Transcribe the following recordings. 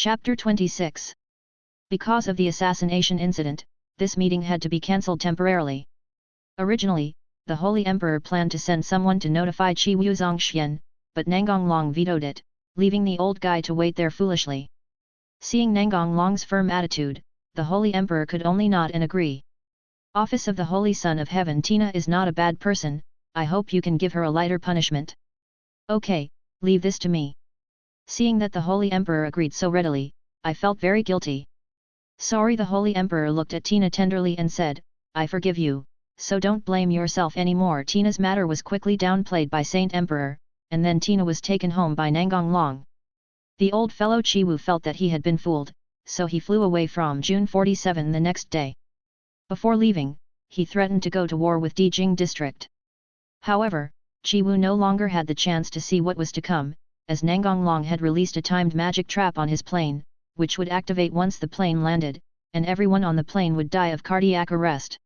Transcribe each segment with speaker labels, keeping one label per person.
Speaker 1: Chapter 26. Because of the assassination incident, this meeting had to be cancelled temporarily. Originally, the Holy Emperor planned to send someone to notify Qi Wu Zongxian, but Nangong Long vetoed it, leaving the old guy to wait there foolishly. Seeing Nangong Long's firm attitude, the Holy Emperor could only nod and agree. Office of the Holy Son of Heaven, Tina is not a bad person, I hope you can give her a lighter punishment. Okay, leave this to me. Seeing that the Holy Emperor agreed so readily, I felt very guilty. Sorry. The Holy Emperor looked at Tina tenderly and said, I forgive you, so don't blame yourself anymore. Tina's matter was quickly downplayed by Saint Emperor, and then Tina was taken home by Nangong Long. The old fellow Qi Wu felt that he had been fooled, so he flew away from June 47 the next day. Before leaving, he threatened to go to war with Dijing district. However, Qi Wu no longer had the chance to see what was to come, as Nangong Long had released a timed magic trap on his plane, which would activate once the plane landed, and everyone on the plane would die of cardiac arrest.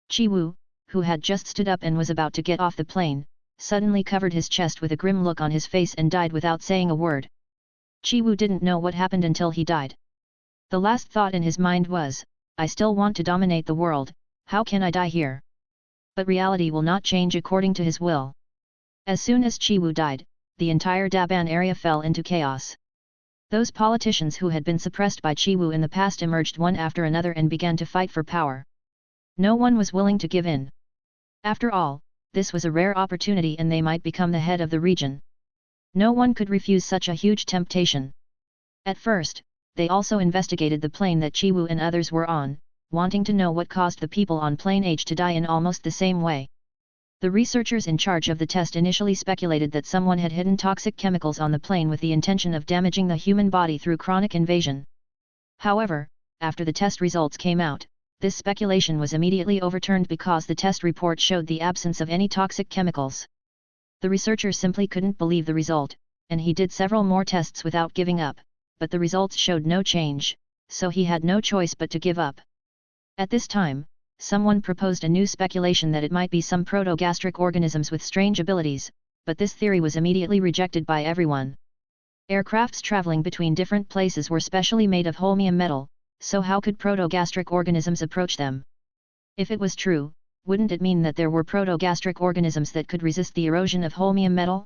Speaker 1: Qi Wu, who had just stood up and was about to get off the plane, suddenly covered his chest with a grim look on his face and died without saying a word. Qi Wu didn't know what happened until he died. The last thought in his mind was, I still want to dominate the world, how can I die here? But reality will not change according to his will. As soon as Qi Wu died, the entire Daban area fell into chaos. Those politicians who had been suppressed by Qi Wu in the past emerged one after another and began to fight for power. No one was willing to give in. After all, this was a rare opportunity and they might become the head of the region. No one could refuse such a huge temptation. At first, they also investigated the plane that Qi Wu and others were on, wanting to know what caused the people on plane H to die in almost the same way. The researchers in charge of the test initially speculated that someone had hidden toxic chemicals on the plane with the intention of damaging the human body through chronic invasion. However, after the test results came out, this speculation was immediately overturned because the test report showed the absence of any toxic chemicals. The researcher simply couldn't believe the result, and he did several more tests without giving up, but the results showed no change, so he had no choice but to give up. At this time, someone proposed a new speculation that it might be some proto-gastric organisms with strange abilities, but this theory was immediately rejected by everyone. Aircrafts traveling between different places were specially made of holmium metal, so how could proto-gastric organisms approach them? If it was true, wouldn't it mean that there were proto-gastric organisms that could resist the erosion of holmium metal?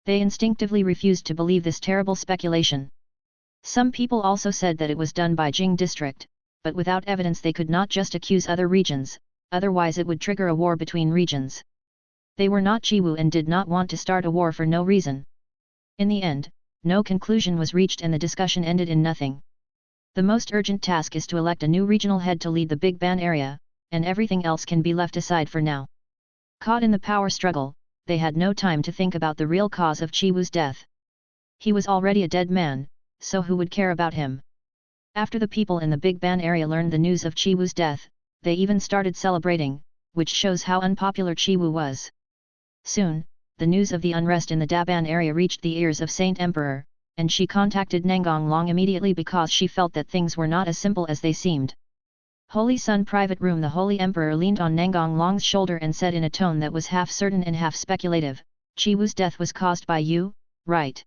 Speaker 1: They instinctively refused to believe this terrible speculation. Some people also said that it was done by Jing district, but without evidence they could not just accuse other regions, otherwise it would trigger a war between regions. They were not Qi Wu and did not want to start a war for no reason. In the end, no conclusion was reached and the discussion ended in nothing. The most urgent task is to elect a new regional head to lead the Big Ban area, and everything else can be left aside for now. Caught in the power struggle, they had no time to think about the real cause of Qi Wu's death. He was already a dead man, so who would care about him? After the people in the Big Ban area learned the news of Qi Wu's death, they even started celebrating, which shows how unpopular Qi Wu was. Soon, the news of the unrest in the Daban area reached the ears of Saint Emperor, and she contacted Nangong Long immediately because she felt that things were not as simple as they seemed. Holy Sun private room. The Holy Emperor leaned on Nangong Long's shoulder and said in a tone that was half certain and half speculative, Qi Wu's death was caused by you, right?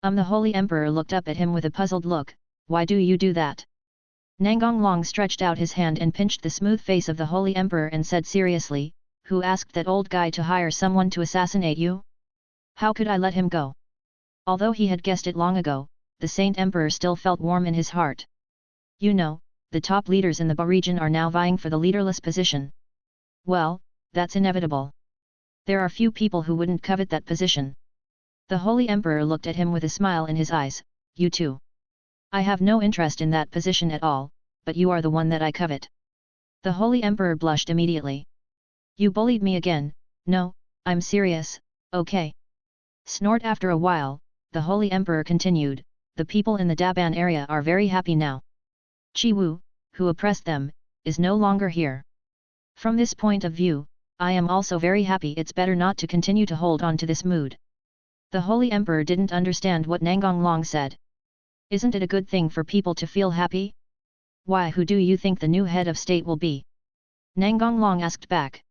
Speaker 1: The Holy Emperor looked up at him with a puzzled look. Why do you do that? Nangong Long stretched out his hand and pinched the smooth face of the Holy Emperor and said seriously, who asked that old guy to hire someone to assassinate you? How could I let him go? Although he had guessed it long ago, the Saint Emperor still felt warm in his heart. You know, the top leaders in the Ba region are now vying for the leaderless position. Well, that's inevitable. There are few people who wouldn't covet that position. The Holy Emperor looked at him with a smile in his eyes, you too. I have no interest in that position at all, but you are the one that I covet. The Holy Emperor blushed immediately. You bullied me again. No, I'm serious, okay. Snort. After a while, the Holy Emperor continued, the people in the Daban area are very happy now. Qi Wu, who oppressed them, is no longer here. From this point of view, I am also very happy. It's better not to continue to hold on to this mood. The Holy Emperor didn't understand what Nangong Long said. Isn't it a good thing for people to feel happy? Why, who do you think the new head of state will be? Nangong Long asked back.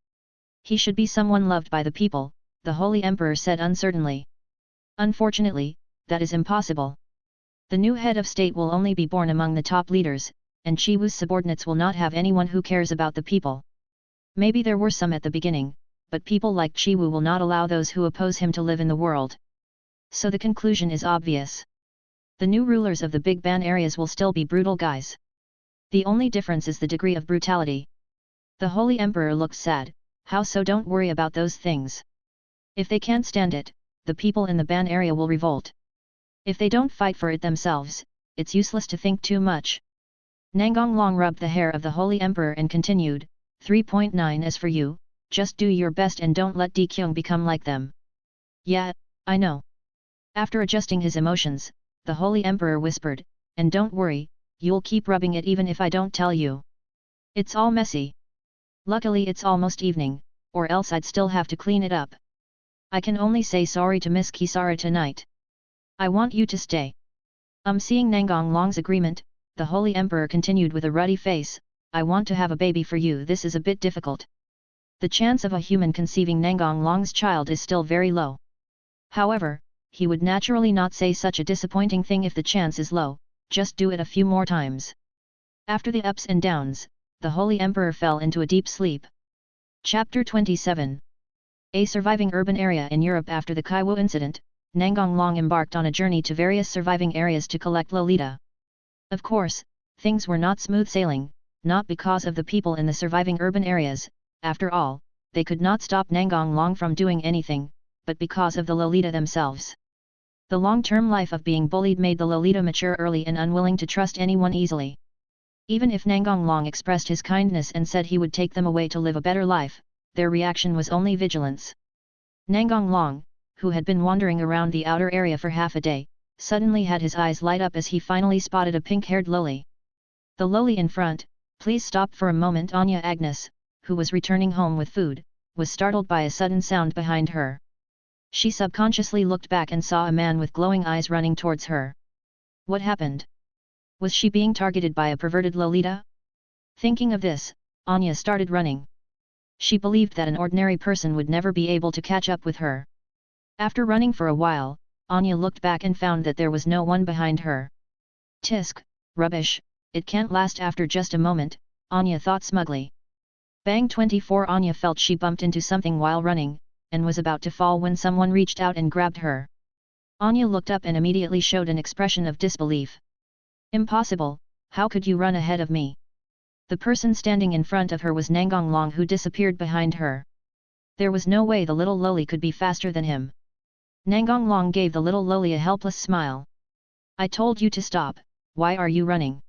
Speaker 1: He should be someone loved by the people, the Holy Emperor said uncertainly. Unfortunately, that is impossible. The new head of state will only be born among the top leaders, and Chi Wu's subordinates will not have anyone who cares about the people. Maybe there were some at the beginning, but people like Chi Wu will not allow those who oppose him to live in the world. So the conclusion is obvious. The new rulers of the Big Ban areas will still be brutal guys. The only difference is the degree of brutality. The Holy Emperor looked sad. How so? Don't worry about those things. If they can't stand it, the people in the Ban area will revolt. If they don't fight for it themselves, it's useless to think too much. Nangong Long rubbed the hair of the Holy Emperor and continued, 3.9 As for you, just do your best and don't let Di Kyung become like them. Yeah, I know. After adjusting his emotions, the Holy Emperor whispered, and don't worry, you'll keep rubbing it even if I don't tell you. It's all messy. Luckily it's almost evening, or else I'd still have to clean it up. I can only say sorry to Miss Kisara tonight. I want you to stay. Seeing Nangong Long's agreement, the Holy Emperor continued with a ruddy face, I want to have a baby for you. This is a bit difficult. The chance of a human conceiving Nangong Long's child is still very low. However, he would naturally not say such a disappointing thing if the chance is low, just do it a few more times. After the ups and downs, the Holy Emperor fell into a deep sleep. Chapter 27. A surviving urban area in Europe. After the Kaiwo incident, Nangong Long embarked on a journey to various surviving areas to collect Lolita. Of course, things were not smooth sailing, not because of the people in the surviving urban areas, after all, they could not stop Nangong Long from doing anything, but because of the Lolita themselves. The long-term life of being bullied made the Lolita mature early and unwilling to trust anyone easily. Even if Nangong Long expressed his kindness and said he would take them away to live a better life, their reaction was only vigilance. Nangong Long, who had been wandering around the outer area for half a day, suddenly had his eyes light up as he finally spotted a pink-haired loli. The loli in front, please stop for a moment. Anya Agnes, who was returning home with food, was startled by a sudden sound behind her. She subconsciously looked back and saw a man with glowing eyes running towards her. What happened? Was she being targeted by a perverted Lolita? Thinking of this, Anya started running. She believed that an ordinary person would never be able to catch up with her. After running for a while, Anya looked back and found that there was no one behind her. Tisk, rubbish, it can't last. After just a moment, Anya thought smugly. Bang 24. Anya felt she bumped into something while running, and was about to fall when someone reached out and grabbed her. Anya looked up and immediately showed an expression of disbelief. Impossible, how could you run ahead of me? The person standing in front of her was Nangong Long, who disappeared behind her. There was no way the little loli could be faster than him. Nangong Long gave the little loli a helpless smile. I told you to stop, why are you running?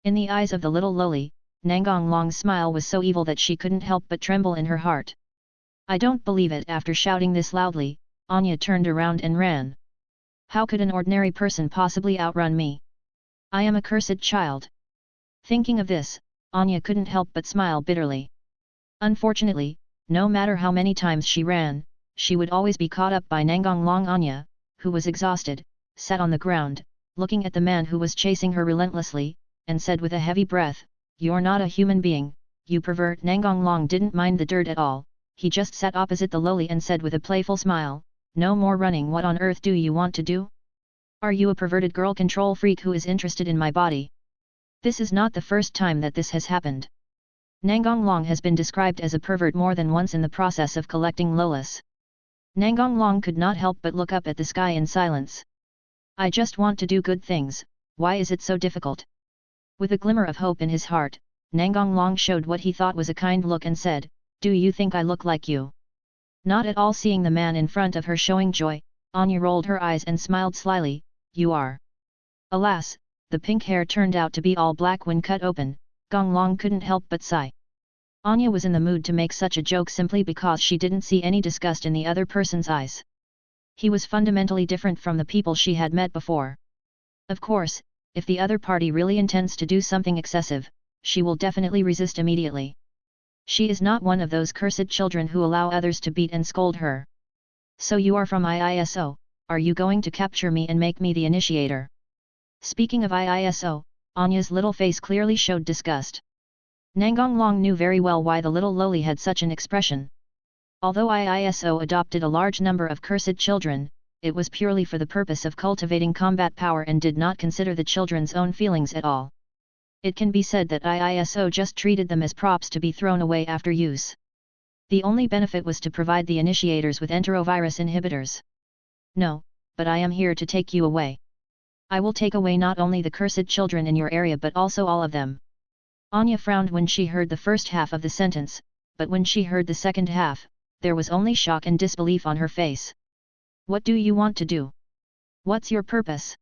Speaker 1: In the eyes of the little loli, Nangong Long's smile was so evil that she couldn't help but tremble in her heart. I don't believe it. After shouting this loudly, Anya turned around and ran. How could an ordinary person possibly outrun me? I am a cursed child. Thinking of this, Anya couldn't help but smile bitterly. Unfortunately, no matter how many times she ran, she would always be caught up by Nangong Long. Anya, who was exhausted, sat on the ground, looking at the man who was chasing her relentlessly, and said with a heavy breath, You're not a human being, you pervert. Nangong Long didn't mind the dirt at all, he just sat opposite the loli and said with a playful smile, No more running. What on earth do you want to do? Are you a perverted girl control freak who is interested in my body? This is not the first time that this has happened. Nangong Long has been described as a pervert more than once in the process of collecting lolis. Nangong Long could not help but look up at the sky in silence. I just want to do good things, why is it so difficult? With a glimmer of hope in his heart, Nangong Long showed what he thought was a kind look and said, Do you think I look like you? Not at all. Seeing the man in front of her showing joy, Anya rolled her eyes and smiled slyly, You are. Alas, the pink hair turned out to be all black when cut open. Gong Long couldn't help but sigh. Anya was in the mood to make such a joke simply because she didn't see any disgust in the other person's eyes. He was fundamentally different from the people she had met before. Of course, if the other party really intends to do something excessive, she will definitely resist immediately. She is not one of those cursed children who allow others to beat and scold her. So you are from IISO, are you going to capture me and make me the initiator? Speaking of IISO, Anya's little face clearly showed disgust. Nangong Long knew very well why the little loli had such an expression. Although IISO adopted a large number of cursed children, it was purely for the purpose of cultivating combat power and did not consider the children's own feelings at all. It can be said that IISO just treated them as props to be thrown away after use. The only benefit was to provide the initiators with enterovirus inhibitors. No, but I am here to take you away. I will take away not only the cursed children in your area but also all of them. Anya frowned when she heard the first half of the sentence, but when she heard the second half, there was only shock and disbelief on her face. What do you want to do? What's your purpose?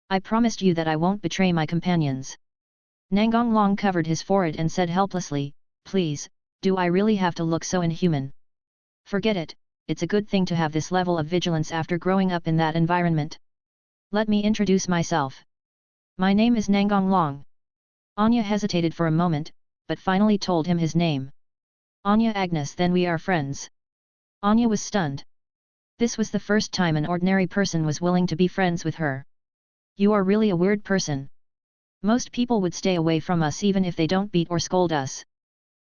Speaker 1: I promised you that I won't betray my companions. Nangong Long covered his forehead and said helplessly, please, do I really have to look so inhuman? Forget it, it's a good thing to have this level of vigilance after growing up in that environment. Let me introduce myself. My name is Nangong Long. Anya hesitated for a moment, but finally told him his name. Anya Agnes, then we are friends. Anya was stunned. This was the first time an ordinary person was willing to be friends with her. You are really a weird person. Most people would stay away from us even if they don't beat or scold us.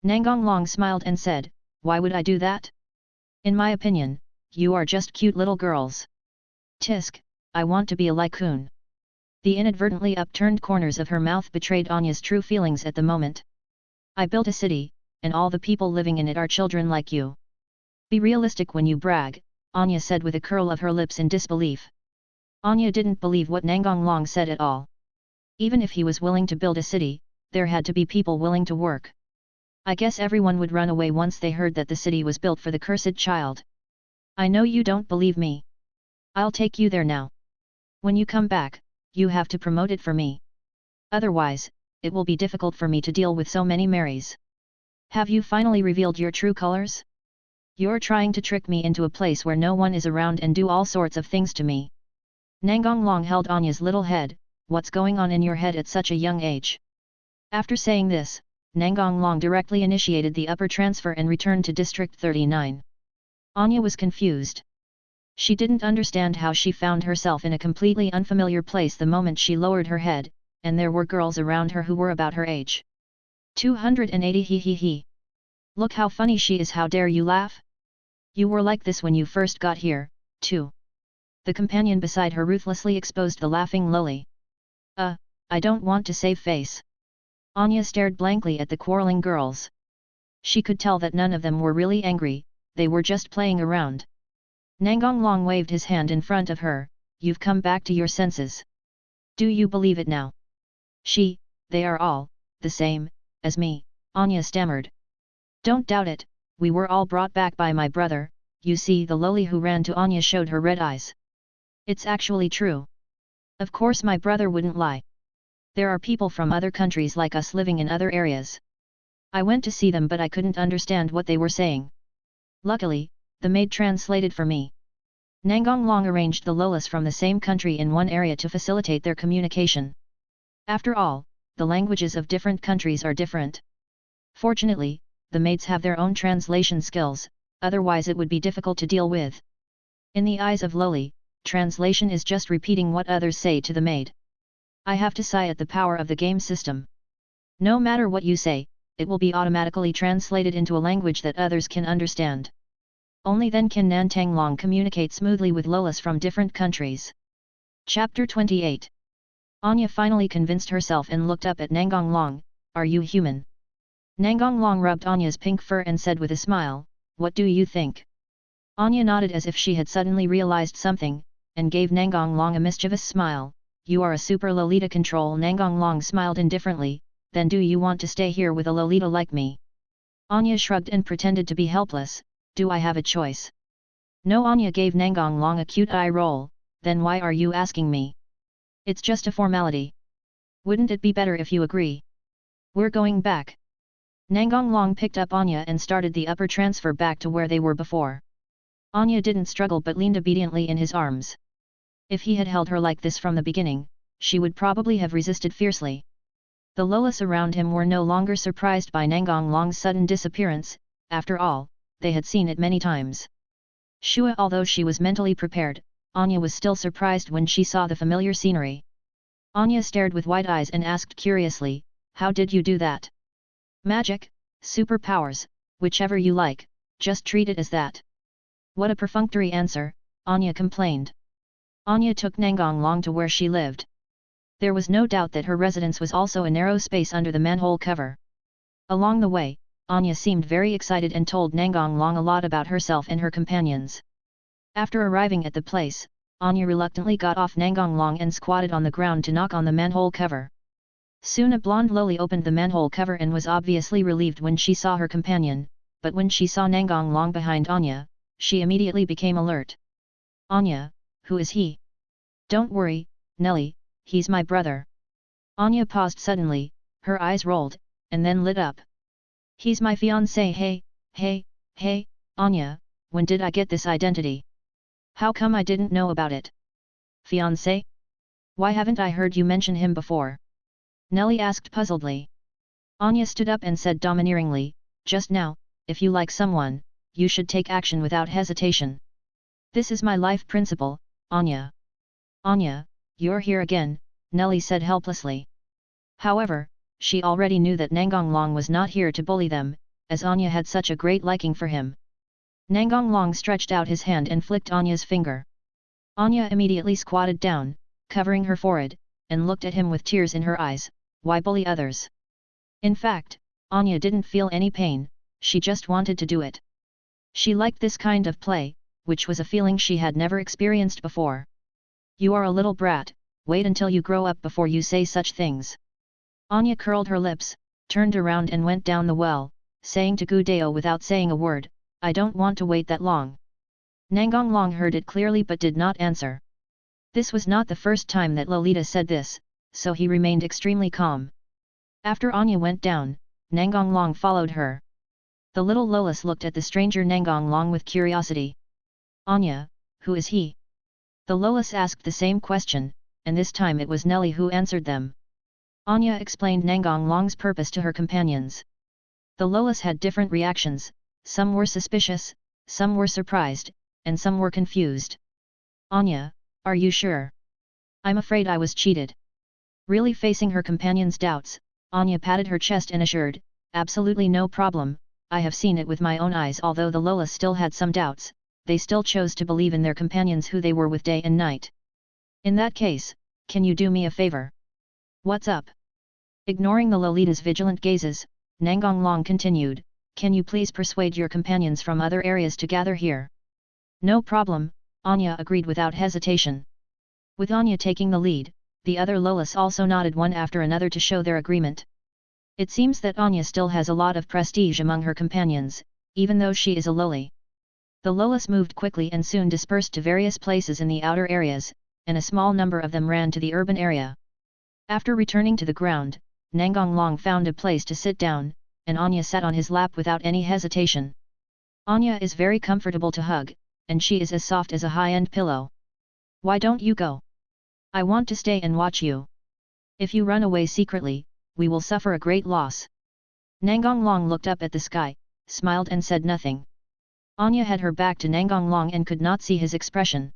Speaker 1: Nangong Long smiled and said, why would I do that? In my opinion, you are just cute little girls. Tisk, I want to be a Lycoon. The inadvertently upturned corners of her mouth betrayed Anya's true feelings at the moment. I built a city, and all the people living in it are children like you. Be realistic when you brag, Anya said with a curl of her lips in disbelief. Anya didn't believe what Nangong Long said at all. Even if he was willing to build a city, there had to be people willing to work. I guess everyone would run away once they heard that the city was built for the cursed child. I know you don't believe me. I'll take you there now. When you come back, you have to promote it for me. Otherwise, it will be difficult for me to deal with so many Marys. Have you finally revealed your true colors? You're trying to trick me into a place where no one is around and do all sorts of things to me. Nangong Long held Anya's little head. What's going on in your head at such a young age? After saying this, Nangong Long directly initiated the upper transfer and returned to District 39. Anya was confused. She didn't understand how she found herself in a completely unfamiliar place the moment she lowered her head, and there were girls around her who were about her age. 280 he he he. Look how funny she is, how dare you laugh? You were like this when you first got here, too. The companion beside her ruthlessly exposed the laughing loli. I don't want to save face. Anya stared blankly at the quarreling girls. She could tell that none of them were really angry, they were just playing around. Nangong Long waved his hand in front of her, you've come back to your senses. Do you believe it now? They are all, the same, as me, Anya stammered. Don't doubt it, we were all brought back by my brother, you see. The loli who ran to Anya showed her red eyes. It's actually true. Of course my brother wouldn't lie. There are people from other countries like us living in other areas. I went to see them but I couldn't understand what they were saying. Luckily, the maid translated for me. Nangong Long arranged the lolas from the same country in one area to facilitate their communication. After all, the languages of different countries are different. Fortunately, the maids have their own translation skills, otherwise it would be difficult to deal with. In the eyes of Loli, translation is just repeating what others say to the maid. I have to sigh at the power of the game system. No matter what you say, it will be automatically translated into a language that others can understand. Only then can Nangong Long communicate smoothly with lolas from different countries. Chapter 28. Anya finally convinced herself and looked up at Nangong Long, are you human? Nangong Long rubbed Anya's pink fur and said with a smile, what do you think? Anya nodded as if she had suddenly realized something, and gave Nangong Long a mischievous smile. You are a super Lolita control. Nangong Long smiled indifferently, then do you want to stay here with a Lolita like me? Anya shrugged and pretended to be helpless, do I have a choice? No. Anya gave Nangong Long a cute eye roll, then why are you asking me? It's just a formality. Wouldn't it be better if you agree? We're going back. Nangong Long picked up Anya and started the upper transfer back to where they were before. Anya didn't struggle but leaned obediently in his arms. If he had held her like this from the beginning, she would probably have resisted fiercely. The lolas around him were no longer surprised by Nangong Long's sudden disappearance, after all, they had seen it many times. Shua. Although she was mentally prepared, Anya was still surprised when she saw the familiar scenery. Anya stared with wide eyes and asked curiously, how did you do that? Magic, superpowers, whichever you like, just treat it as that. What a perfunctory answer, Anya complained. Anya took Nangong Long to where she lived. There was no doubt that her residence was also a narrow space under the manhole cover. Along the way, Anya seemed very excited and told Nangong Long a lot about herself and her companions. After arriving at the place, Anya reluctantly got off Nangong Long and squatted on the ground to knock on the manhole cover. Soon a blonde loli opened the manhole cover and was obviously relieved when she saw her companion, but when she saw Nangong Long behind Anya, she immediately became alert. Anya, who is he? Don't worry, Nelly, he's my brother. Anya paused suddenly, her eyes rolled, and then lit up. He's my fiancé. Hey, Anya, when did I get this identity? How come I didn't know about it? Fiancé? Why haven't I heard you mention him before? Nelly asked puzzledly. Anya stood up and said domineeringly, just now, if you like someone, you should take action without hesitation. This is my life principle, Anya. Anya, you're here again, Nelly said helplessly. However, she already knew that Nangong Long was not here to bully them, as Anya had such a great liking for him. Nangong Long stretched out his hand and flicked Anya's finger. Anya immediately squatted down, covering her forehead, and looked at him with tears in her eyes. Why bully others? In fact, Anya didn't feel any pain, she just wanted to do it. She liked this kind of play, which was a feeling she had never experienced before. You are a little brat, wait until you grow up before you say such things. Anya curled her lips, turned around and went down the well, saying to Gudeo without saying a word, I don't want to wait that long. Nangong Long heard it clearly but did not answer. This was not the first time that Lolita said this, so he remained extremely calm. After Anya went down, Nangong Long followed her. The little Lolis looked at the stranger Nangong Long with curiosity. Anya, who is he? The Lolis asked the same question, and this time it was Nelly who answered them. Anya explained Nangong Long's purpose to her companions. The Lolis had different reactions, some were suspicious, some were surprised, and some were confused. Anya, are you sure? I'm afraid I was cheated. Really facing her companions' doubts, Anya patted her chest and assured, absolutely no problem, I have seen it with my own eyes. Although the Lolas still had some doubts, they still chose to believe in their companions who they were with day and night. In that case, can you do me a favor? What's up? Ignoring the Lolita's vigilant gazes, Nangong Long continued, can you please persuade your companions from other areas to gather here? No problem, Anya agreed without hesitation. With Anya taking the lead, the other Lolis also nodded one after another to show their agreement. It seems that Anya still has a lot of prestige among her companions, even though she is a Loli. The Lolis moved quickly and soon dispersed to various places in the outer areas, and a small number of them ran to the urban area. After returning to the ground, Nangong Long found a place to sit down, and Anya sat on his lap without any hesitation. Anya is very comfortable to hug, and she is as soft as a high-end pillow. Why don't you go? I want to stay and watch you. If you run away secretly, we will suffer a great loss. Nangong Long looked up at the sky, smiled and said nothing. Anya had her back to Nangong Long and could not see his expression.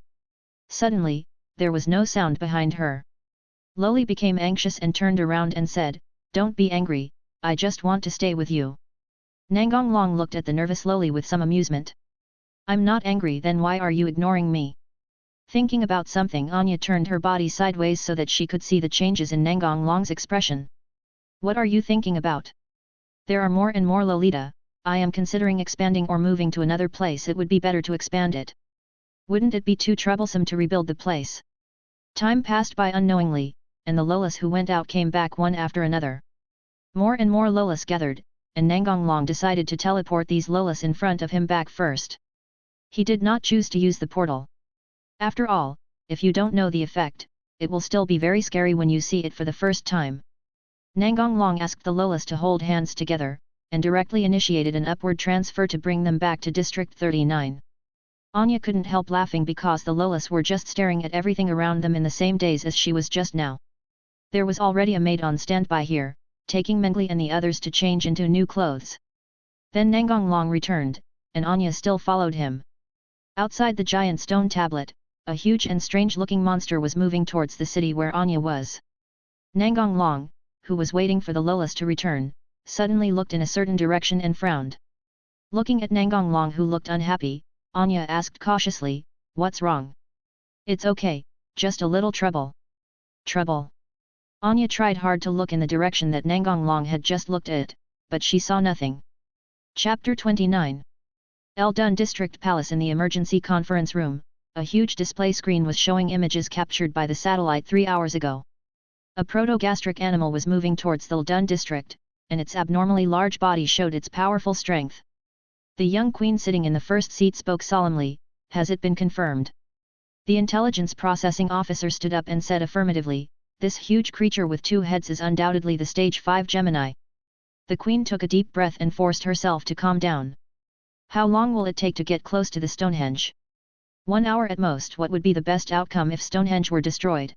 Speaker 1: Suddenly, there was no sound behind her. Loli became anxious and turned around and said, don't be angry, I just want to stay with you. Nangong Long looked at the nervous Loli with some amusement. I'm not angry, then why are you ignoring me? Thinking about something, Anya turned her body sideways so that she could see the changes in Nangong Long's expression. What are you thinking about? There are more and more Lolita, I am considering expanding or moving to another place. It would be better to expand it. Wouldn't it be too troublesome to rebuild the place? Time passed by unknowingly, and the Lolis who went out came back one after another. More and more Lolis gathered, and Nangong Long decided to teleport these Lolis in front of him back first. He did not choose to use the portal. After all, if you don't know the effect, it will still be very scary when you see it for the first time. Nangong Long asked the Lolis to hold hands together, and directly initiated an upward transfer to bring them back to District 39. Anya couldn't help laughing because the Lolis were just staring at everything around them in the same daze as she was just now. There was already a maid on standby here, taking Mengli and the others to change into new clothes. Then Nangong Long returned, and Anya still followed him. Outside the giant stone tablet, a huge and strange-looking monster was moving towards the city where Anya was. Nangong Long, who was waiting for the Lolis to return, suddenly looked in a certain direction and frowned. Looking at Nangong Long, who looked unhappy, Anya asked cautiously, what's wrong? It's okay, Just a little trouble. Trouble. Anya tried hard to look in the direction that Nangong Long had just looked at, but she saw nothing. Chapter 29. Eldun District Palace. In the emergency conference room, a huge display screen was showing images captured by the satellite 3 hours ago. A proto-gastric animal was moving towards the Eldun district, and its abnormally large body showed its powerful strength. The young queen sitting in the first seat spoke solemnly, "Has it been confirmed?" The intelligence processing officer stood up and said affirmatively, "This huge creature with 2 heads is undoubtedly the Stage 5 Gemini." The queen took a deep breath and forced herself to calm down. How long will it take to get close to the Stonehenge? 1 hour at most. What would be the best outcome if Stonehenge were destroyed?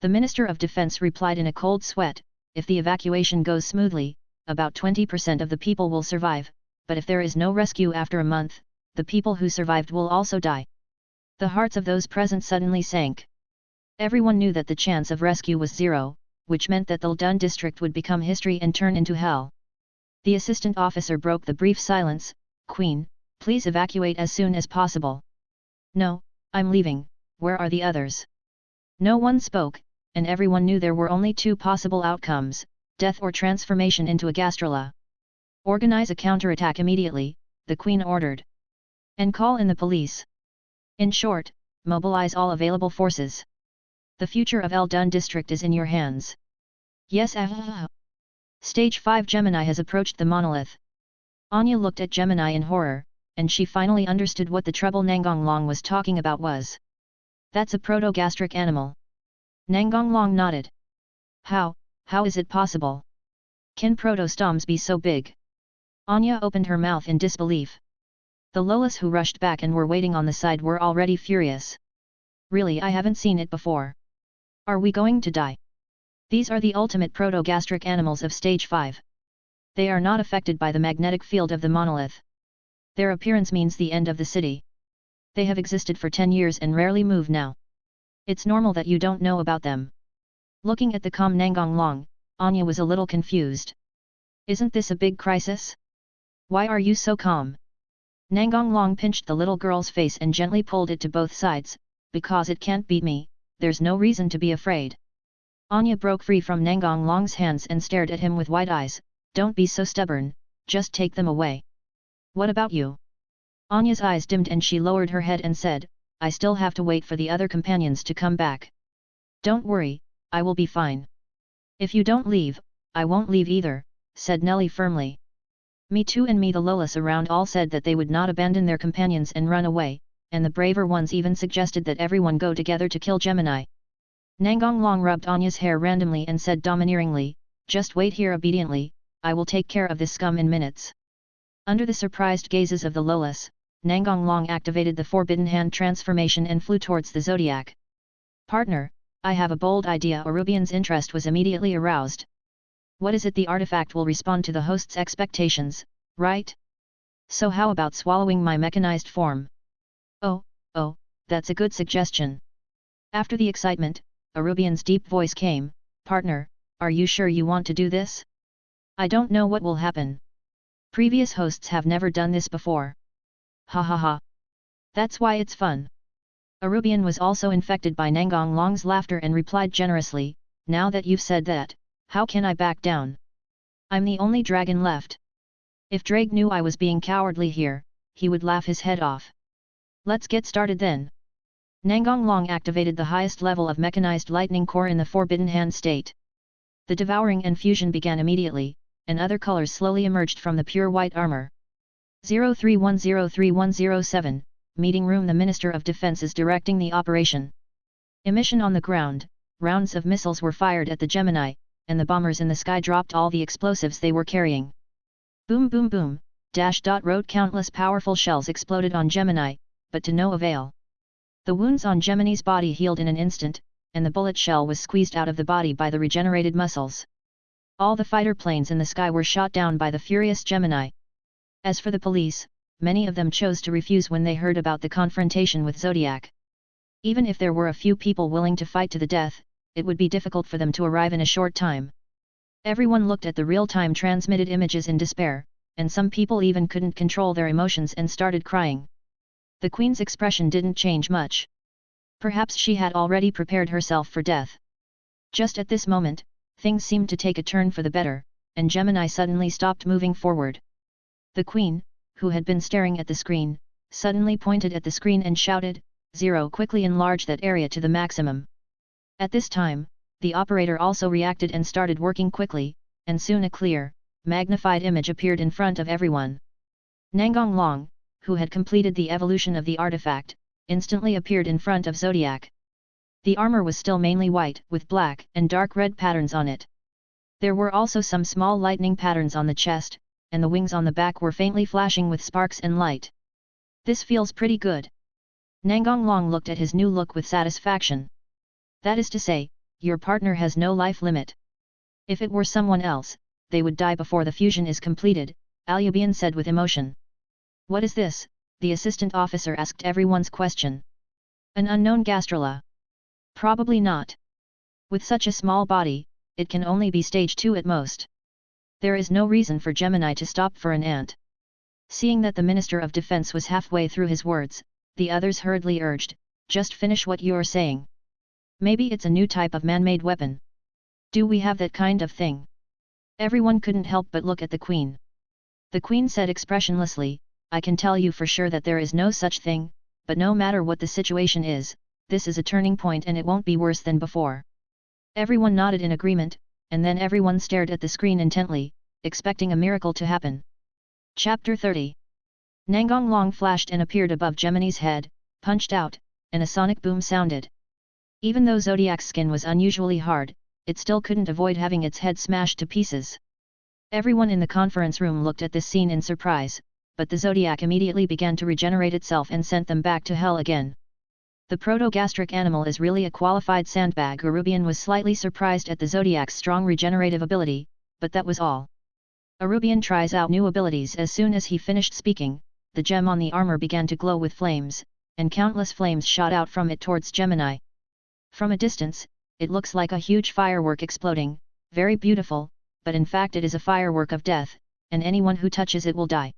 Speaker 1: The Minister of Defense replied in a cold sweat, "If the evacuation goes smoothly, about 20% of the people will survive, but if there is no rescue after a month, the people who survived will also die." The hearts of those present suddenly sank. Everyone knew that the chance of rescue was 0, which meant that the Eldun district would become history and turn into hell. The assistant officer broke the brief silence, "Queen, please evacuate as soon as possible." "No, I'm leaving. Where are the others?" No one spoke, and everyone knew there were only 2 possible outcomes, death or transformation into a gastrula. "Organize a counterattack immediately," the queen ordered. "And call in the police. In short, mobilize all available forces. The future of Eldun district is in your hands." "Yes, Stage 5 Gemini has approached the monolith." Anya looked at Gemini in horror, and she finally understood what the trouble Nangong Long was talking about was. "That's a proto-gastric animal." Nangong Long nodded. How is it possible? Can proto-stoms be so big?" Anya opened her mouth in disbelief. The Lolas who rushed back and were waiting on the side were already furious. "Really, I haven't seen it before. Are we going to die? These are the ultimate proto-gastric animals of Stage 5. They are not affected by the magnetic field of the monolith. Their appearance means the end of the city. They have existed for 10 years and rarely move now. It's normal that you don't know about them." Looking at the calm Nangong Long, Anya was a little confused. "Isn't this a big crisis? Why are you so calm?" Nangong Long pinched the little girl's face and gently pulled it to both sides, "Because it can't beat me, there's no reason to be afraid." Anya broke free from Nangong Long's hands and stared at him with wide eyes, "Don't be so stubborn, just take them away." "What about you?" Anya's eyes dimmed and she lowered her head and said, "I still have to wait for the other companions to come back." "Don't worry, I will be fine." "If you don't leave, I won't leave either," said Nelly firmly. "Me too." And the Lolas around all said that they would not abandon their companions and run away, and the braver ones even suggested that everyone go together to kill Gemini. Nangong Long rubbed Anya's hair randomly and said domineeringly, "Just wait here obediently, I will take care of this scum in minutes." Under the surprised gazes of the Lolas, Nangong Long activated the Forbidden Hand transformation and flew towards the zodiac. "Partner, I have a bold idea." Orubian's interest was immediately aroused. "What is it?" "The artifact will respond to the host's expectations, right? So how about swallowing my mechanized form?" Oh, that's a good suggestion." After the excitement, Orubian's deep voice came, "Partner, are you sure you want to do this? I don't know what will happen. Previous hosts have never done this before." "Ha ha ha. That's why it's fun." Orubian was also infected by Nangong Long's laughter and replied generously, "Now that you've said that, how can I back down? I'm the only dragon left. If Drake knew I was being cowardly here, he would laugh his head off." "Let's get started then." Nangong Long activated the highest level of mechanized lightning core in the Forbidden Hand state. The devouring and fusion began immediately, and other colors slowly emerged from the pure white armor. 03103107, Meeting Room. The Minister of Defense is directing the operation. Emission on the ground, rounds of missiles were fired at the Gemini, and the bombers in the sky dropped all the explosives they were carrying. Boom boom boom, wrote countless powerful shells exploded on Gemini, but to no avail. The wounds on Gemini's body healed in an instant, and the bullet shell was squeezed out of the body by the regenerated muscles. All the fighter planes in the sky were shot down by the furious Gemini. As for the police, many of them chose to refuse when they heard about the confrontation with Zodiac. Even if there were a few people willing to fight to the death, it would be difficult for them to arrive in a short time. Everyone looked at the real-time transmitted images in despair, and some people even couldn't control their emotions and started crying. The Queen's expression didn't change much. Perhaps she had already prepared herself for death. Just at this moment, things seemed to take a turn for the better, and Gemini suddenly stopped moving forward. The Queen, who had been staring at the screen, suddenly pointed at the screen and shouted, "0." Quickly enlarge that area to the maximum. At this time, the operator also reacted and started working quickly, and soon a clear, magnified image appeared in front of everyone. Nangong Long, who had completed the evolution of the artifact, instantly appeared in front of Zodiac. The armor was still mainly white, with black and dark red patterns on it. There were also some small lightning patterns on the chest, and the wings on the back were faintly flashing with sparks and light. This feels pretty good. Nangong Long looked at his new look with satisfaction. That is to say, your partner has no life limit. If it were someone else, they would die before the fusion is completed, Alubian said with emotion. What is this? The assistant officer asked everyone's question. An unknown gastrula. Probably not. With such a small body, it can only be stage 2 at most. There is no reason for Gemini to stop for an ant. Seeing that the Minister of Defense was halfway through his words, the others hurriedly urged, just finish what you're saying. Maybe it's a new type of man-made weapon. Do we have that kind of thing? Everyone couldn't help but look at the Queen. The Queen said expressionlessly, I can tell you for sure that there is no such thing, but no matter what the situation is, this is a turning point and it won't be worse than before. Everyone nodded in agreement, and then everyone stared at the screen intently, expecting a miracle to happen. Chapter 30. Nangong Long flashed and appeared above Gemini's head, punched out, and a sonic boom sounded. Even though Zodiac's skin was unusually hard, it still couldn't avoid having its head smashed to pieces. Everyone in the conference room looked at this scene in surprise, but the Zodiac immediately began to regenerate itself and sent them back to hell again. The proto-gastric animal is really a qualified sandbag. Arubian was slightly surprised at the Zodiac's strong regenerative ability, but that was all. Arubian tries out new abilities. As soon as he finished speaking, the gem on the armor began to glow with flames, and countless flames shot out from it towards Gemini. From a distance, it looks like a huge firework exploding, very beautiful, but in fact it is a firework of death, and anyone who touches it will die.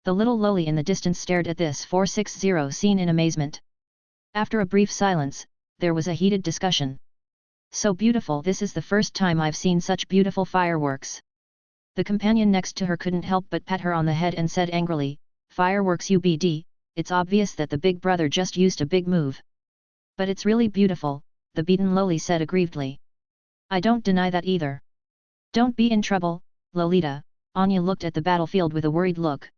Speaker 1: The little loli in the distance stared at this 460 scene in amazement. After a brief silence, there was a heated discussion. So beautiful, this is the first time I've seen such beautiful fireworks. The companion next to her couldn't help but pat her on the head and said angrily, fireworks UBD, it's obvious that the big brother just used a big move. But it's really beautiful, the beaten loli said aggrievedly. I don't deny that either. Don't be in trouble, Lolita. Anya looked at the battlefield with a worried look.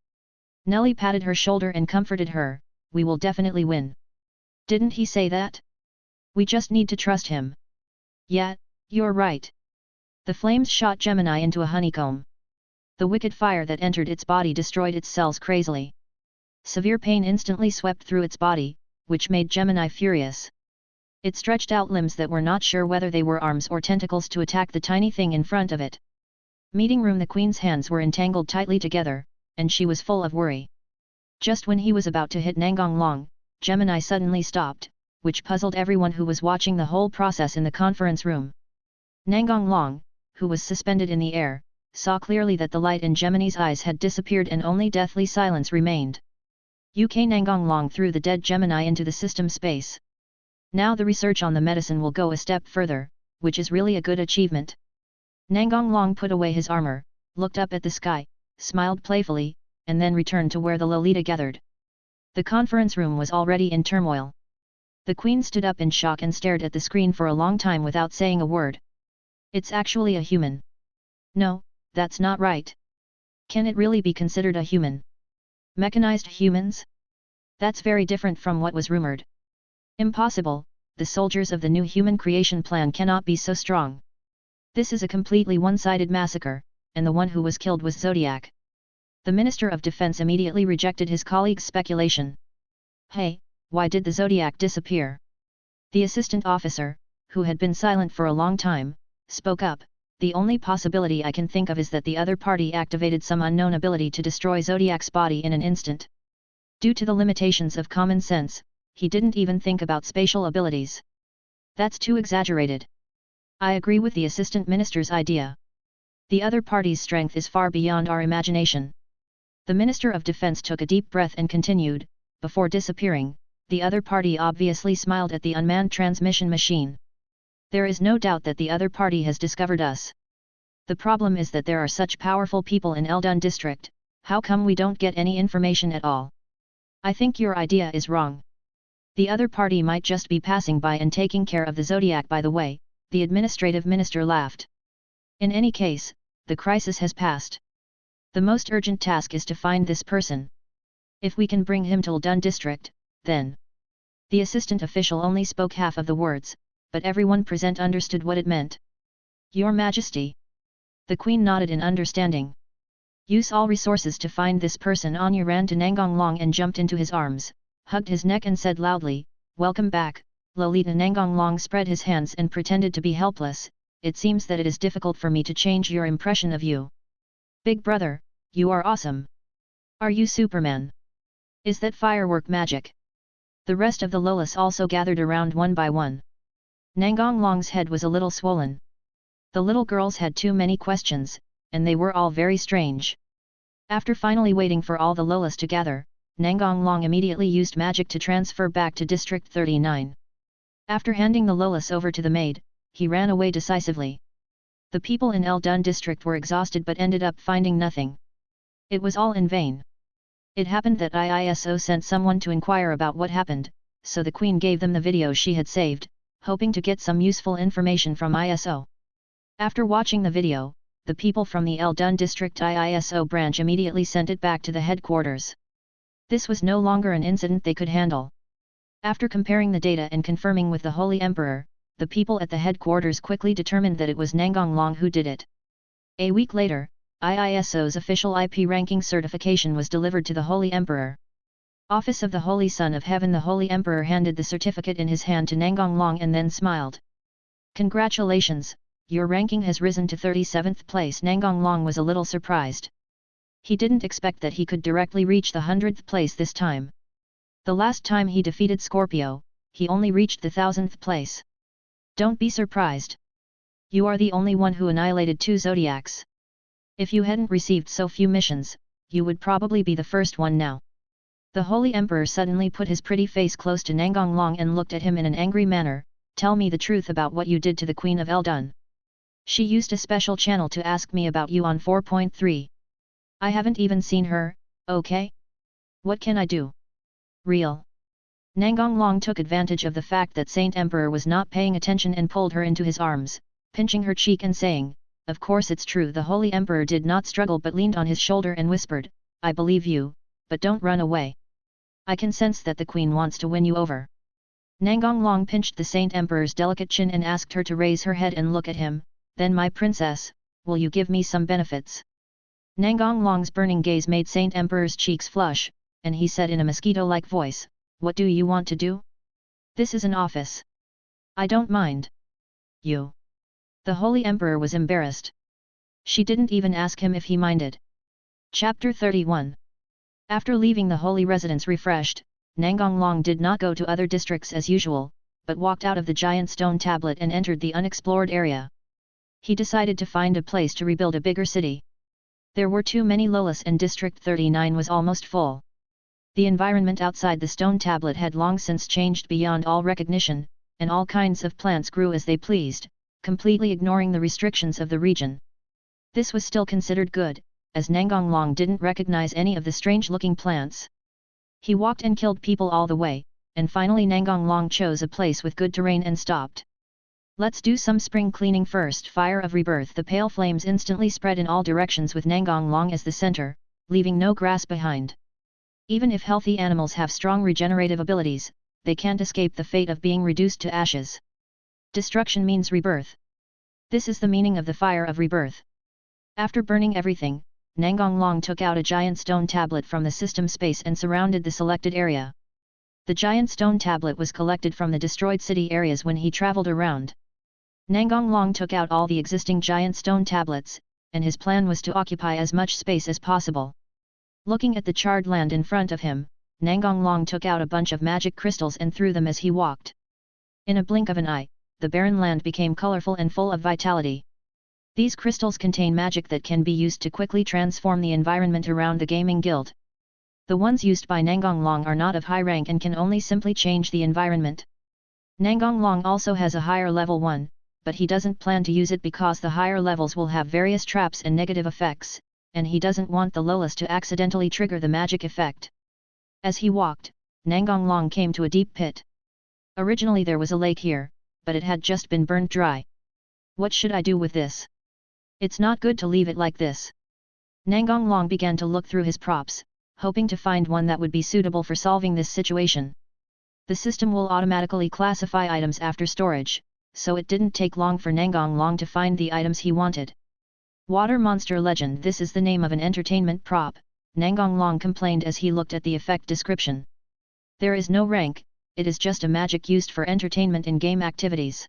Speaker 1: Nellie patted her shoulder and comforted her, we will definitely win. Didn't he say that? We just need to trust him. Yeah, you're right. The flames shot Gemini into a honeycomb. The wicked fire that entered its body destroyed its cells crazily. Severe pain instantly swept through its body, which made Gemini furious. It stretched out limbs that were not sure whether they were arms or tentacles to attack the tiny thing in front of it. Meeting room, the Queen's hands were entangled tightly together, and she was full of worry. Just when he was about to hit Nangong Long, Gemini suddenly stopped, which puzzled everyone who was watching the whole process in the conference room. Nangong Long, who was suspended in the air, saw clearly that the light in Gemini's eyes had disappeared and only deathly silence remained. UK Nangong Long threw the dead Gemini into the system space. Now the research on the medicine will go a step further, which is really a good achievement. Nangong Long put away his armor, looked up at the sky, smiled playfully, and then returned to where the Lolita gathered. The conference room was already in turmoil. The Queen stood up in shock and stared at the screen for a long time without saying a word. It's actually a human. No, that's not right. Can it really be considered a human? Mechanized humans? That's very different from what was rumored. Impossible, the soldiers of the new human creation plan cannot be so strong. This is a completely one-sided massacre, and the one who was killed was Zodiac. The Minister of Defense immediately rejected his colleague's speculation. Hey, why did the Zodiac disappear? The assistant officer, who had been silent for a long time, spoke up. The only possibility I can think of is that the other party activated some unknown ability to destroy Zodiac's body in an instant. Due to the limitations of common sense, he didn't even think about spatial abilities. That's too exaggerated. I agree with the assistant minister's idea. The other party's strength is far beyond our imagination. The Minister of Defense took a deep breath and continued, before disappearing, the other party obviously smiled at the unmanned transmission machine. There is no doubt that the other party has discovered us. The problem is that there are such powerful people in Eldun district, how come we don't get any information at all? I think your idea is wrong. The other party might just be passing by and taking care of the Zodiac by the way, the administrative minister laughed. In any case, the crisis has passed. The most urgent task is to find this person. If we can bring him to Eldun district, then... The assistant official only spoke half of the words, but everyone present understood what it meant. Your Majesty. The Queen nodded in understanding. Use all resources to find this person. Anya ran to Nangong Long and jumped into his arms, hugged his neck and said loudly, "Welcome back, Lolita." Nangong Long spread his hands and pretended to be helpless. It seems that it is difficult for me to change your impression of you. Big brother, you are awesome. Are you Superman? Is that firework magic? The rest of the Lolas also gathered around one by one. Nangong Long's head was a little swollen. The little girls had too many questions, and they were all very strange. After finally waiting for all the Lolas to gather, Nangong Long immediately used magic to transfer back to District 39. After handing the Lolas over to the maid, he ran away decisively. The people in Eldun district were exhausted but ended up finding nothing. It was all in vain. It happened that IISO sent someone to inquire about what happened, so the Queen gave them the video she had saved, hoping to get some useful information from ISO. After watching the video, the people from the Eldun district IISO branch immediately sent it back to the headquarters. This was no longer an incident they could handle. After comparing the data and confirming with the Holy Emperor, the people at the headquarters quickly determined that it was Nangong Long who did it. A week later, IISO's official IP ranking certification was delivered to the Holy Emperor. Office of the Holy Son of Heaven. The Holy Emperor handed the certificate in his hand to Nangong Long and then smiled. Congratulations, your ranking has risen to 37th place. Nangong Long was a little surprised. He didn't expect that he could directly reach the 100th place this time. The last time he defeated Scorpio, he only reached the 1000th place. Don't be surprised. You are the only one who annihilated 2 Zodiacs. If you hadn't received so few missions, you would probably be the first one now. The Holy Emperor suddenly put his pretty face close to Nangong Long and looked at him in an angry manner. Tell me the truth about what you did to the Queen of Eldun. She used a special channel to ask me about you on 4.3. I haven't even seen her, okay? What can I do? Real. Nangong Long took advantage of the fact that Saint Emperor was not paying attention and pulled her into his arms, pinching her cheek and saying, "Of course it's true." The Holy Emperor did not struggle but leaned on his shoulder and whispered, "I believe you, but don't run away. I can sense that the Queen wants to win you over." Nangong Long pinched the Saint Emperor's delicate chin and asked her to raise her head and look at him. "Then my princess, will you give me some benefits?" Nangong Long's burning gaze made Saint Emperor's cheeks flush, and he said in a mosquito-like voice, "What do you want to do? This is an office. I don't mind." You. The Holy Emperor was embarrassed. She didn't even ask him if he minded. Chapter 31. After leaving the holy residence refreshed, Nangong Long did not go to other districts as usual, but walked out of the giant stone tablet and entered the unexplored area. He decided to find a place to rebuild a bigger city. There were too many Lolas and District 39 was almost full. The environment outside the stone tablet had long since changed beyond all recognition, and all kinds of plants grew as they pleased, completely ignoring the restrictions of the region. This was still considered good, as Nangong Long didn't recognize any of the strange-looking plants. He walked and killed people all the way, and finally Nangong Long chose a place with good terrain and stopped. Let's do some spring cleaning first. Fire of rebirth. The pale flames instantly spread in all directions with Nangong Long as the center, leaving no grass behind. Even if healthy animals have strong regenerative abilities, they can't escape the fate of being reduced to ashes. Destruction means rebirth. This is the meaning of the fire of rebirth. After burning everything, Nangong Long took out a giant stone tablet from the system space and surrounded the selected area. The giant stone tablet was collected from the destroyed city areas when he traveled around. Nangong Long took out all the existing giant stone tablets, and his plan was to occupy as much space as possible. Looking at the charred land in front of him, Nangong Long took out a bunch of magic crystals and threw them as he walked. In a blink of an eye, the barren land became colorful and full of vitality. These crystals contain magic that can be used to quickly transform the environment around the gaming guild. The ones used by Nangong Long are not of high rank and can only simply change the environment. Nangong Long also has a higher level one, but he doesn't plan to use it because the higher levels will have various traps and negative effects, and he doesn't want the lowest to accidentally trigger the magic effect. As he walked, Nangong Long came to a deep pit. Originally there was a lake here, but it had just been burned dry. What should I do with this? It's not good to leave it like this. Nangong Long began to look through his props, hoping to find one that would be suitable for solving this situation. The system will automatically classify items after storage, so it didn't take long for Nangong Long to find the items he wanted. Water monster legend. This is the name of an entertainment prop, Nangong Long complained as he looked at the effect description. There is no rank, it is just a magic used for entertainment in game activities.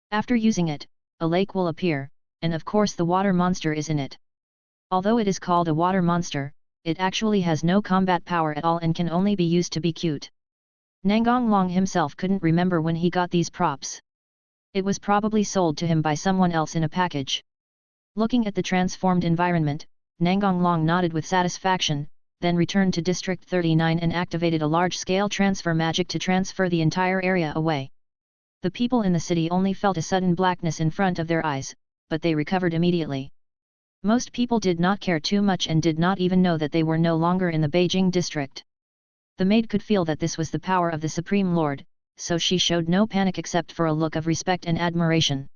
Speaker 1: After using it, a lake will appear, and of course the water monster is in it. Although it is called a water monster, it actually has no combat power at all and can only be used to be cute. Nangong Long himself couldn't remember when he got these props. It was probably sold to him by someone else in a package. Looking at the transformed environment, Nangong Long nodded with satisfaction, then returned to District 39 and activated a large-scale transfer magic to transfer the entire area away. The people in the city only felt a sudden blackness in front of their eyes, but they recovered immediately. Most people did not care too much and did not even know that they were no longer in the Beijing district. The maid could feel that this was the power of the Supreme Lord, so she showed no panic except for a look of respect and admiration.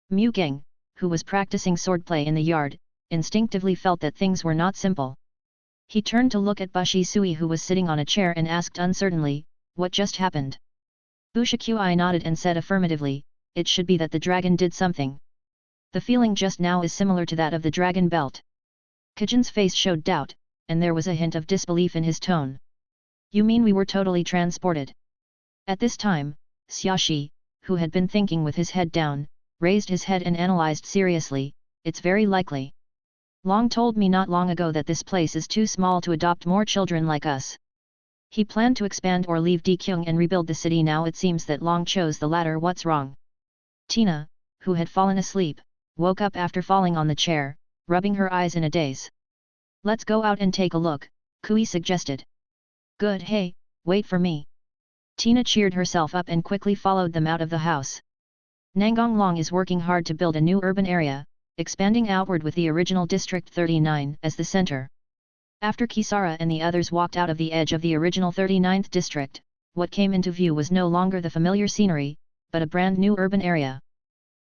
Speaker 1: Mu Geng, who was practicing swordplay in the yard, instinctively felt that things were not simple. He turned to look at Bushi Sui who was sitting on a chair and asked uncertainly, "What just happened?" Bushikui nodded and said affirmatively, "It should be that the dragon did something. The feeling just now is similar to that of the dragon belt." Kajin's face showed doubt, and there was a hint of disbelief in his tone. "You mean we were totally transported?" At this time, Xiaoxi, who had been thinking with his head down, raised his head and analyzed seriously, "It's very likely. Long told me not long ago that this place is too small to adopt more children like us. He planned to expand or leave Dekyung and rebuild the city. Now it seems that Long chose the latter. What's wrong?" Tina, who had fallen asleep, woke up after falling on the chair, rubbing her eyes in a daze. "Let's go out and take a look," Kui suggested. "Good, hey, wait for me." Tina cheered herself up and quickly followed them out of the house. Nangong Long is working hard to build a new urban area, expanding outward with the original District 39 as the center. After Kisara and the others walked out of the edge of the original 39th district, what came into view was no longer the familiar scenery, but a brand new urban area.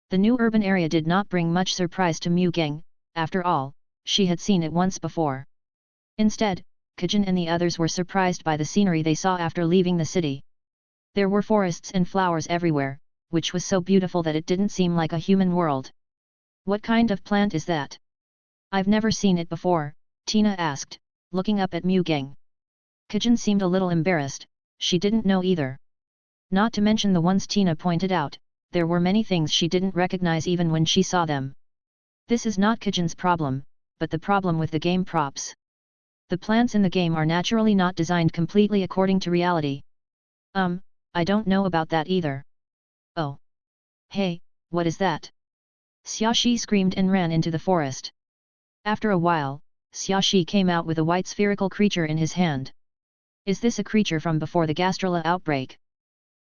Speaker 1: The new urban area did not bring much surprise to Mu Geng, after all, she had seen it once before. Instead, Kajin and the others were surprised by the scenery they saw after leaving the city. There were forests and flowers everywhere, which was so beautiful that it didn't seem like a human world. "What kind of plant is that?" "I've never seen it before," Tina asked, looking up at Mu Geng. Kajin seemed a little embarrassed, she didn't know either. Not to mention the ones Tina pointed out, there were many things she didn't recognize even when she saw them. This is not Kajin's problem, but the problem with the game props. The plants in the game are naturally not designed completely according to reality. I don't know about that either." "Oh. Hey, what is that?" Xiaoxi screamed and ran into the forest. After a while, Xiaoxi came out with a white spherical creature in his hand. "Is this a creature from before the Gastrula outbreak?"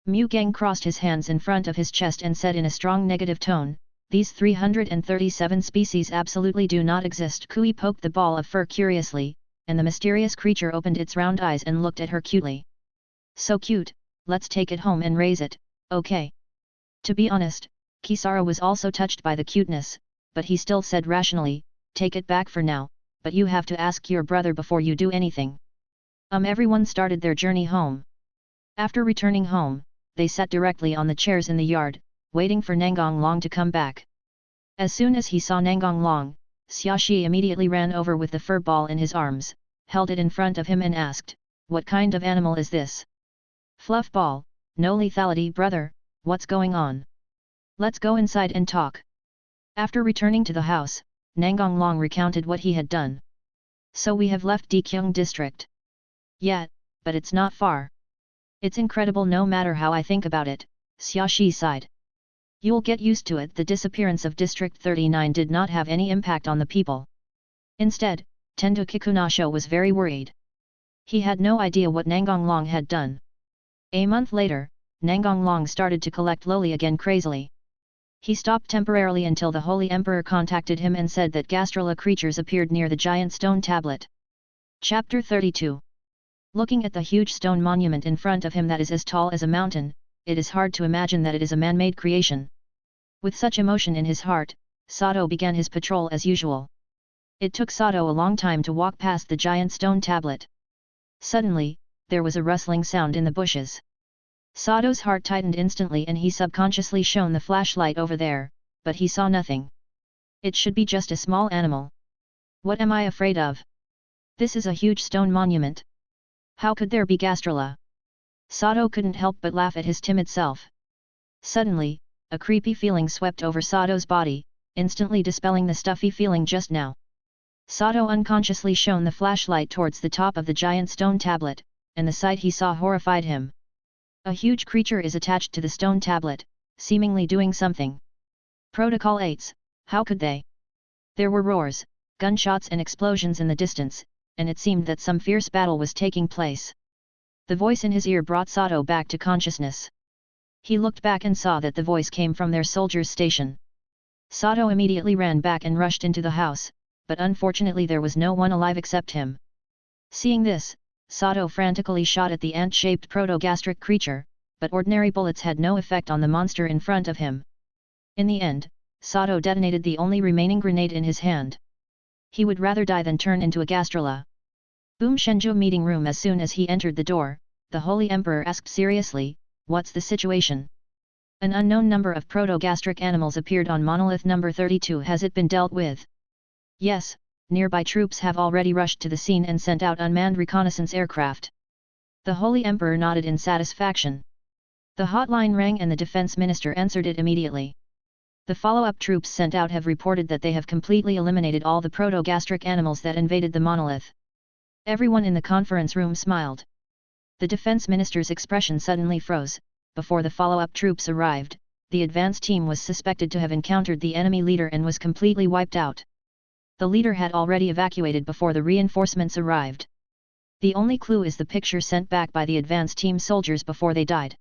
Speaker 1: Mu Geng crossed his hands in front of his chest and said in a strong negative tone, "These 337 species absolutely do not exist." Kui poked the ball of fur curiously, and the mysterious creature opened its round eyes and looked at her cutely. "So cute, let's take it home and raise it, okay?" To be honest, Kisara was also touched by the cuteness, but he still said rationally, "Take it back for now, but you have to ask your brother before you do anything." Everyone started their journey home. After returning home, they sat directly on the chairs in the yard, waiting for Nangong Long to come back. As soon as he saw Nangong Long, Xiaoxi immediately ran over with the fur ball in his arms, held it in front of him and asked, "What kind of animal is this?" "Fluff ball, no lethality brother, what's going on? Let's go inside and talk." After returning to the house, Nangong Long recounted what he had done. "So we have left Dekyung district." "Yeah, but it's not far. It's incredible no matter how I think about it," Xiaoxi sighed. "You'll get used to it." The disappearance of District 39 did not have any impact on the people. Instead, Tendo Kikunasho was very worried. He had no idea what Nangong Long had done. A month later, Nangong Long started to collect loli again crazily. He stopped temporarily until the Holy Emperor contacted him and said that gastrula creatures appeared near the giant stone tablet. Chapter 32. Looking at the huge stone monument in front of him that is as tall as a mountain, it is hard to imagine that it is a man-made creation. With such emotion in his heart, Sato began his patrol as usual. It took Sato a long time to walk past the giant stone tablet. Suddenly, there was a rustling sound in the bushes. Sato's heart tightened instantly and he subconsciously shone the flashlight over there, but he saw nothing. It should be just a small animal. What am I afraid of? This is a huge stone monument. How could there be gastrula? Sato couldn't help but laugh at his timid self. Suddenly, a creepy feeling swept over Sato's body, instantly dispelling the stuffy feeling just now. Sato unconsciously shone the flashlight towards the top of the giant stone tablet, and the sight he saw horrified him. A huge creature is attached to the stone tablet, seemingly doing something. Protocol 8s, how could they? There were roars, gunshots and explosions in the distance, and it seemed that some fierce battle was taking place. The voice in his ear brought Sato back to consciousness. He looked back and saw that the voice came from their soldiers' station. Sato immediately ran back and rushed into the house, but unfortunately there was no one alive except him. Seeing this, Sato frantically shot at the ant-shaped proto-gastric creature, but ordinary bullets had no effect on the monster in front of him. In the end, Sato detonated the only remaining grenade in his hand. He would rather die than turn into a gastrula. Boom Shenju meeting room. As soon as he entered the door, the Holy Emperor asked seriously, "What's the situation?" An unknown number of proto-gastric animals appeared on monolith number 32. Has it been dealt with? Yes, nearby troops have already rushed to the scene and sent out unmanned reconnaissance aircraft. The Holy Emperor nodded in satisfaction. The hotline rang and the defense minister answered it immediately. The follow-up troops sent out have reported that they have completely eliminated all the proto-gastric animals that invaded the monolith. Everyone in the conference room smiled. The defense minister's expression suddenly froze. Before the follow-up troops arrived, the advance team was suspected to have encountered the enemy leader and was completely wiped out. The leader had already evacuated before the reinforcements arrived. The only clue is the picture sent back by the advance team soldiers before they died.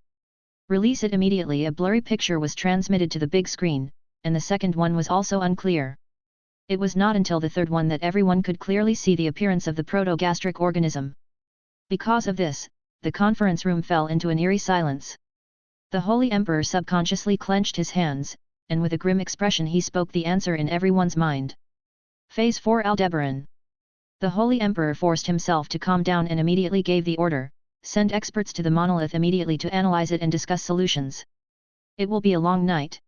Speaker 1: Release it immediately. A blurry picture was transmitted to the big screen, and the second one was also unclear. It was not until the third one that everyone could clearly see the appearance of the proto-gastric organism. Because of this, the conference room fell into an eerie silence. The Holy Emperor subconsciously clenched his hands, and with a grim expression he spoke the answer in everyone's mind. Phase 4 Aldebaran. The Holy Emperor forced himself to calm down and immediately gave the order, "Send experts to the monolith immediately to analyze it and discuss solutions. It will be a long night."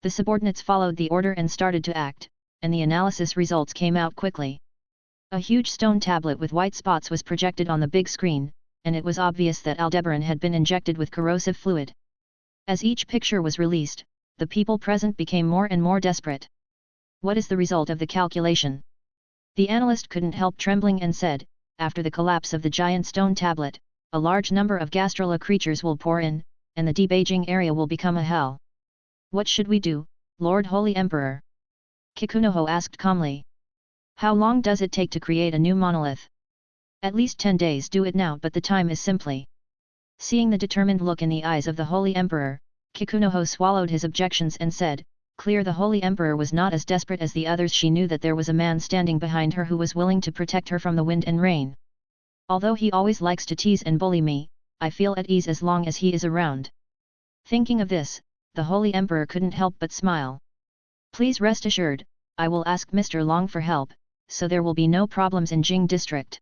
Speaker 1: The subordinates followed the order and started to act, and the analysis results came out quickly. A huge stone tablet with white spots was projected on the big screen, and it was obvious that Aldebaran had been injected with corrosive fluid. As each picture was released, the people present became more and more desperate. "What is the result of the calculation?" The analyst couldn't help trembling and said, "After the collapse of the giant stone tablet, a large number of gastrula creatures will pour in, and the debaging area will become a hell." "What should we do, Lord Holy Emperor?" Kikunoho asked calmly. "How long does it take to create a new monolith?" "At least 10 days. Do it now, but the time is simply." Seeing the determined look in the eyes of the Holy Emperor, Kikunoho swallowed his objections and said, "Clear." The Holy Emperor was not as desperate as the others. She knew that there was a man standing behind her who was willing to protect her from the wind and rain. "Although he always likes to tease and bully me, I feel at ease as long as he is around." Thinking of this, the Holy Emperor couldn't help but smile. "Please rest assured, I will ask Mr. Long for help, so there will be no problems in Jing district.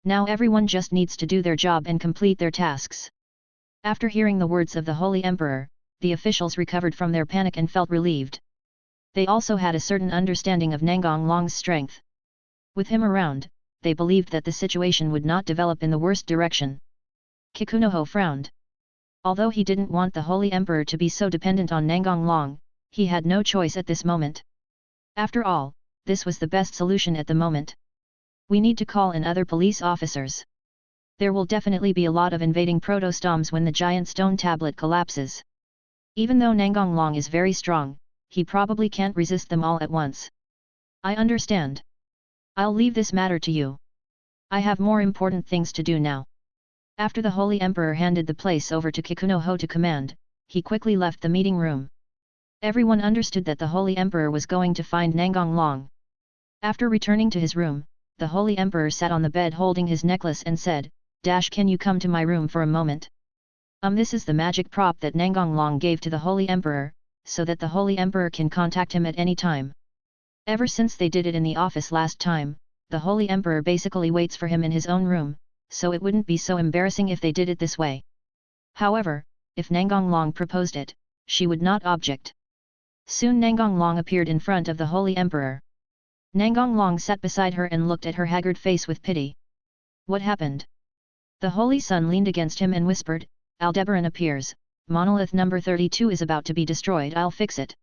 Speaker 1: Now everyone just needs to do their job and complete their tasks." After hearing the words of the Holy Emperor, the officials recovered from their panic and felt relieved. They also had a certain understanding of Nangong Long's strength. With him around, they believed that the situation would not develop in the worst direction. Kikunoho frowned. Although he didn't want the Holy Emperor to be so dependent on Nangong Long, he had no choice at this moment. After all, this was the best solution at the moment. "We need to call in other police officers. There will definitely be a lot of invading protostoms when the giant stone tablet collapses. Even though Nangong Long is very strong, he probably can't resist them all at once." "I understand. I'll leave this matter to you." I have more important things to do now. After the Holy Emperor handed the place over to Kikunoho to command, he quickly left the meeting room. Everyone understood that the Holy Emperor was going to find Nangong Long. After returning to his room, the Holy Emperor sat on the bed holding his necklace and said, "Can you come to my room for a moment?" This is the magic prop that Nangong Long gave to the Holy Emperor, so that the Holy Emperor can contact him at any time. Ever since they did it in the office last time, the Holy Emperor basically waits for him in his own room, so it wouldn't be so embarrassing if they did it this way. However, if Nangong Long proposed it, she would not object. Soon Nangong Long appeared in front of the Holy Emperor. Nangong Long sat beside her and looked at her haggard face with pity. What happened? The Holy Sun leaned against him and whispered, "Aldebaran appears, monolith number 32 is about to be destroyed, I'll fix it."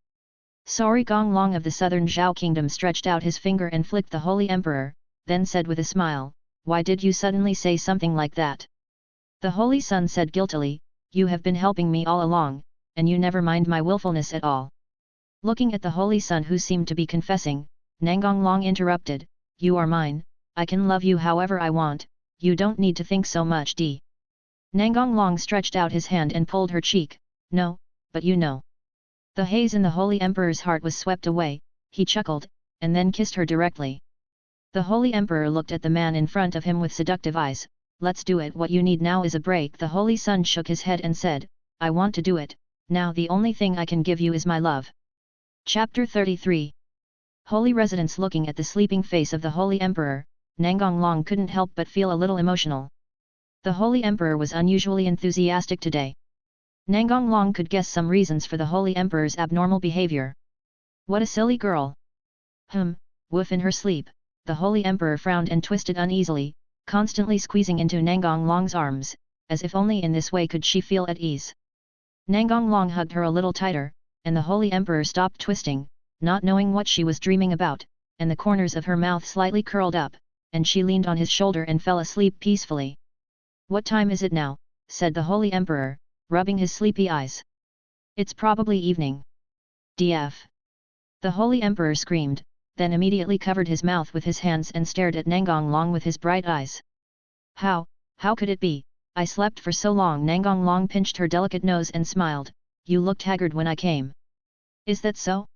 Speaker 1: Sorry. Gong Long of the southern Zhao kingdom stretched out his finger and flicked the Holy Emperor, then said with a smile, "Why did you suddenly say something like that?" The Holy Sun said guiltily, "You have been helping me all along, and you never mind my willfulness at all." Looking at the Holy Sun who seemed to be confessing, Nangong Long interrupted, "You are mine, I can love you however I want, you don't need to think so much." Nangong Long stretched out his hand and pulled her cheek, "No, but you know." The haze in the Holy Emperor's heart was swept away, he chuckled, and then kissed her directly. The Holy Emperor looked at the man in front of him with seductive eyes, "Let's do it. What you need now is a break." The Holy Sun shook his head and said, "I want to do it, now the only thing I can give you is my love." Chapter 33. Holy Residence. Looking at the sleeping face of the Holy Emperor, Nangong Long couldn't help but feel a little emotional. The Holy Emperor was unusually enthusiastic today. Nangong Long could guess some reasons for the Holy Emperor's abnormal behavior. What a silly girl! Woof. In her sleep, the Holy Emperor frowned and twisted uneasily, constantly squeezing into Nangong Long's arms, as if only in this way could she feel at ease. Nangong Long hugged her a little tighter, and the Holy Emperor stopped twisting, not knowing what she was dreaming about, and the corners of her mouth slightly curled up, and she leaned on his shoulder and fell asleep peacefully. "What time is it now?" said the Holy Emperor, rubbing his sleepy eyes. "It's probably evening." "Df." The Holy Emperor screamed, then immediately covered his mouth with his hands and stared at Nangong Long with his bright eyes. How could it be? I slept for so long." Nangong Long pinched her delicate nose and smiled, "You looked haggard when I came." "Is that so?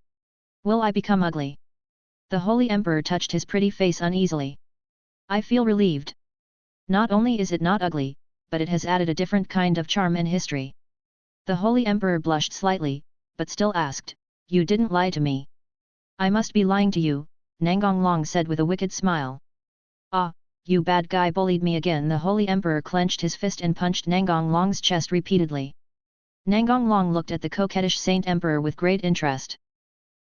Speaker 1: Will I become ugly?" The Holy Emperor touched his pretty face uneasily. "I feel relieved. Not only is it not ugly, but it has added a different kind of charm and history." The Holy Emperor blushed slightly, but still asked, "You didn't lie to me?" "I must be lying to you," Nangong Long said with a wicked smile. "Ah, you bad guy bullied me again." The Holy Emperor clenched his fist and punched Nangong Long's chest repeatedly. Nangong Long looked at the coquettish Saint Emperor with great interest.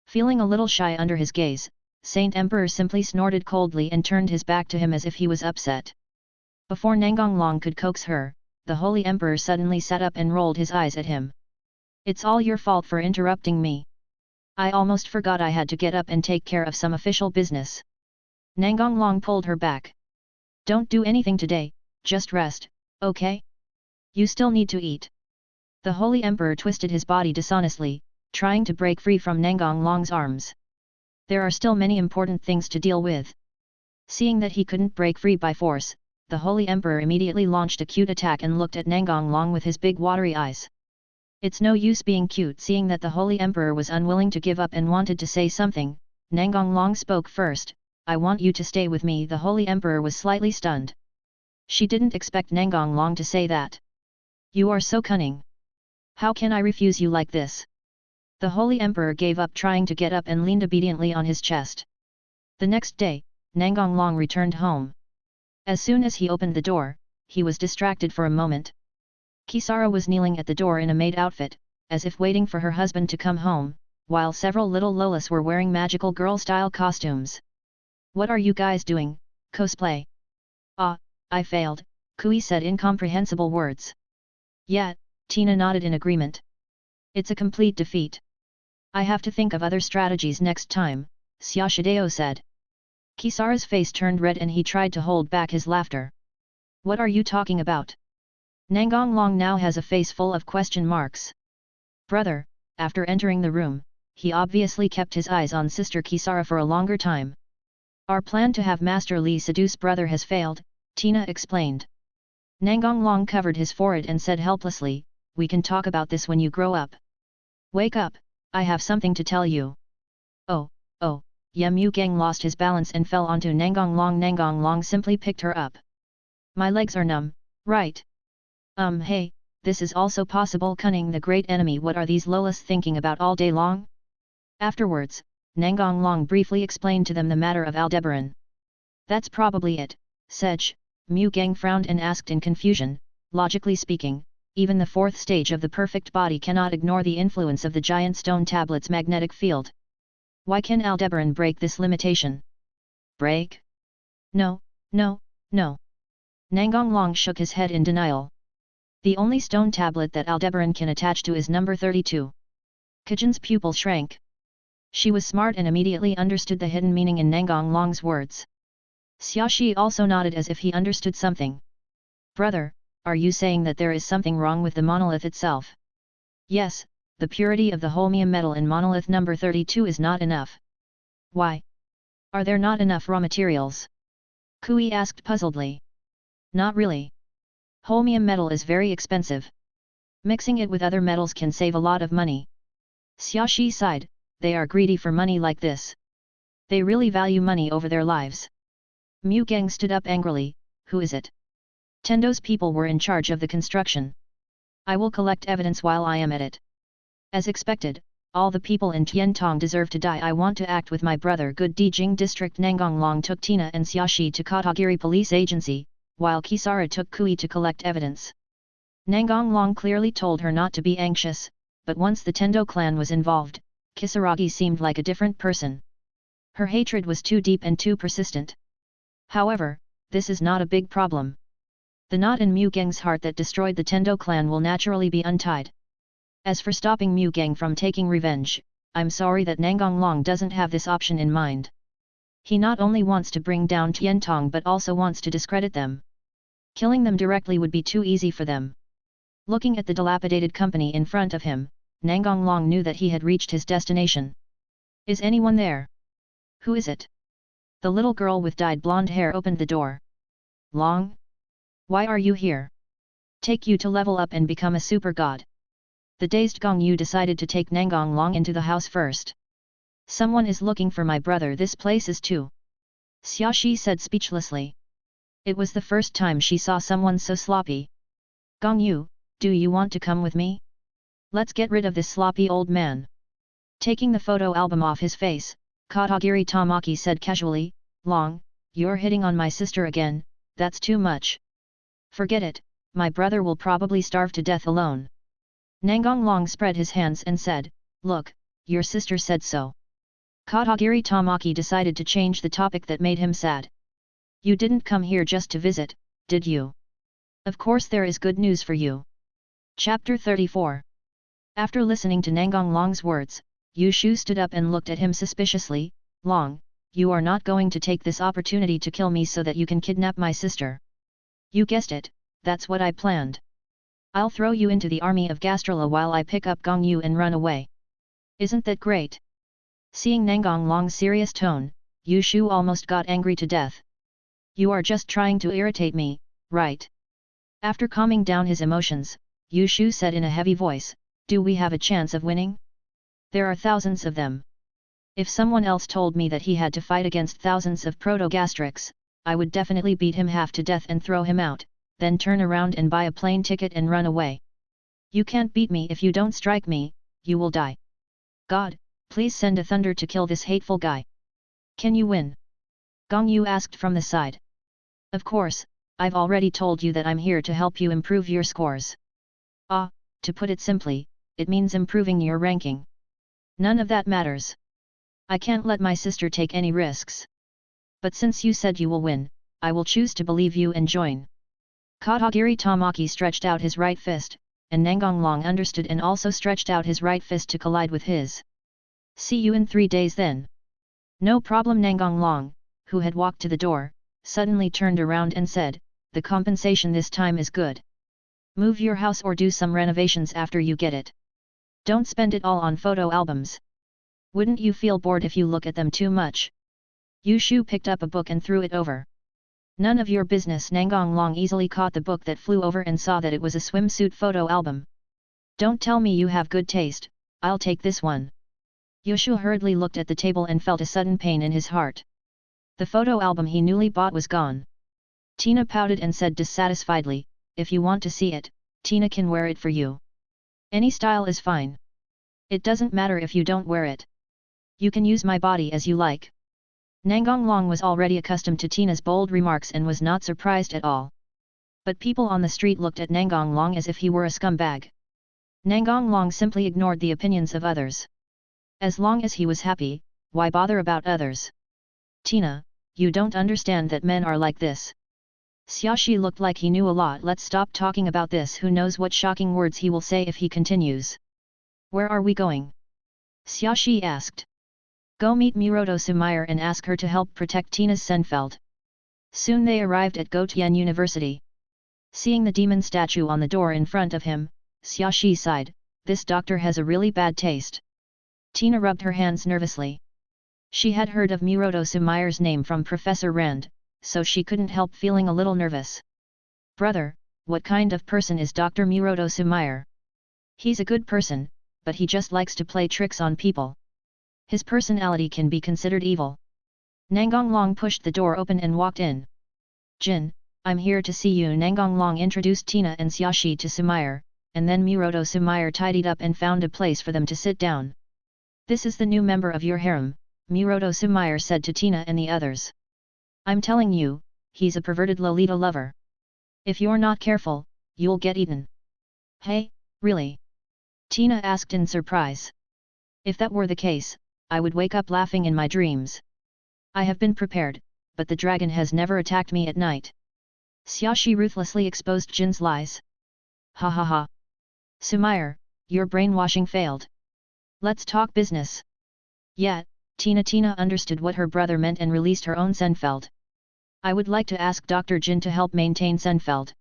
Speaker 1: Feeling a little shy under his gaze, Saint Emperor simply snorted coldly and turned his back to him as if he was upset. Before Nangong Long could coax her, the Holy Emperor suddenly sat up and rolled his eyes at him. "It's all your fault for interrupting me. I almost forgot I had to get up and take care of some official business." Nangong Long pulled her back. "Don't do anything today, just rest, okay? You still need to eat." The Holy Emperor twisted his body dishonestly, trying to break free from Nangong Long's arms. There are still many important things to deal with. Seeing that he couldn't break free by force, the Holy Emperor immediately launched a cute attack and looked at Nangong Long with his big watery eyes. It's no use being cute. Seeing that the Holy Emperor was unwilling to give up and wanted to say something, Nangong Long spoke first, "I want you to stay with me." The Holy Emperor was slightly stunned. She didn't expect Nangong Long to say that. "You are so cunning. How can I refuse you like this?" The Holy Emperor gave up trying to get up and leaned obediently on his chest. The next day, Nangong Long returned home. As soon as he opened the door, he was distracted for a moment. Kisara was kneeling at the door in a maid outfit, as if waiting for her husband to come home, while several little Lolas were wearing magical girl-style costumes. "What are you guys doing, cosplay?" "Ah, I failed," Kui said incomprehensible words. "Yeah," Tina nodded in agreement. "It's a complete defeat. I have to think of other strategies next time," Xia Shideo said. Kisara's face turned red and he tried to hold back his laughter. "What are you talking about?" Nangong Long now has a face full of question marks. "Brother," after entering the room, he obviously kept his eyes on Sister Kisara for a longer time. "Our plan to have Master Li seduce brother has failed," Tina explained. Nangong Long covered his forehead and said helplessly, "We can talk about this when you grow up. Wake up, I have something to tell you." Oh, Mu Gang lost his balance and fell onto Nangong Long. Nangong Long simply picked her up. "My legs are numb, right? Hey, this is also possible. Cunning the great enemy. What are these lolas thinking about all day long?" Afterwards, Nangong Long briefly explained to them the matter of Aldebaran. "That's probably it," said Mu Gang frowned and asked in confusion. "Logically speaking, even the fourth stage of the perfect body cannot ignore the influence of the giant stone tablet's magnetic field. Why can Aldebaran break this limitation?" "Break? No. Nangong Long shook his head in denial. "The only stone tablet that Aldebaran can attach to is number 32. Kajin's pupil shrank. She was smart and immediately understood the hidden meaning in Nangong Long's words. Xiaoxi also nodded as if he understood something. "Brother, are you saying that there is something wrong with the monolith itself?" "Yes, the purity of the holmium metal in monolith number 32 is not enough." "Why? Are there not enough raw materials?" Kui asked puzzledly. "Not really. Holmium metal is very expensive. Mixing it with other metals can save a lot of money." Xiaoxi sighed, "They are greedy for money like this. They really value money over their lives." Mu Gang stood up angrily. "Who is it?" "Tendo's people were in charge of the construction. I will collect evidence while I am at it." "As expected, all the people in Tiantong deserve to die. I want to act with my brother." Good Dijing District. Nangong Long took Tina and Xiaoxi to Katagiri Police Agency, while Kisara took Kui to collect evidence. Nangong Long clearly told her not to be anxious, but once the Tendo clan was involved, Kisaragi seemed like a different person. Her hatred was too deep and too persistent. However, this is not a big problem. The knot in Mu Gang's heart that destroyed the Tendo clan will naturally be untied. As for stopping Mu Gang from taking revenge, I'm sorry that Nangong Long doesn't have this option in mind. He not only wants to bring down Tiantong but also wants to discredit them. Killing them directly would be too easy for them. Looking at the dilapidated company in front of him, Nangong Long knew that he had reached his destination. "Is anyone there?" "Who is it?" The little girl with dyed blonde hair opened the door. "Long? Why are you here?" "Take you to level up and become a super god." The dazed Gong Yu decided to take Nangong Long into the house first. "Someone is looking for my brother. This place is too." Xiaoxi said speechlessly. It was the first time she saw someone so sloppy. "Gong Yu, do you want to come with me? Let's get rid of this sloppy old man." Taking the photo album off his face, Katagiri Tamaki said casually, "Long, you're hitting on my sister again, that's too much." "Forget it, my brother will probably starve to death alone." Nangong Long spread his hands and said, "Look, your sister said so." Katagiri Tamaki decided to change the topic that made him sad. "You didn't come here just to visit, did you? Of course there is good news for you." Chapter 34. After listening to Nangong Long's words, Yu Shu stood up and looked at him suspiciously. "Long, you are not going to take this opportunity to kill me so that you can kidnap my sister." "You guessed it, that's what I planned. I'll throw you into the army of Gastrala while I pick up Gong Yu and run away. Isn't that great?" Seeing Nangong Long's serious tone, Yu Shu almost got angry to death. "You are just trying to irritate me, right?" After calming down his emotions, Yu Shu said in a heavy voice, "Do we have a chance of winning? There are thousands of them. If someone else told me that he had to fight against thousands of proto-gastrics, I would definitely beat him half to death and throw him out, then turn around and buy a plane ticket and run away. You can't beat me if you don't strike me, you will die. God, please send a thunder to kill this hateful guy. Can you win?" Gong Yu asked from the side. "Of course, I've already told you that I'm here to help you improve your scores." "Ah, to put it simply, it means improving your ranking." "None of that matters. I can't let my sister take any risks. But since you said you will win, I will choose to believe you and join." Katagiri Tamaki stretched out his right fist, and Nangong Long understood and also stretched out his right fist to collide with his. "See you in 3 days then." "No problem." Nangong Long, who had walked to the door, suddenly turned around and said, "The compensation this time is good. Move your house or do some renovations after you get it. Don't spend it all on photo albums. Wouldn't you feel bored if you look at them too much?" Yu Shu picked up a book and threw it over. None of your business. Nangong Long easily caught the book that flew over and saw that it was a swimsuit photo album. Don't tell me you have good taste, I'll take this one. Yushu hurriedly looked at the table and felt a sudden pain in his heart. The photo album he newly bought was gone. Tina pouted and said dissatisfiedly, if you want to see it, Tina can wear it for you. Any style is fine. It doesn't matter if you don't wear it. You can use my body as you like. Nangong Long was already accustomed to Tina's bold remarks and was not surprised at all. But people on the street looked at Nangong Long as if he were a scumbag. Nangong Long simply ignored the opinions of others. As long as he was happy, why bother about others? Tina, you don't understand that men are like this. Xiaoxi looked like he knew a lot. Let's stop talking about this. Who knows what shocking words he will say if he continues. Where are we going? Xiaoxi asked. Go meet Miroto Sumair and ask her to help protect Tina's Senfeld. Soon they arrived at Gotian University. Seeing the demon statue on the door in front of him, Xiaoxi sighed, this doctor has a really bad taste. Tina rubbed her hands nervously. She had heard of Miroto Sumair's name from Professor Rand, so she couldn't help feeling a little nervous. Brother, what kind of person is Dr. Miroto Sumair? He's a good person, but he just likes to play tricks on people. His personality can be considered evil. Nangong Long pushed the door open and walked in. Jin, I'm here to see you. Nangong Long introduced Tina and Xiaoxi to Sumair, and then Miroto Sumair tidied up and found a place for them to sit down. This is the new member of your harem, Miroto Sumair said to Tina and the others. I'm telling you, he's a perverted Lolita lover. If you're not careful, you'll get eaten. Hey, really? Tina asked in surprise. If that were the case, I would wake up laughing in my dreams. I have been prepared, but the dragon has never attacked me at night. Xiaoxi ruthlessly exposed Jin's lies. Ha ha ha. Sumair, your brainwashing failed. Let's talk business. Yet, Tina understood what her brother meant and released her own Senfeld. I would like to ask Dr. Jin to help maintain Senfeld.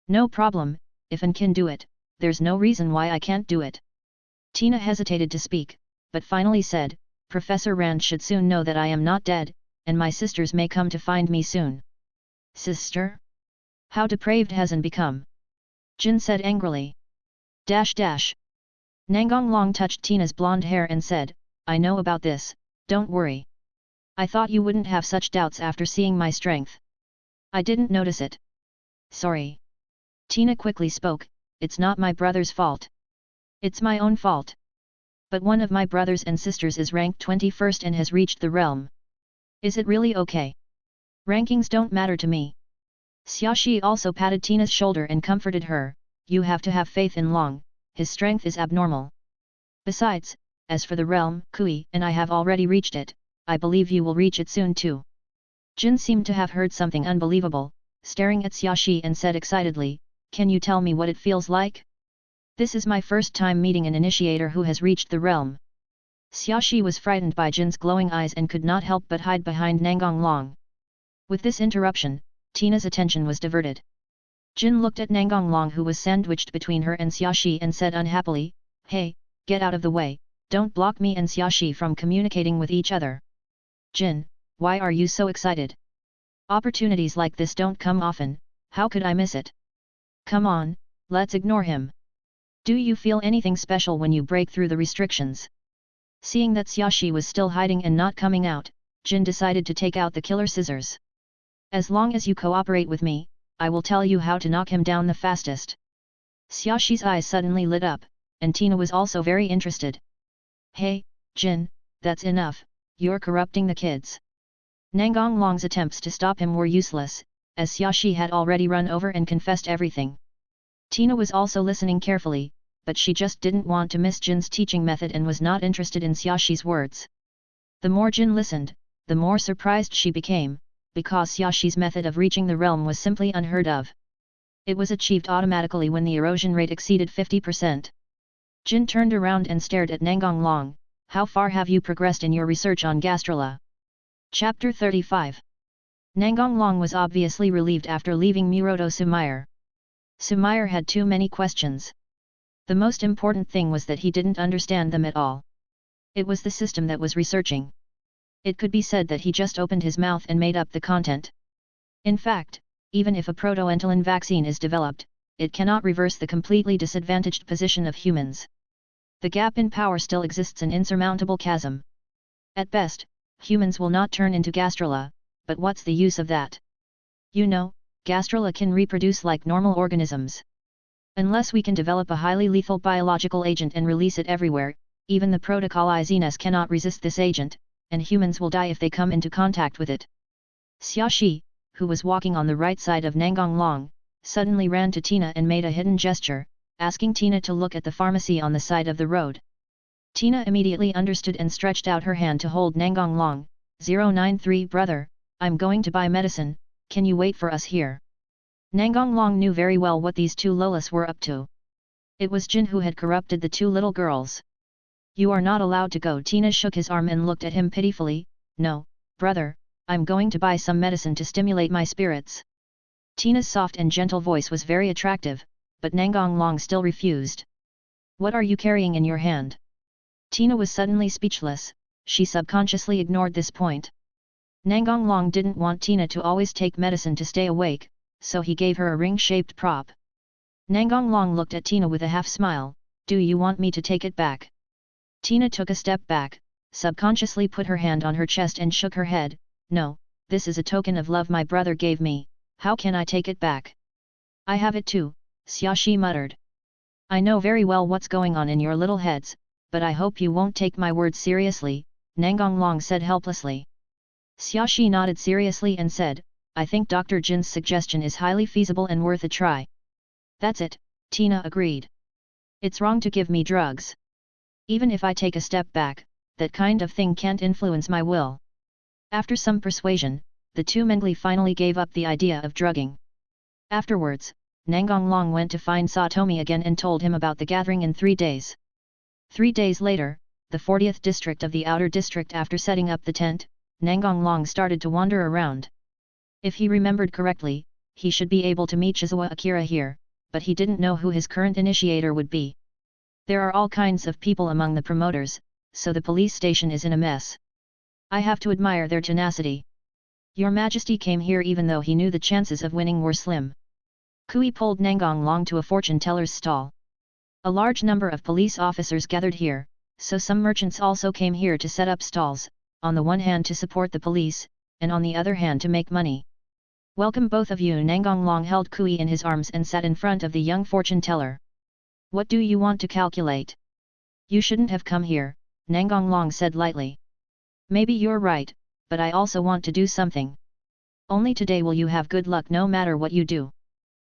Speaker 1: No problem, if An can do it, there's no reason why I can't do it. Tina hesitated to speak, but finally said, Professor Rand should soon know that I am not dead, and my sisters may come to find me soon. Sister? How depraved has An become? Jin said angrily. Nangong Long touched Tina's blonde hair and said, I know about this, don't worry. I thought you wouldn't have such doubts after seeing my strength. I didn't notice it. Sorry. Tina quickly spoke, it's not my brother's fault. It's my own fault. But one of my brothers and sisters is ranked 21st and has reached the realm. Is it really okay? Rankings don't matter to me. Xiaoxi also patted Tina's shoulder and comforted her, you have to have faith in Long, his strength is abnormal. Besides, as for the realm, Kui and I have already reached it, I believe you will reach it soon too. Jin seemed to have heard something unbelievable, staring at Xiaoxi and said excitedly, can you tell me what it feels like? This is my first time meeting an initiator who has reached the realm. Xiaoxi was frightened by Jin's glowing eyes and could not help but hide behind Nangong Long. With this interruption, Tina's attention was diverted. Jin looked at Nangong Long who was sandwiched between her and Xiaoxi and said unhappily, hey, get out of the way, don't block me and Xiaoxi from communicating with each other. Jin, why are you so excited? Opportunities like this don't come often, how could I miss it? Come on, let's ignore him. Do you feel anything special when you break through the restrictions? Seeing that Xiaoxi was still hiding and not coming out, Jin decided to take out the killer scissors. As long as you cooperate with me, I will tell you how to knock him down the fastest. Xiaoxi's eyes suddenly lit up, and Tina was also very interested. Hey, Jin, that's enough, you're corrupting the kids. Nangong Long's attempts to stop him were useless, as Xiaoxi had already run over and confessed everything. Tina was also listening carefully, but she just didn't want to miss Jin's teaching method and was not interested in Xiaoxi's words. The more Jin listened, the more surprised she became, because Xiaoxi's method of reaching the realm was simply unheard of. It was achieved automatically when the erosion rate exceeded 50%. Jin turned around and stared at Nangong Long, how far have you progressed in your research on gastrula? Chapter 35. Nangong Long was obviously relieved after leaving Miroto Sumair. Sumair had too many questions. The most important thing was that he didn't understand them at all. It was the system that was researching. It could be said that he just opened his mouth and made up the content. In fact, even if a proto-antolin vaccine is developed, it cannot reverse the completely disadvantaged position of humans. The gap in power still exists, an insurmountable chasm. At best, humans will not turn into gastrula, but what's the use of that? You know, gastrula can reproduce like normal organisms. Unless we can develop a highly lethal biological agent and release it everywhere, even the protocolizines cannot resist this agent, and humans will die if they come into contact with it. Xiaoxi, who was walking on the right side of Nangong Long, suddenly ran to Tina and made a hidden gesture, asking Tina to look at the pharmacy on the side of the road. Tina immediately understood and stretched out her hand to hold Nangong Long. 093 Brother, I'm going to buy medicine, can you wait for us here? Nangong Long knew very well what these two Lolas were up to. It was Jin who had corrupted the two little girls. You are not allowed to go. Tina shook his arm and looked at him pitifully. No, brother, I'm going to buy some medicine to stimulate my spirits. Tina's soft and gentle voice was very attractive, but Nangong Long still refused. What are you carrying in your hand? Tina was suddenly speechless, she subconsciously ignored this point. Nangong Long didn't want Tina to always take medicine to stay awake, so he gave her a ring-shaped prop. Nangong Long looked at Tina with a half-smile. Do you want me to take it back? Tina took a step back, subconsciously put her hand on her chest and shook her head. No, this is a token of love my brother gave me, how can I take it back? I have it too, Xiaoxi muttered. I know very well what's going on in your little heads, but I hope you won't take my words seriously, Nangong Long said helplessly. Xiaoxi nodded seriously and said, I think Dr. Jin's suggestion is highly feasible and worth a try. That's it, Tina agreed. It's wrong to give me drugs. Even if I take a step back, that kind of thing can't influence my will. After some persuasion, the two Mengli finally gave up the idea of drugging. Afterwards, Nangong Long went to find Satomi again and told him about the gathering in 3 days. 3 days later, the 40th district of the outer district. After setting up the tent, Nangong Long started to wander around. If he remembered correctly, he should be able to meet Shizuo Akira here, but he didn't know who his current initiator would be. There are all kinds of people among the promoters, so the police station is in a mess. I have to admire their tenacity. Your Majesty came here even though he knew the chances of winning were slim. Kui pulled Nangong Long to a fortune teller's stall. A large number of police officers gathered here, so some merchants also came here to set up stalls, on the one hand to support the police, and on the other hand to make money. Welcome both of you. Nangong Long held Kui in his arms and sat in front of the young fortune teller. What do you want to calculate? You shouldn't have come here, Nangong Long said lightly. Maybe you're right, but I also want to do something. Only today will you have good luck no matter what you do.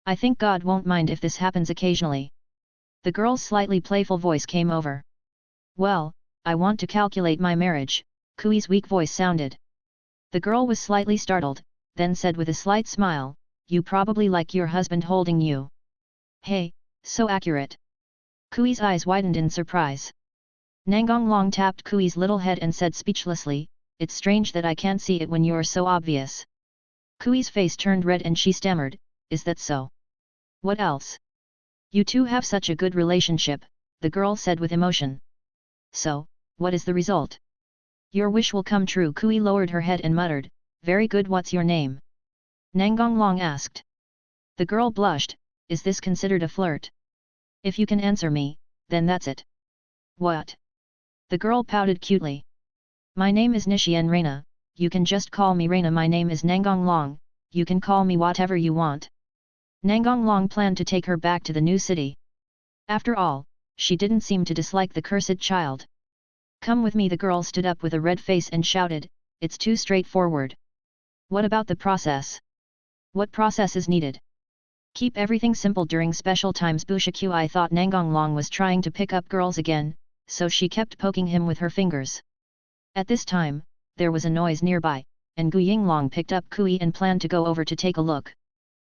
Speaker 1: I think God won't mind if this happens occasionally. The girl's slightly playful voice came over. Well, I want to calculate my marriage, Kui's weak voice sounded. The girl was slightly startled, then said with a slight smile, you probably like your husband holding you. Hey, so accurate. Kui's eyes widened in surprise. Nangong Long tapped Kui's little head and said speechlessly, it's strange that I can't see it when you're so obvious. Kui's face turned red and she stammered, is that so? What else? You two have such a good relationship, the girl said with emotion. So, what is the result? Your wish will come true. Kui lowered her head and muttered, very good. What's your name? Nangong Long asked. The girl blushed, is this considered a flirt? If you can answer me, then that's it. What? The girl pouted cutely. My name is Nishien Reina, you can just call me Reina. My name is Nangong Long, you can call me whatever you want. Nangong Long planned to take her back to the new city. After all, she didn't seem to dislike the cursed child. Come with me. The girl stood up with a red face and shouted, it's too straightforward. What about the process? What process is needed? Keep everything simple during special times. Bushaqi thought Nangong Long was trying to pick up girls again, so she kept poking him with her fingers. At this time, there was a noise nearby, and Gu Yinglong picked up Kui and planned to go over to take a look.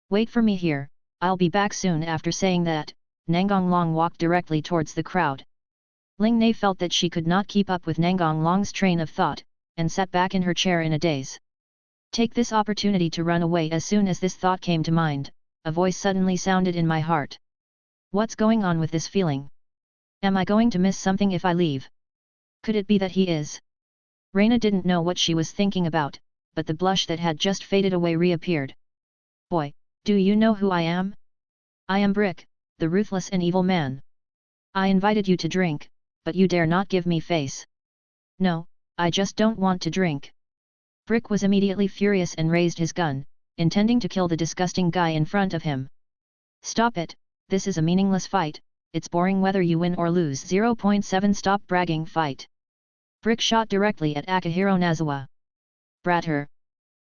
Speaker 1: Wait for me here, I'll be back soon. After saying that, Nangong Long walked directly towards the crowd. Ling Nei felt that she could not keep up with Nangong Long's train of thought, and sat back in her chair in a daze. Take this opportunity to run away. As soon as this thought came to mind, a voice suddenly sounded in my heart. What's going on with this feeling? Am I going to miss something if I leave? Could it be that he is? Reina didn't know what she was thinking about, but the blush that had just faded away reappeared. Boy, do you know who I am? I am Brick, the ruthless and evil man. I invited you to drink, but you dare not give me face. No, I just don't want to drink. Brick was immediately furious and raised his gun, intending to kill the disgusting guy in front of him. Stop it, this is a meaningless fight, it's boring whether you win or lose. 0.7 Stop bragging fight. Brick shot directly at Akihiro Nazawa. Bratter.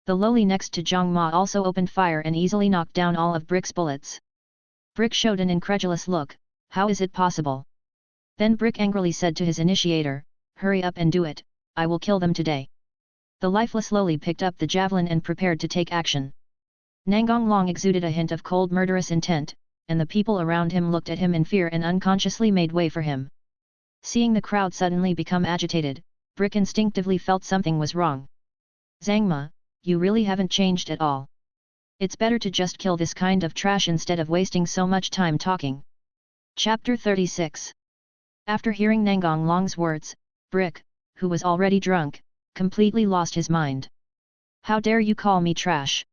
Speaker 1: The lowly next to Zhang Ma also opened fire and easily knocked down all of Brick's bullets. Brick showed an incredulous look, how is it possible? Then Brick angrily said to his initiator, hurry up and do it, I will kill them today. The lifeless lowly picked up the javelin and prepared to take action. Nangong Long exuded a hint of cold murderous intent, and the people around him looked at him in fear and unconsciously made way for him. Seeing the crowd suddenly become agitated, Brick instinctively felt something was wrong. Zhangma, you really haven't changed at all. It's better to just kill this kind of trash instead of wasting so much time talking. Chapter 36. After hearing Nangong Long's words, Brick, who was already drunk, completely lost his mind. How dare you call me trash?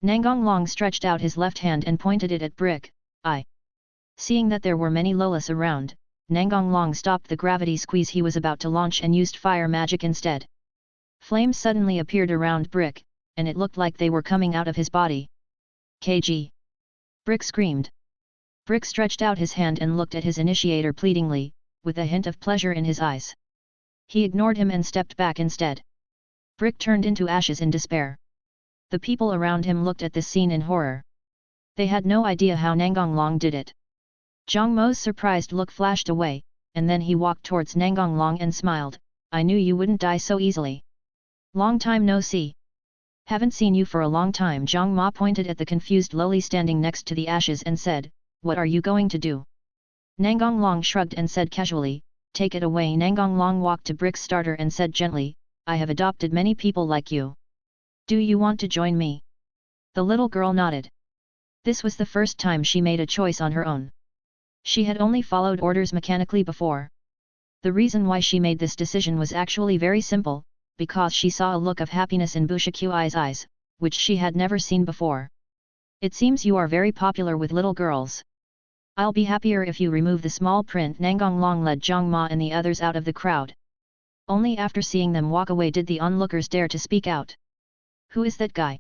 Speaker 1: Nangong Long stretched out his left hand and pointed it at Brick. Seeing that there were many Lolas around, Nangong Long stopped the gravity squeeze he was about to launch and used fire magic instead. Flames suddenly appeared around Brick, and it looked like they were coming out of his body. KG! Brick screamed. Brick stretched out his hand and looked at his initiator pleadingly, with a hint of pleasure in his eyes. He ignored him and stepped back instead. Brick turned into ashes in despair. The people around him looked at this scene in horror. They had no idea how Nangong Long did it. Zhang Mo's surprised look flashed away, and then he walked towards Nangong Long and smiled, I knew you wouldn't die so easily. Long time no see. Haven't seen you for a long time. Zhang Ma pointed at the confused lowly standing next to the ashes and said, what are you going to do? Nangong Long shrugged and said casually, take it away. Nangong Long walked to Brick's starter and said gently, I have adopted many people like you. Do you want to join me? The little girl nodded. This was the first time she made a choice on her own. She had only followed orders mechanically before. The reason why she made this decision was actually very simple, because she saw a look of happiness in Bushiq's eyes, which she had never seen before. It seems you are very popular with little girls. I'll be happier if you remove the small print. Nangong Long led Zhang Ma and the others out of the crowd. Only after seeing them walk away did the onlookers dare to speak out. Who is that guy?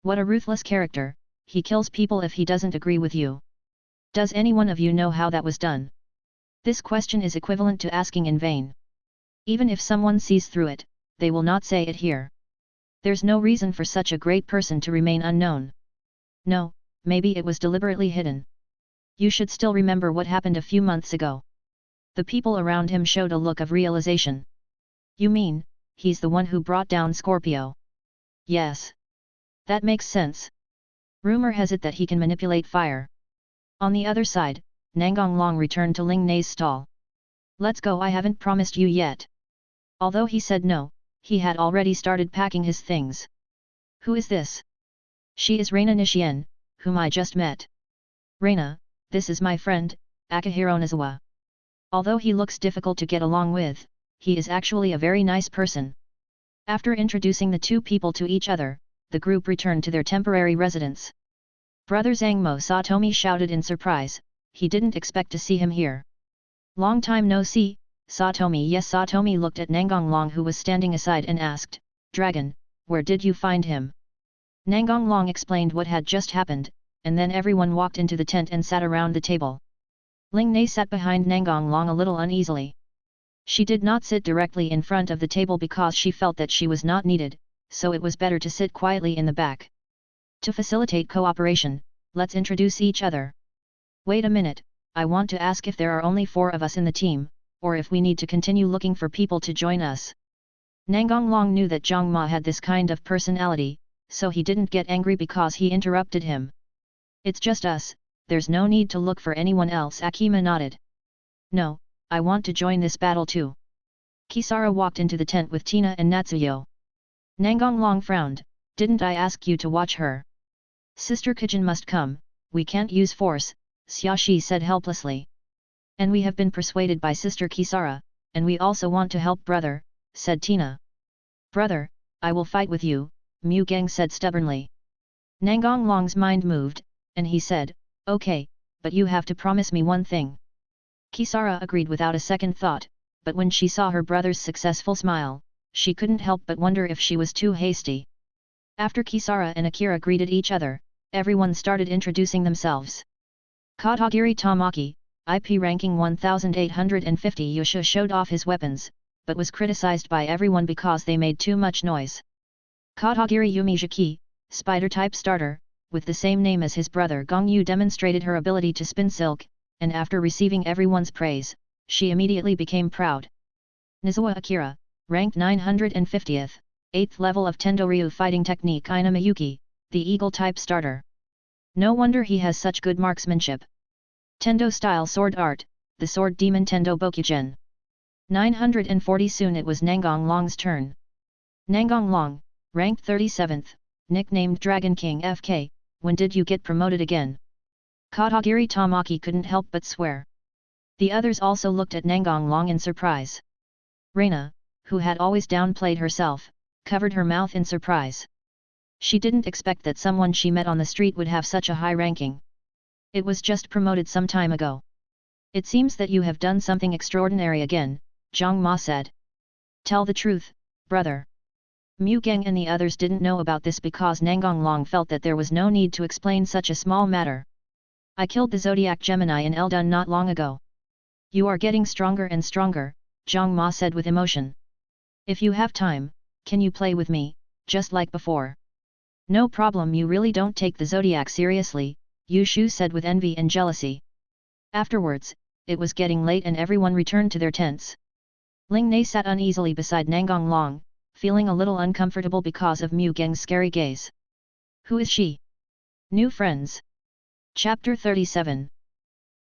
Speaker 1: What a ruthless character, he kills people if he doesn't agree with you. Does any one of you know how that was done? This question is equivalent to asking in vain. Even if someone sees through it, they will not say it here. There's no reason for such a great person to remain unknown. No, maybe it was deliberately hidden. You should still remember what happened a few months ago. The people around him showed a look of realization. You mean, he's the one who brought down Scorpio? Yes. That makes sense. Rumor has it that he can manipulate fire. On the other side, Nangong Long returned to Ling Nei's stall. Let's go, I haven't promised you yet. Although he said no, he had already started packing his things. Who is this? She is Reina Nishien, whom I just met. Reina, this is my friend, Akihiro Nazawa. Although he looks difficult to get along with, he is actually a very nice person. After introducing the two people to each other, the group returned to their temporary residence. Brother Zhangmo Satomi shouted in surprise, he didn't expect to see him here. Long time no see, Satomi. Yes, Satomi looked at Nangong Long who was standing aside and asked, Dragon, where did you find him? Nangong Long explained what had just happened, and then everyone walked into the tent and sat around the table. Ling Nei sat behind Nangong Long a little uneasily. She did not sit directly in front of the table because she felt that she was not needed, so it was better to sit quietly in the back. To facilitate cooperation, let's introduce each other. Wait a minute, I want to ask if there are only 4 of us in the team, or if we need to continue looking for people to join us. Nangong Long knew that Zhang Ma had this kind of personality, so he didn't get angry because he interrupted him. It's just us, there's no need to look for anyone else. Akame nodded. No, I want to join this battle too. Kisara walked into the tent with Tina and Natsuyo. Nangong Long frowned, didn't I ask you to watch her? Sister Kijin must come, we can't use force, Xiaoshi said helplessly. And we have been persuaded by Sister Kisara, and we also want to help brother, said Tina. Brother, I will fight with you, Mu Gang said stubbornly. Nangong Long's mind moved, and he said, okay, but you have to promise me one thing. Kisara agreed without a second thought, but when she saw her brother's successful smile, she couldn't help but wonder if she was too hasty. After Kisara and Akira greeted each other, everyone started introducing themselves. Katagiri Tamaki, IP ranking 1850 Yusha showed off his weapons, but was criticized by everyone because they made too much noise. Katagiri Yumizaki, spider-type starter, with the same name as his brother Gongyu demonstrated her ability to spin silk, and after receiving everyone's praise, she immediately became proud. Nizawa Akira, ranked 950th, 8th level of Tendo-ryu fighting technique Inamayuki, the eagle-type starter. No wonder he has such good marksmanship. Tendo-style sword art, the sword demon Tendo Bokugen. 940. Soon it was Nangong Long's turn. Nangong Long, ranked 37th, nicknamed Dragon King FK, when did you get promoted again? Katagiri Tamaki couldn't help but swear. The others also looked at Nangong Long in surprise. Reina, who had always downplayed herself, covered her mouth in surprise. She didn't expect that someone she met on the street would have such a high ranking. It was just promoted some time ago. It seems that you have done something extraordinary again, Zhang Ma said. Tell the truth, brother. Mu Gang and the others didn't know about this because Nangong Long felt that there was no need to explain such a small matter. I killed the Zodiac Gemini in Eldun not long ago. You are getting stronger and stronger, Zhang Ma said with emotion. If you have time, can you play with me, just like before? No problem, you really don't take the Zodiac seriously, Yu Shu said with envy and jealousy. Afterwards, it was getting late and everyone returned to their tents. Ling Nei sat uneasily beside Nangong Long, feeling a little uncomfortable because of Mu Gang's scary gaze. Who is she? New friends. Chapter 37.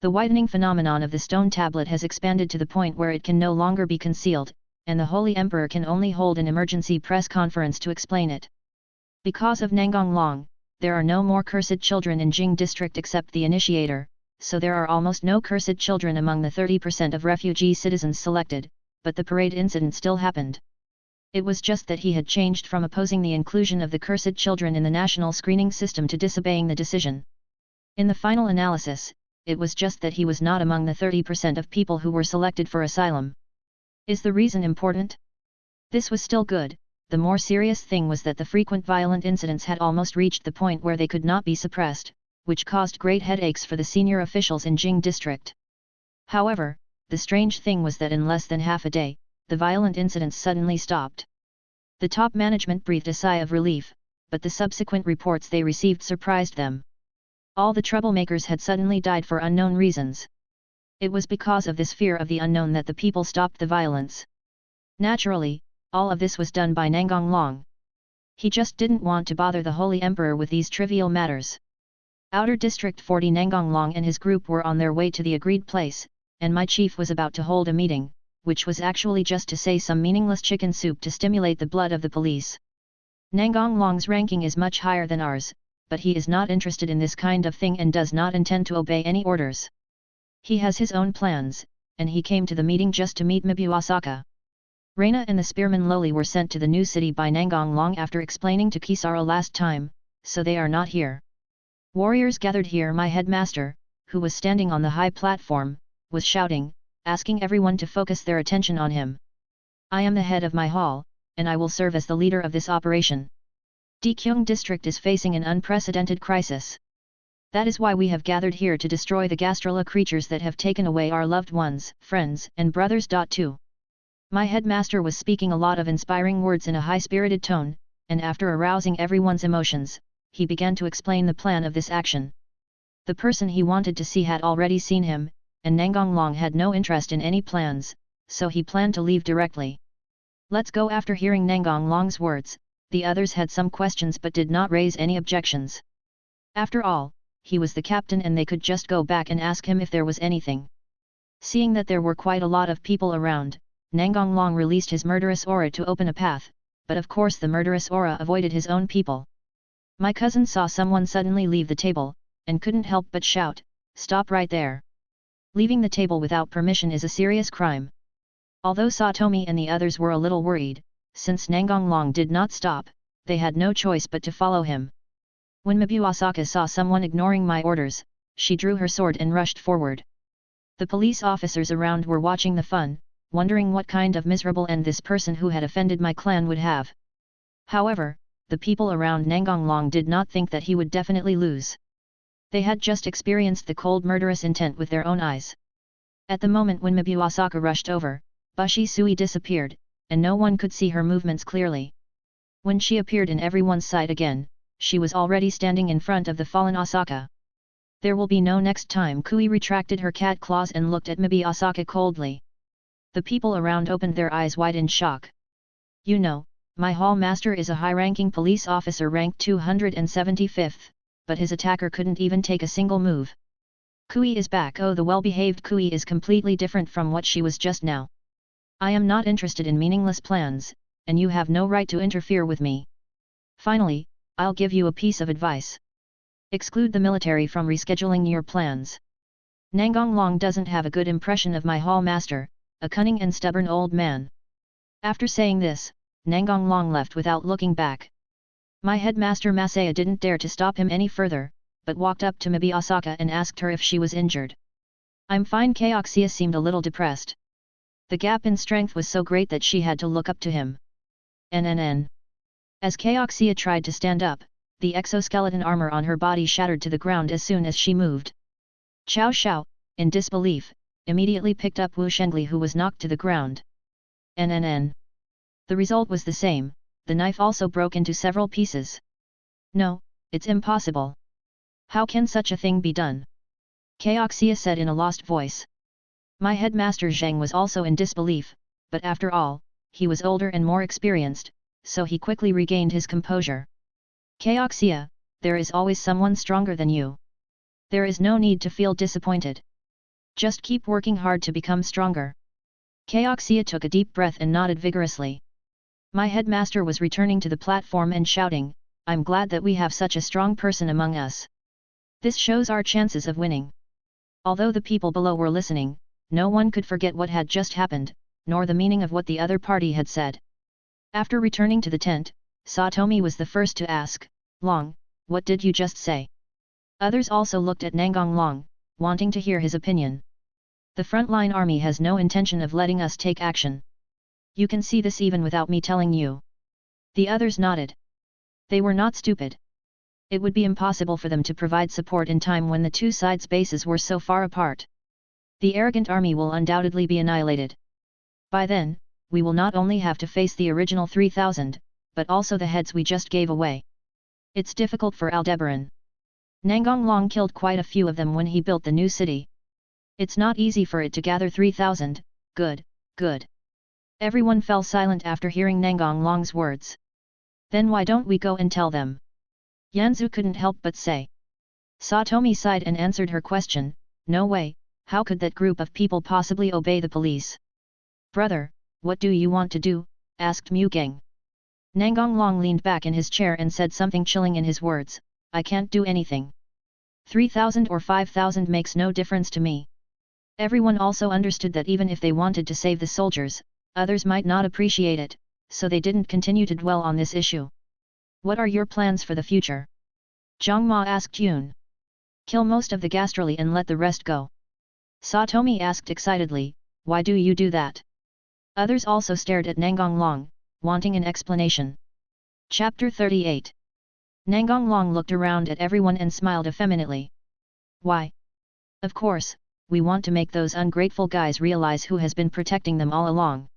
Speaker 1: The widening phenomenon of the stone tablet has expanded to the point where it can no longer be concealed, and the Holy Emperor can only hold an emergency press conference to explain it. Because of Nangong Long, there are no more cursed children in Jing district except the initiator, so there are almost no cursed children among the 30% of refugee citizens selected, but the parade incident still happened. It was just that he had changed from opposing the inclusion of the cursed children in the national screening system to disobeying the decision. In the final analysis, it was just that he was not among the 30% of people who were selected for asylum. Is the reason important? This was still good. The more serious thing was that the frequent violent incidents had almost reached the point where they could not be suppressed, which caused great headaches for the senior officials in Jing district. However, the strange thing was that in less than half a day, the violent incidents suddenly stopped. The top management breathed a sigh of relief, but the subsequent reports they received surprised them. All the troublemakers had suddenly died for unknown reasons. It was because of this fear of the unknown that the people stopped the violence. Naturally, all of this was done by Nangong Long. He just didn't want to bother the Holy Emperor with these trivial matters. Outer District 40 Nangong Long and his group were on their way to the agreed place, and my chief was about to hold a meeting, which was actually just to say some meaningless chicken soup to stimulate the blood of the police. Nangong Long's ranking is much higher than ours, but he is not interested in this kind of thing and does not intend to obey any orders. He has his own plans, and he came to the meeting just to meet Mibu Asaka. Reina and the spearman Loli were sent to the new city by Nangong Long after explaining to Kisara last time, so they are not here. Warriors gathered here. My headmaster, who was standing on the high platform, was shouting, asking everyone to focus their attention on him. I am the head of my hall, and I will serve as the leader of this operation. Dekyung district is facing an unprecedented crisis. That is why we have gathered here to destroy the Gastrula creatures that have taken away our loved ones, friends, and brothers. 2. My headmaster was speaking a lot of inspiring words in a high-spirited tone, and after arousing everyone's emotions, he began to explain the plan of this action. The person he wanted to see had already seen him, and Nangong Long had no interest in any plans, so he planned to leave directly. Let's go. After hearing Nangong Long's words, the others had some questions but did not raise any objections. After all, he was the captain and they could just go back and ask him if there was anything. Seeing that there were quite a lot of people around, Nangong Long released his murderous aura to open a path, but of course the murderous aura avoided his own people. My cousin saw someone suddenly leave the table, and couldn't help but shout, "Stop right there! Leaving the table without permission is a serious crime." Although Satomi and the others were a little worried, since Nangong Long did not stop, they had no choice but to follow him. When Mabuasaka saw someone ignoring my orders, she drew her sword and rushed forward. The police officers around were watching the fun, wondering what kind of miserable end this person who had offended my clan would have. However, the people around Nangong Long did not think that he would definitely lose. They had just experienced the cold murderous intent with their own eyes. At the moment when Mabuasaka rushed over, Bushi Sui disappeared, and no one could see her movements clearly. When she appeared in everyone's sight again, she was already standing in front of the fallen Asaka. There will be no next time. Kui retracted her cat claws and looked at Mabuasaka coldly. The people around opened their eyes wide in shock. You know, my hall master is a high-ranking police officer ranked 275th, but his attacker couldn't even take a single move. Kui is back. Oh, the well-behaved Kui is completely different from what she was just now. I am not interested in meaningless plans, and you have no right to interfere with me. Finally, I'll give you a piece of advice. Exclude the military from rescheduling your plans. Nangong Long doesn't have a good impression of my hall master, a cunning and stubborn old man. After saying this, Nangong Long left without looking back. My headmaster Masaya didn't dare to stop him any further, but walked up to Mabuasaka and asked her if she was injured. I'm fine. Kaoxia seemed a little depressed. The gap in strength was so great that she had to look up to him. NNN. As Kaoxia tried to stand up, the exoskeleton armor on her body shattered to the ground as soon as she moved. Chow Xiao, in disbelief, immediately picked up Wu Shengli, who was knocked to the ground. NNN. The result was the same, the knife also broke into several pieces. No, it's impossible. How can such a thing be done? Kaoxia said in a lost voice. My headmaster Zheng was also in disbelief, but after all, he was older and more experienced, so he quickly regained his composure. Kaoxia, there is always someone stronger than you. There is no need to feel disappointed. Just keep working hard to become stronger. Kaoxia took a deep breath and nodded vigorously. My headmaster was returning to the platform and shouting, I'm glad that we have such a strong person among us. This shows our chances of winning. Although the people below were listening, no one could forget what had just happened, nor the meaning of what the other party had said. After returning to the tent, Satomi was the first to ask, Long, what did you just say? Others also looked at Nangong Long, wanting to hear his opinion. The frontline army has no intention of letting us take action. You can see this even without me telling you. The others nodded. They were not stupid. It would be impossible for them to provide support in time when the two sides' bases were so far apart. The arrogant army will undoubtedly be annihilated. By then, we will not only have to face the original 3,000, but also the heads we just gave away. It's difficult for Aldebaran. Nangong Long killed quite a few of them when he built the new city. It's not easy for it to gather 3,000, good. Everyone fell silent after hearing Nangong Long's words. Then why don't we go and tell them? Yanzu couldn't help but say. Satomi sighed and answered her question, no way, how could that group of people possibly obey the police? Brother, what do you want to do? Asked Mugeng. Nangong Long leaned back in his chair and said something chilling in his words, I can't do anything. 3,000 or 5,000 makes no difference to me. Everyone also understood that even if they wanted to save the soldiers, others might not appreciate it, so they didn't continue to dwell on this issue. What are your plans for the future? Zhang Ma asked Yun. Kill most of the Gastrali and let the rest go. Satomi asked excitedly, why do you do that? Others also stared at Nangong Long, wanting an explanation. Chapter 38. Nangong Long looked around at everyone and smiled effeminately. Why? Of course, we want to make those ungrateful guys realize who has been protecting them all along.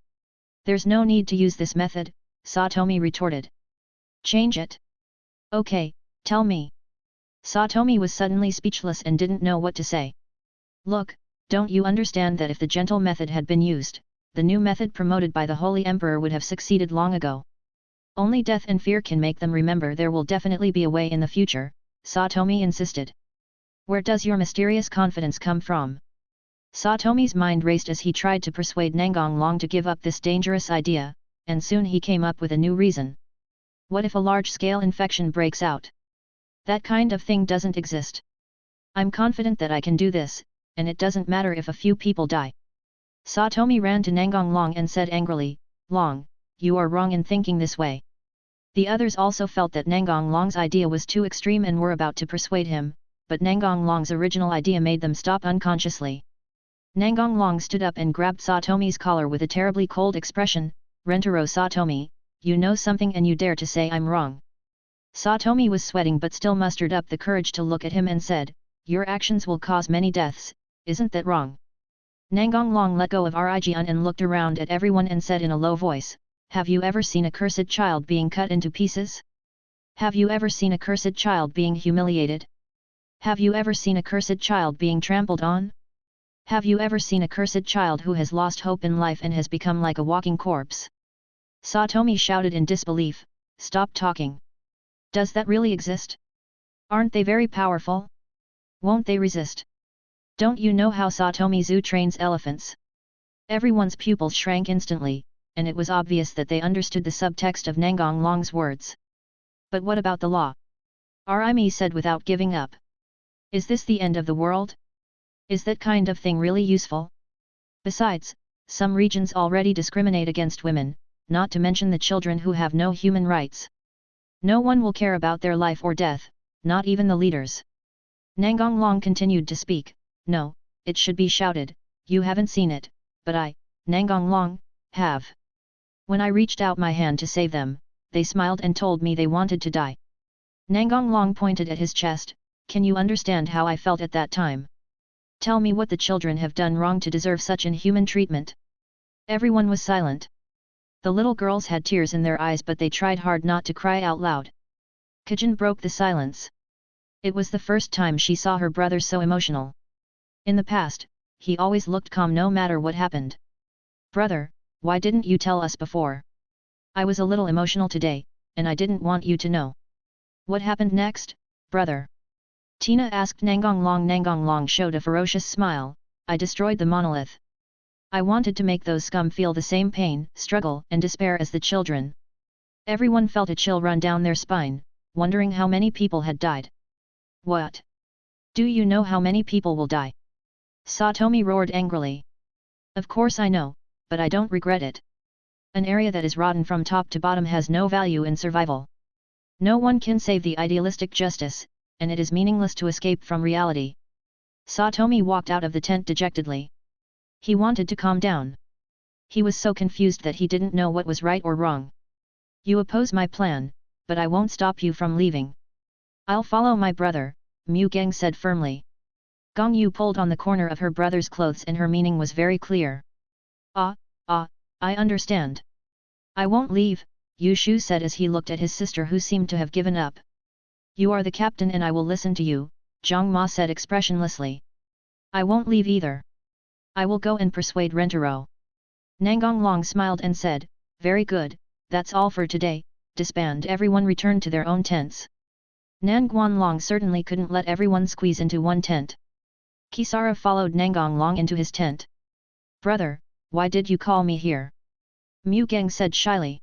Speaker 1: There's no need to use this method, Satomi retorted. Change it. Okay, tell me. Satomi was suddenly speechless and didn't know what to say. Look, don't you understand that if the gentle method had been used, the new method promoted by the Holy Emperor would have succeeded long ago? Only death and fear can make them remember there will definitely be a way in the future, Satomi insisted. Where does your mysterious confidence come from? Satomi's mind raced as he tried to persuade Nangong Long to give up this dangerous idea, and soon he came up with a new reason. What if a large-scale infection breaks out? That kind of thing doesn't exist. I'm confident that I can do this, and it doesn't matter if a few people die. Satomi ran to Nangong Long and said angrily, Long, you are wrong in thinking this way. The others also felt that Nangong Long's idea was too extreme and were about to persuade him, but Nangong Long's original idea made them stop unconsciously. Nangong Long stood up and grabbed Satomi's collar with a terribly cold expression. Rentaro Satomi, you know something and you dare to say I'm wrong. Satomi was sweating but still mustered up the courage to look at him and said, your actions will cause many deaths, isn't that wrong? Nangong Long let go of Rigun and looked around at everyone and said in a low voice, have you ever seen a cursed child being cut into pieces? Have you ever seen a cursed child being humiliated? Have you ever seen a cursed child being trampled on? Have you ever seen a cursed child who has lost hope in life and has become like a walking corpse? Satomi shouted in disbelief, stop talking. Does that really exist? Aren't they very powerful? Won't they resist? Don't you know how Satomi Zoo trains elephants? Everyone's pupils shrank instantly, and it was obvious that they understood the subtext of Nangong Long's words. But what about the law? Rime said without giving up. Is this the end of the world? Is that kind of thing really useful? Besides, some regions already discriminate against women, not to mention the children who have no human rights. No one will care about their life or death, not even the leaders. Nangong Long continued to speak, no, it should be shouted, you haven't seen it, but I, Nangong Long, have. When I reached out my hand to save them, they smiled and told me they wanted to die. Nangong Long pointed at his chest, can you understand how I felt at that time? Tell me what the children have done wrong to deserve such inhuman treatment. Everyone was silent. The little girls had tears in their eyes but they tried hard not to cry out loud. Kajin broke the silence. It was the first time she saw her brother so emotional. In the past, he always looked calm no matter what happened. Brother, why didn't you tell us before? I was a little emotional today, and I didn't want you to know. What happened next, brother? Tina asked Nangong Long. Nangong Long showed a ferocious smile, I destroyed the monolith. I wanted to make those scum feel the same pain, struggle and despair as the children. Everyone felt a chill run down their spine, wondering how many people had died. What? Do you know how many people will die? Satomi roared angrily. Of course I know, but I don't regret it. An area that is rotten from top to bottom has no value in survival. No one can save the idealistic justice, and it is meaningless to escape from reality. Satomi walked out of the tent dejectedly. He wanted to calm down. He was so confused that he didn't know what was right or wrong. You oppose my plan, but I won't stop you from leaving. I'll follow my brother, Mu Geng said firmly. Gong Yu pulled on the corner of her brother's clothes and her meaning was very clear. I understand. I won't leave, Yu Shu said as he looked at his sister who seemed to have given up. You are the captain and I will listen to you, Zhang Ma said expressionlessly. I won't leave either. I will go and persuade Rentaro. Nangong Long smiled and said, very good, that's all for today, disband. Everyone returned to their own tents. Nangong Long certainly couldn't let everyone squeeze into one tent. Kisara followed Nangong Long into his tent. Brother, why did you call me here? Mu Geng said shyly.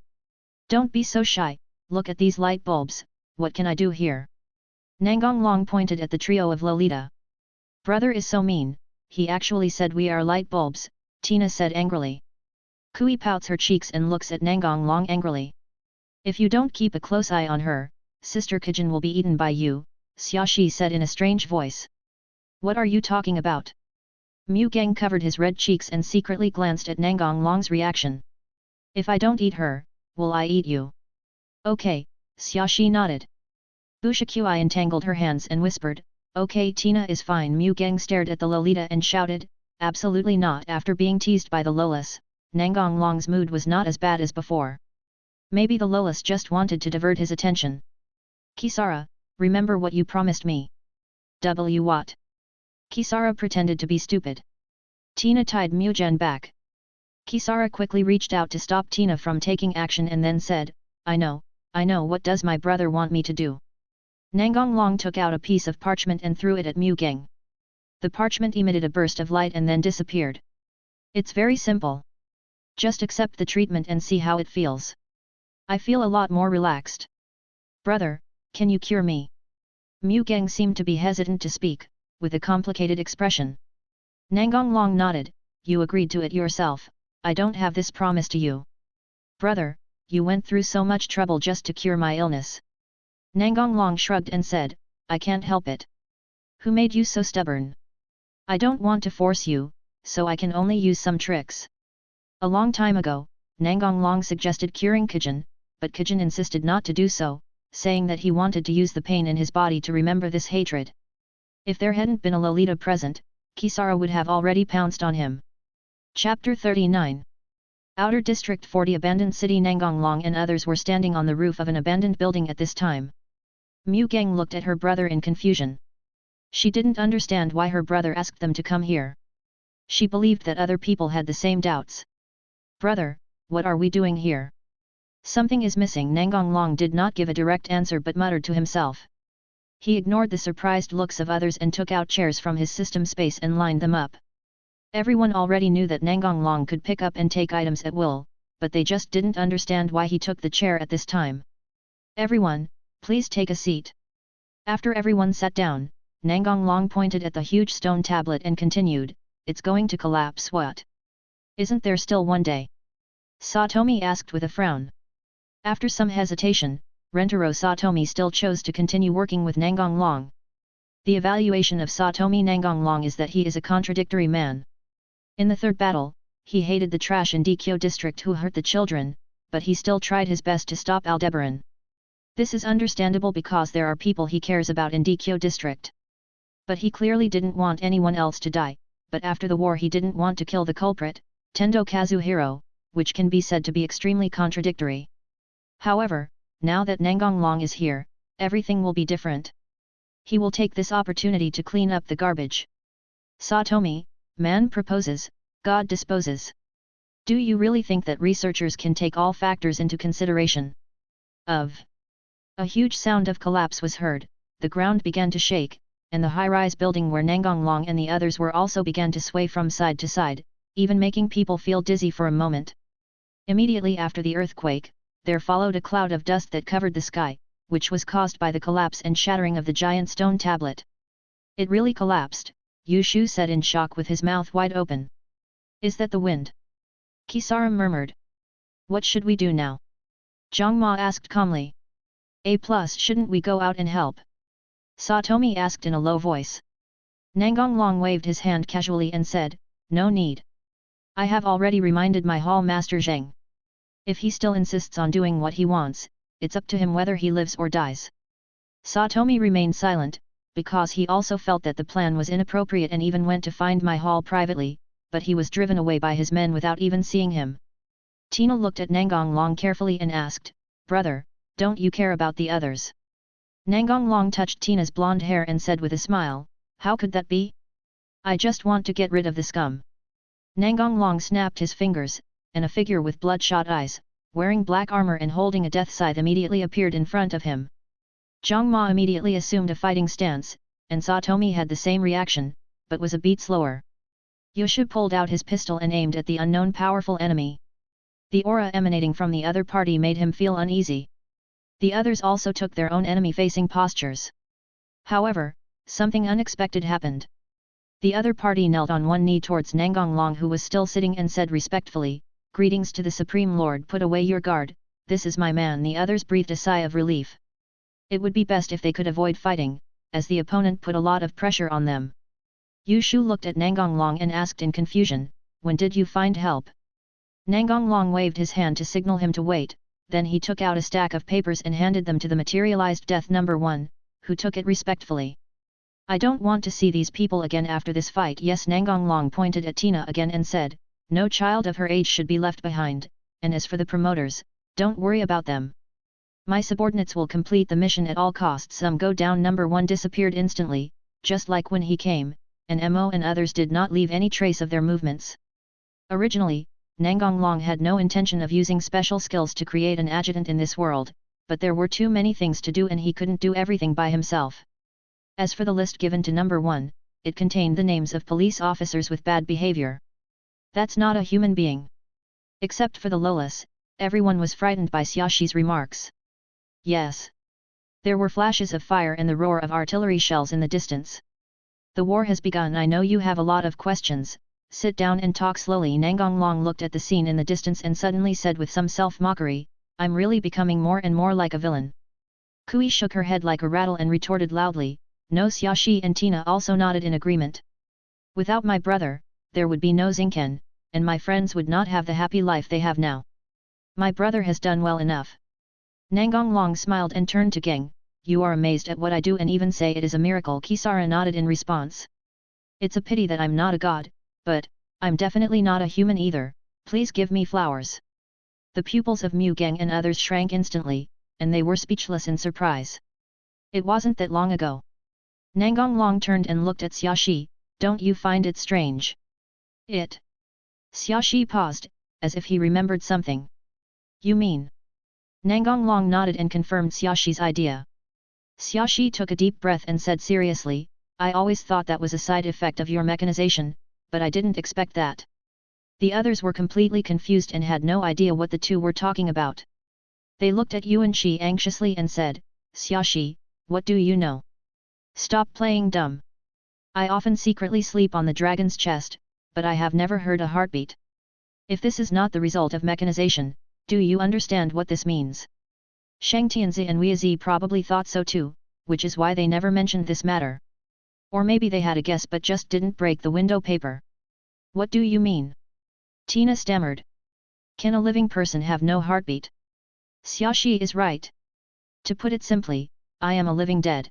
Speaker 1: Don't be so shy, look at these light bulbs, what can I do here? Nangong Long pointed at the trio of Lolita. Brother is so mean, he actually said we are light bulbs, Tina said angrily. Kui pouts her cheeks and looks at Nangong Long angrily. If you don't keep a close eye on her, Sister Kajin will be eaten by you, Xiaoxi said in a strange voice. What are you talking about? Mu Geng covered his red cheeks and secretly glanced at Nangong Long's reaction. If I don't eat her, will I eat you? Okay, Xiaoxi nodded. Bushaqui entangled her hands and whispered, okay Tina is fine. Mu Geng stared at the Lolita and shouted, absolutely not. After being teased by the Lolas, Nangong Long's mood was not as bad as before. Maybe the Lolas just wanted to divert his attention. Kisara, remember what you promised me. What? Kisara pretended to be stupid. Tina tied Mugen back. Kisara quickly reached out to stop Tina from taking action and then said, I know, what does my brother want me to do? Nangong Long took out a piece of parchment and threw it at Mu Geng. The parchment emitted a burst of light and then disappeared. It's very simple. Just accept the treatment and see how it feels. I feel a lot more relaxed. Brother, can you cure me? Mu Geng seemed to be hesitant to speak, with a complicated expression. Nangong Long nodded, you agreed to it yourself, I don't have this promise to you. Brother, you went through so much trouble just to cure my illness. Nangong Long shrugged and said, I can't help it. Who made you so stubborn? I don't want to force you, so I can only use some tricks. A long time ago, Nangong Long suggested curing Kajin, but Kajin insisted not to do so, saying that he wanted to use the pain in his body to remember this hatred. If there hadn't been a Lolita present, Kisara would have already pounced on him. Chapter 39. Outer District 40 Abandoned City. Nangong Long and others were standing on the roof of an abandoned building at this time. Mu Gang looked at her brother in confusion. She didn't understand why her brother asked them to come here. She believed that other people had the same doubts. Brother, what are we doing here? Something is missing. Nangong Long did not give a direct answer but muttered to himself. He ignored the surprised looks of others and took out chairs from his system space and lined them up. Everyone already knew that Nangong Long could pick up and take items at will, but they just didn't understand why he took the chair at this time. Everyone, please take a seat. After everyone sat down, Nangong Long pointed at the huge stone tablet and continued, it's going to collapse. What? Isn't there still one day? Satomi asked with a frown. After some hesitation, Rentaro Satomi still chose to continue working with Nangong Long. The evaluation of Satomi Nangong Long is that he is a contradictory man. In the third battle, he hated the trash in Dikyo district who hurt the children, but he still tried his best to stop Aldebaran. This is understandable because there are people he cares about in Dikyo district. But he clearly didn't want anyone else to die, but after the war he didn't want to kill the culprit, Tendo Kazuhiro, which can be said to be extremely contradictory. However, now that Nangong Long is here, everything will be different. He will take this opportunity to clean up the garbage. Satomi, man proposes, God disposes. Do you really think that researchers can take all factors into consideration? A huge sound of collapse was heard, the ground began to shake, and the high-rise building where Nangong Long and the others were also began to sway from side to side, even making people feel dizzy for a moment. Immediately after the earthquake, there followed a cloud of dust that covered the sky, which was caused by the collapse and shattering of the giant stone tablet. It really collapsed, Yushu said in shock with his mouth wide open. Is that the wind? Kisara murmured. What should we do now? Zhangma asked calmly. Shouldn't we go out and help? Satomi asked in a low voice. Nangong Long waved his hand casually and said, no need. I have already reminded my hall master Zheng. If he still insists on doing what he wants, it's up to him whether he lives or dies. Satomi remained silent, because he also felt that the plan was inappropriate and even went to find my hall privately, but he was driven away by his men without even seeing him. Tina looked at Nangong Long carefully and asked, brother, don't you care about the others? Nangong Long touched Tina's blonde hair and said with a smile, how could that be? I just want to get rid of the scum. Nangong Long snapped his fingers, and a figure with bloodshot eyes, wearing black armor and holding a death scythe immediately appeared in front of him. Zhang Ma immediately assumed a fighting stance, and Satomi had the same reaction, but was a beat slower. Yushu pulled out his pistol and aimed at the unknown powerful enemy. The aura emanating from the other party made him feel uneasy. The others also took their own enemy-facing postures. However, something unexpected happened. The other party knelt on one knee towards Nangong Long who was still sitting and said respectfully, greetings to the Supreme Lord. Put away your guard, this is my man. The others breathed a sigh of relief. It would be best if they could avoid fighting, as the opponent put a lot of pressure on them. Yushu looked at Nangong Long and asked in confusion, when did you find help? Nangong Long waved his hand to signal him to wait, then he took out a stack of papers and handed them to the materialized Death Number 1, who took it respectfully. I don't want to see these people again after this fight. Yes, Nangong Long pointed at Tina again and said, no child of her age should be left behind, and as for the promoters, don't worry about them. My subordinates will complete the mission at all costs. Some go down. Number 1 disappeared instantly, just like when he came, and Mo and others did not leave any trace of their movements. Originally, Nangong Long had no intention of using special skills to create an adjutant in this world, but there were too many things to do and he couldn't do everything by himself. As for the list given to Number 1, it contained the names of police officers with bad behavior. That's not a human being. Except for the Lolas, everyone was frightened by Xiaxi's remarks. Yes. There were flashes of fire and the roar of artillery shells in the distance. The war has begun. I know you have a lot of questions, sit down and talk slowly. Nangong Long looked at the scene in the distance and suddenly said with some self-mockery, I'm really becoming more and more like a villain. Kui shook her head like a rattle and retorted loudly, no. Xiaoxi and Tina also nodded in agreement. Without my brother, there would be no Xingqian, and my friends would not have the happy life they have now. My brother has done well enough. Nangong Long smiled and turned to Geng, you are amazed at what I do and even say it is a miracle. Kisara nodded in response. It's a pity that I'm not a god, but, I'm definitely not a human either, please give me flowers. The pupils of Mu Geng and others shrank instantly, and they were speechless in surprise. It wasn't that long ago. Nangong Long turned and looked at Xiaoxi, don't you find it strange? It. Xiaoxi paused, as if he remembered something. You mean? Nangong Long nodded and confirmed Xiaoxi's idea. Xiaoxi took a deep breath and said seriously, I always thought that was a side effect of your mechanization, but I didn't expect that. The others were completely confused and had no idea what the two were talking about. They looked at Yuan Shi anxiously and said, Xiaoxi, what do you know? Stop playing dumb. I often secretly sleep on the dragon's chest, but I have never heard a heartbeat. If this is not the result of mechanization, do you understand what this means? Shang Tianzi and Weizi probably thought so too, which is why they never mentioned this matter. Or maybe they had a guess but just didn't break the window paper. What do you mean? Tina stammered. Can a living person have no heartbeat? Xiaoxi is right. To put it simply, I am a living dead.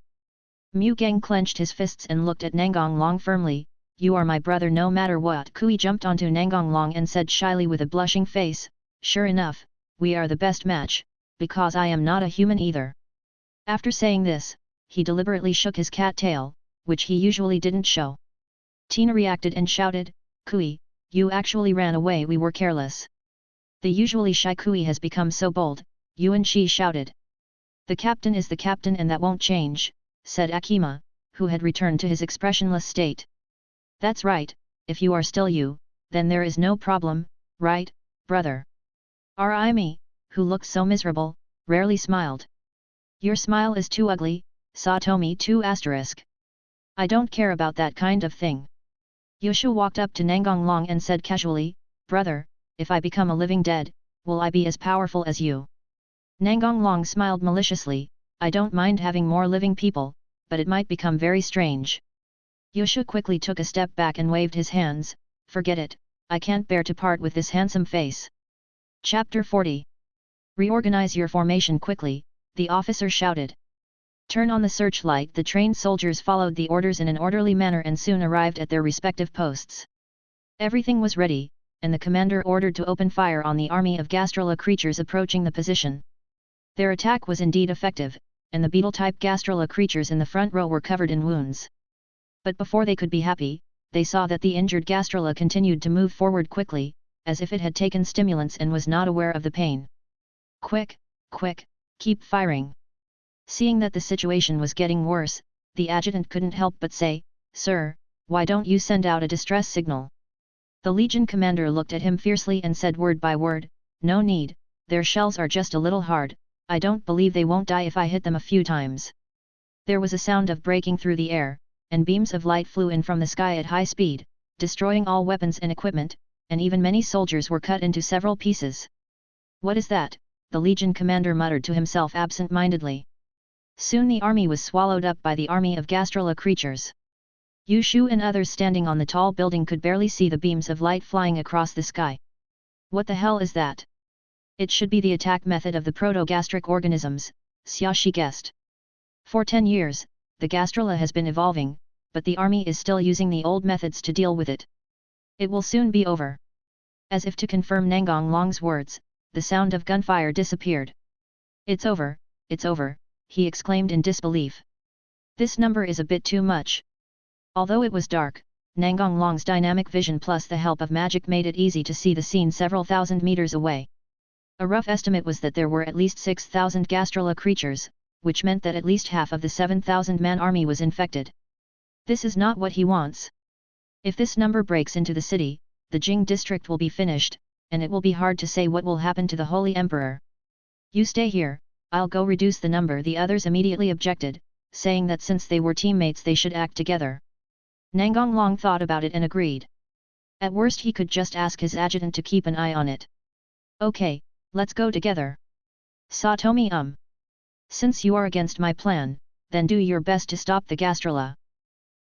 Speaker 1: Mu Geng clenched his fists and looked at Nangong Long firmly, you are my brother no matter what. Kui jumped onto Nangong Long and said shyly with a blushing face, sure enough, we are the best match, because I am not a human either. After saying this, he deliberately shook his cat tail, which he usually didn't show. Tina reacted and shouted, Kui, you actually ran away, we were careless. The usually shy Kui has become so bold, Yuan Shi shouted. The captain is the captain and that won't change, said Akame, who had returned to his expressionless state. That's right, if you are still you, then there is no problem, right, brother? Arimi, who looked so miserable, rarely smiled. Your smile is too ugly, Satomi 2 asterisk. I don't care about that kind of thing. Yushu walked up to Nangong Long and said casually, brother, if I become a living dead, will I be as powerful as you? Nangong Long smiled maliciously, I don't mind having more living people, but it might become very strange. Yushu quickly took a step back and waved his hands, forget it, I can't bear to part with this handsome face. Chapter 40. Reorganize your formation quickly, the officer shouted. Turn on the searchlight. The trained soldiers followed the orders in an orderly manner and soon arrived at their respective posts. Everything was ready, and the commander ordered to open fire on the army of gastrula creatures approaching the position. Their attack was indeed effective, and the beetle-type gastrula creatures in the front row were covered in wounds. But before they could be happy, they saw that the injured gastrula continued to move forward quickly, as if it had taken stimulants and was not aware of the pain. Quick, quick, keep firing. Seeing that the situation was getting worse, the adjutant couldn't help but say, Sir, why don't you send out a distress signal? The Legion commander looked at him fiercely and said word by word, no need, their shells are just a little hard, I don't believe they won't die if I hit them a few times. There was a sound of breaking through the air, and beams of light flew in from the sky at high speed, destroying all weapons and equipment, and even many soldiers were cut into several pieces. What is that? The Legion commander muttered to himself absent-mindedly. Soon the army was swallowed up by the army of gastrula creatures. Yu Shu and others standing on the tall building could barely see the beams of light flying across the sky. What the hell is that? It should be the attack method of the proto-gastric organisms, Xiaoxi guessed. For 10 years, the gastrula has been evolving, but the army is still using the old methods to deal with it. It will soon be over. As if to confirm Nangong Long's words, the sound of gunfire disappeared. It's over, he exclaimed in disbelief. This number is a bit too much. Although it was dark, Nangong Long's dynamic vision plus the help of magic made it easy to see the scene several thousand meters away. A rough estimate was that there were at least 6,000 gastrula creatures, which meant that at least half of the 7,000-man army was infected. This is not what he wants. If this number breaks into the city, the Jing district will be finished, and it will be hard to say what will happen to the Holy Emperor. You stay here, I'll go reduce the number. The others immediately objected, saying that since they were teammates they should act together. Nangong Long thought about it and agreed. At worst he could just ask his adjutant to keep an eye on it. Okay, let's go together. Satomi Since you are against my plan, then do your best to stop the gastrula.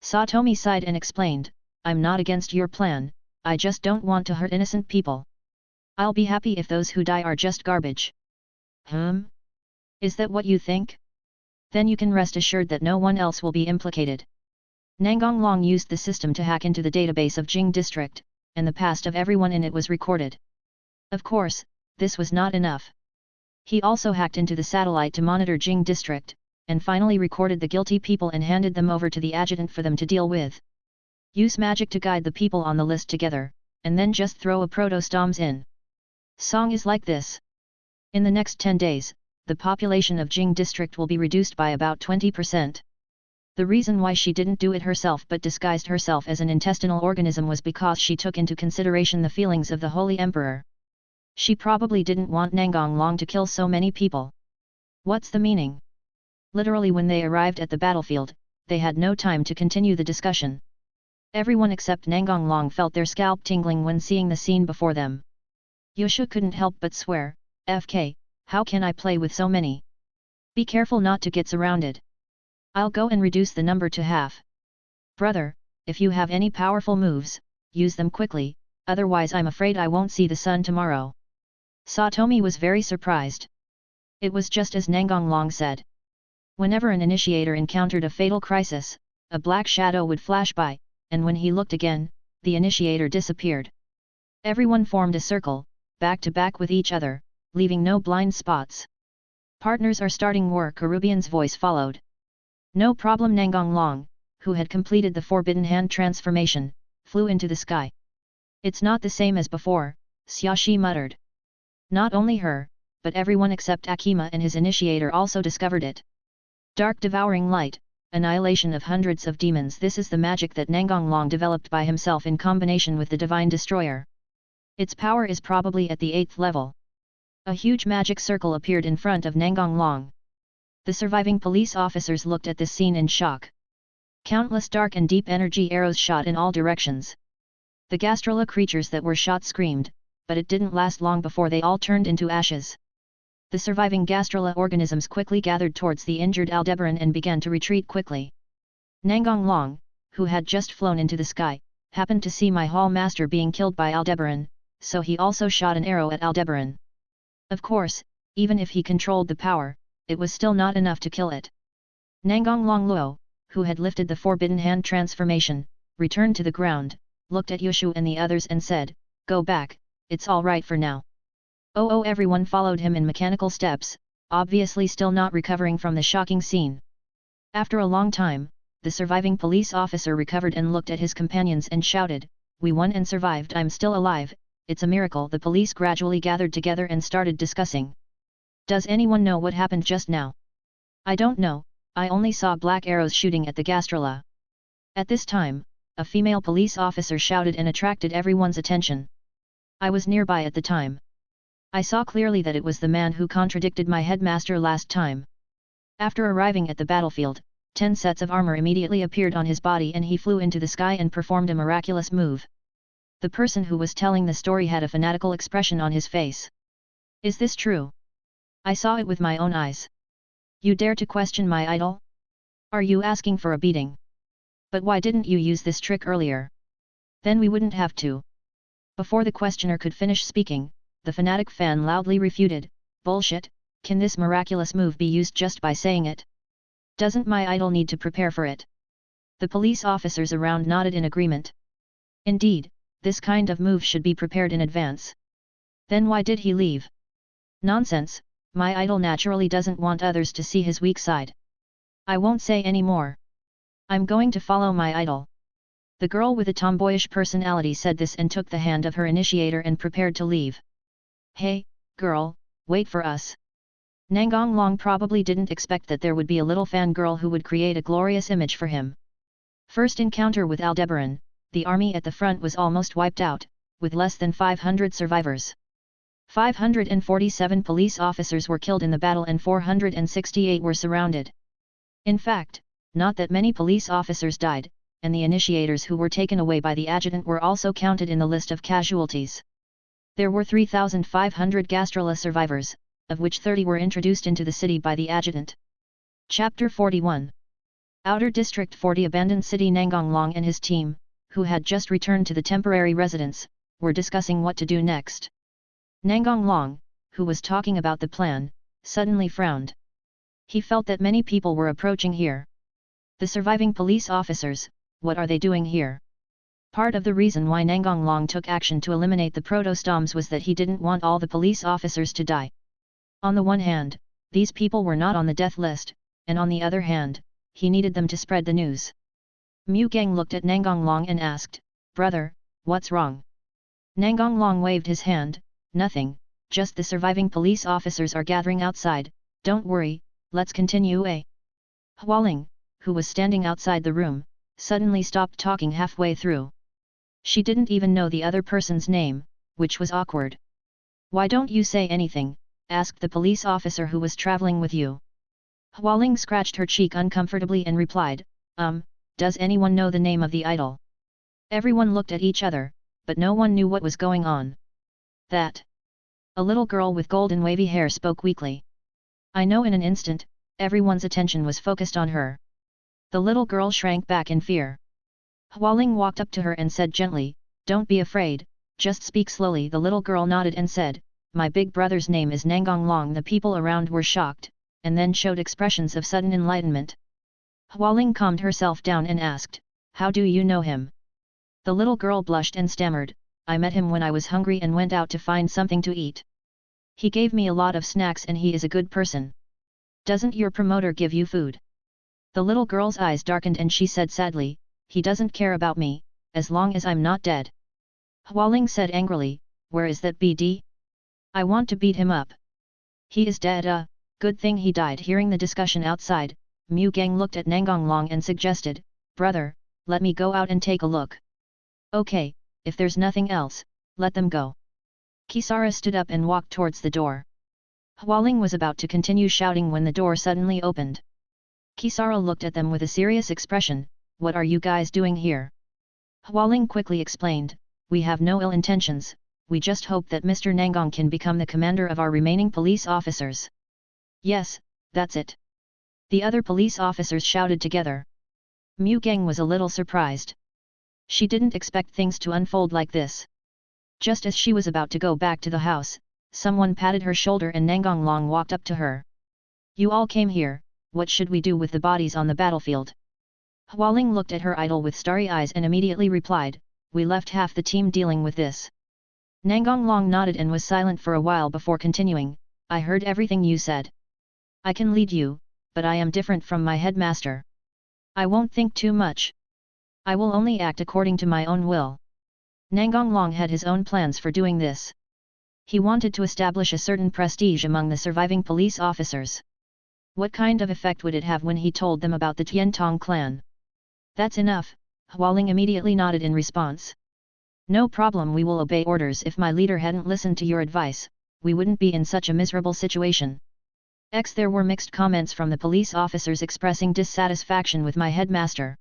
Speaker 1: Satomi sighed and explained, I'm not against your plan, I just don't want to hurt innocent people. I'll be happy if those who die are just garbage. Is that what you think? Then you can rest assured that no one else will be implicated. Nangong Long used the system to hack into the database of Jing District, and the past of everyone in it was recorded. Of course, this was not enough. He also hacked into the satellite to monitor Jing District, and finally recorded the guilty people and handed them over to the adjutant for them to deal with. Use magic to guide the people on the list together, and then just throw a proto-stoms in. Song is like this. In the next 10 days, the population of Jing District will be reduced by about 20%. The reason why she didn't do it herself but disguised herself as an intestinal organism was because she took into consideration the feelings of the Holy Emperor. She probably didn't want Nangong Long to kill so many people. What's the meaning? Literally when they arrived at the battlefield, they had no time to continue the discussion. Everyone except Nangong Long felt their scalp tingling when seeing the scene before them. Yushu couldn't help but swear, FK, how can I play with so many? Be careful not to get surrounded. I'll go and reduce the number to half. Brother, if you have any powerful moves, use them quickly, otherwise I'm afraid I won't see the sun tomorrow. Satomi was very surprised. It was just as Nangong Long said. Whenever an initiator encountered a fatal crisis, a black shadow would flash by, and when he looked again, the initiator disappeared. Everyone formed a circle, back to back with each other, leaving no blind spots. Partners are starting war, Karubian's voice followed. No problem. Nangong Long, who had completed the Forbidden Hand transformation, flew into the sky. It's not the same as before, Xiaoxi muttered. Not only her, but everyone except Akame and his initiator also discovered it. Dark devouring light, annihilation of hundreds of demons. This is the magic that Nangong Long developed by himself in combination with the Divine Destroyer. Its power is probably at the 8th level. A huge magic circle appeared in front of Nangong Long. The surviving police officers looked at this scene in shock. Countless dark and deep energy arrows shot in all directions. The gastrula creatures that were shot screamed, but it didn't last long before they all turned into ashes. The surviving gastrula organisms quickly gathered towards the injured Aldebaran and began to retreat quickly. Nangong Long, who had just flown into the sky, happened to see my hall master being killed by Aldebaran, so he also shot an arrow at Aldebaran. Of course, even if he controlled the power, it was still not enough to kill it. Nangong Long Luo, who had lifted the Forbidden Hand transformation, returned to the ground, looked at Yushu and the others and said, "Go back, it's all right for now." Oh, everyone followed him in mechanical steps, obviously still not recovering from the shocking scene. After a long time, the surviving police officer recovered and looked at his companions and shouted, "We won and survived, I'm still alive, it's a miracle." The police gradually gathered together and started discussing. Does anyone know what happened just now? I don't know, I only saw black arrows shooting at the gastrula. At this time, a female police officer shouted and attracted everyone's attention. I was nearby at the time. I saw clearly that it was the man who contradicted my headmaster last time. After arriving at the battlefield, 10 sets of armor immediately appeared on his body and he flew into the sky and performed a miraculous move. The person who was telling the story had a fanatical expression on his face. Is this true? I saw it with my own eyes. You dare to question my idol? Are you asking for a beating? But why didn't you use this trick earlier? Then we wouldn't have to. Before the questioner could finish speaking, the fanatic fan loudly refuted, "Bullshit, can this miraculous move be used just by saying it? Doesn't my idol need to prepare for it?" The police officers around nodded in agreement. Indeed, this kind of move should be prepared in advance. Then why did he leave? Nonsense, my idol naturally doesn't want others to see his weak side. I won't say any more. I'm going to follow my idol. The girl with a tomboyish personality said this and took the hand of her initiator and prepared to leave. Hey, girl, wait for us. Nangong Long probably didn't expect that there would be a little fangirl who would create a glorious image for him. First encounter with Aldebaran, the army at the front was almost wiped out, with less than 500 survivors. 547 police officers were killed in the battle and 468 were surrounded. In fact, not that many police officers died, and the initiators who were taken away by the adjutant were also counted in the list of casualties. There were 3,500 gastrula survivors, of which 30 were introduced into the city by the adjutant. Chapter 41. Outer District 40. Abandoned city. Nangong Long and his team, who had just returned to the temporary residence, were discussing what to do next. Nangong Long, who was talking about the plan, suddenly frowned. He felt that many people were approaching here. The surviving police officers, what are they doing here? Part of the reason why Nangong Long took action to eliminate the protostoms was that he didn't want all the police officers to die. On the one hand, these people were not on the death list, and on the other hand, he needed them to spread the news. Mu Gang looked at Nangong Long and asked, "Brother, what's wrong?" Nangong Long waved his hand, "Nothing, just the surviving police officers are gathering outside, don't worry, let's continue." Hualing, who was standing outside the room, suddenly stopped talking halfway through. She didn't even know the other person's name, which was awkward. "Why don't you say anything?" asked the police officer who was traveling with you. Hualing scratched her cheek uncomfortably and replied, Does anyone know the name of the idol?" Everyone looked at each other, but no one knew what was going on. "That." A little girl with golden wavy hair spoke weakly. "I know." In an instant, everyone's attention was focused on her. The little girl shrank back in fear. Hualing walked up to her and said gently, "Don't be afraid, just speak slowly." The little girl nodded and said, "My big brother's name is Nangong Long." The people around were shocked, and then showed expressions of sudden enlightenment. Hualing calmed herself down and asked, "How do you know him?" The little girl blushed and stammered, "I met him when I was hungry and went out to find something to eat. He gave me a lot of snacks and he is a good person." "Doesn't your promoter give you food?" The little girl's eyes darkened and she said sadly, "He doesn't care about me, as long as I'm not dead." Hualing said angrily, "Where is that BD? I want to beat him up." "He is dead. Good thing he died." Hearing the discussion outside, Mu Gang looked at Nangong Long and suggested, "Brother, let me go out and take a look." "Okay, if there's nothing else, let them go." Kisara stood up and walked towards the door. Hualing was about to continue shouting when the door suddenly opened. Kisara looked at them with a serious expression, "What are you guys doing here?" Hualing quickly explained, "We have no ill intentions, we just hope that Mr. Nangong can become the commander of our remaining police officers." "Yes, that's it." The other police officers shouted together. Mu Gang was a little surprised. She didn't expect things to unfold like this. Just as she was about to go back to the house, someone patted her shoulder and Nangong Long walked up to her. "You all came here, what should we do with the bodies on the battlefield?" Hualing looked at her idol with starry eyes and immediately replied, "We left half the team dealing with this." Nangong Long nodded and was silent for a while before continuing, "I heard everything you said. I can lead you, but I am different from my headmaster. I won't think too much. I will only act according to my own will." Nangong Long had his own plans for doing this. He wanted to establish a certain prestige among the surviving police officers. What kind of effect would it have when he told them about the Tiantong clan? "That's enough," Hualing immediately nodded in response. "No problem, we will obey orders. If my leader hadn't listened to your advice, we wouldn't be in such a miserable situation." There were mixed comments from the police officers expressing dissatisfaction with my headmaster.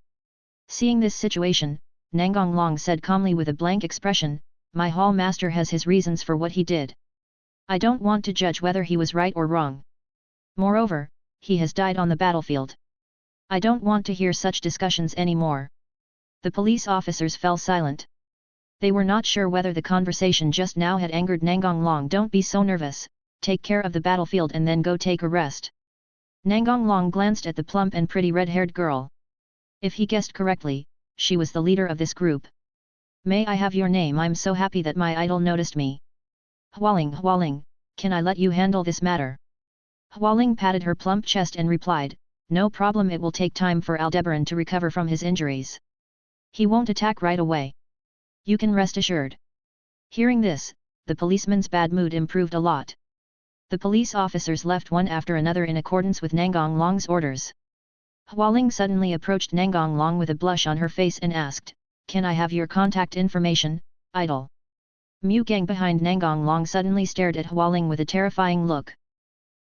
Speaker 1: Seeing this situation, Nangong Long said calmly with a blank expression, "My hall master has his reasons for what he did. I don't want to judge whether he was right or wrong. Moreover, he has died on the battlefield. I don't want to hear such discussions anymore." The police officers fell silent. They were not sure whether the conversation just now had angered Nangong Long. "Don't be so nervous, take care of the battlefield and then go take a rest." Nangong Long glanced at the plump and pretty red-haired girl. If he guessed correctly, she was the leader of this group. "May I have your name? I'm so happy that my idol noticed me." Hualing, can I let you handle this matter?" Hualing patted her plump chest and replied, "No problem, it will take time for Aldebaran to recover from his injuries. He won't attack right away. You can rest assured." Hearing this, the policeman's bad mood improved a lot. The police officers left one after another in accordance with Nangong Long's orders. Hualing suddenly approached Nangong Long with a blush on her face and asked, "Can I have your contact information, idol?" Mu Gang behind Nangong Long suddenly stared at Hualing with a terrifying look.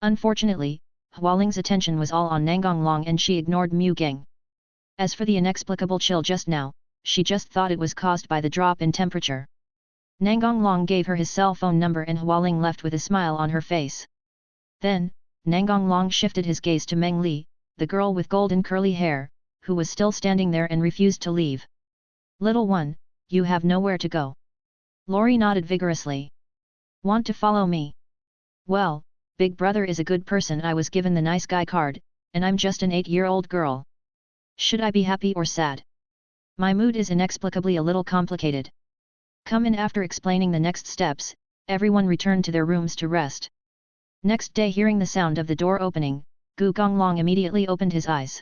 Speaker 1: Unfortunately, Hualing's attention was all on Nangong Long and she ignored Mu Gang. As for the inexplicable chill just now, she just thought it was caused by the drop in temperature. Nangong Long gave her his cell phone number and Hualing left with a smile on her face. Then, Nangong Long shifted his gaze to Meng Li, the girl with golden curly hair, who was still standing there and refused to leave. Little one, you have nowhere to go. Lori nodded vigorously. Want to follow me? Well, Big Brother is a good person. I was given the nice guy card, and I'm just an 8-year-old girl. Should I be happy or sad? My mood is inexplicably a little complicated. Come in. After explaining the next steps, everyone returned to their rooms to rest. Next day, hearing the sound of the door opening, Gu Gonglong immediately opened his eyes.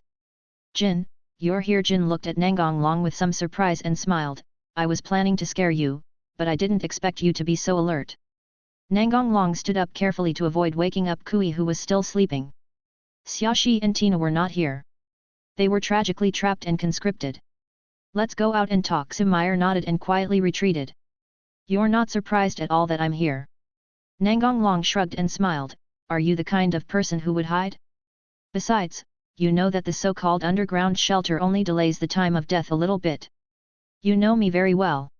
Speaker 1: Jin, you're here. Jin looked at Nangong Long with some surprise and smiled. I was planning to scare you, but I didn't expect you to be so alert. Nangong Long stood up carefully to avoid waking up Kui, who was still sleeping. Xiaoxi and Tina were not here. They were tragically trapped and conscripted. Let's go out and talk. Sumair nodded and quietly retreated. You're not surprised at all that I'm here. Nangong Long shrugged and smiled. Are you the kind of person who would hide? Besides, you know that the so-called underground shelter only delays the time of death a little bit. You know me very well.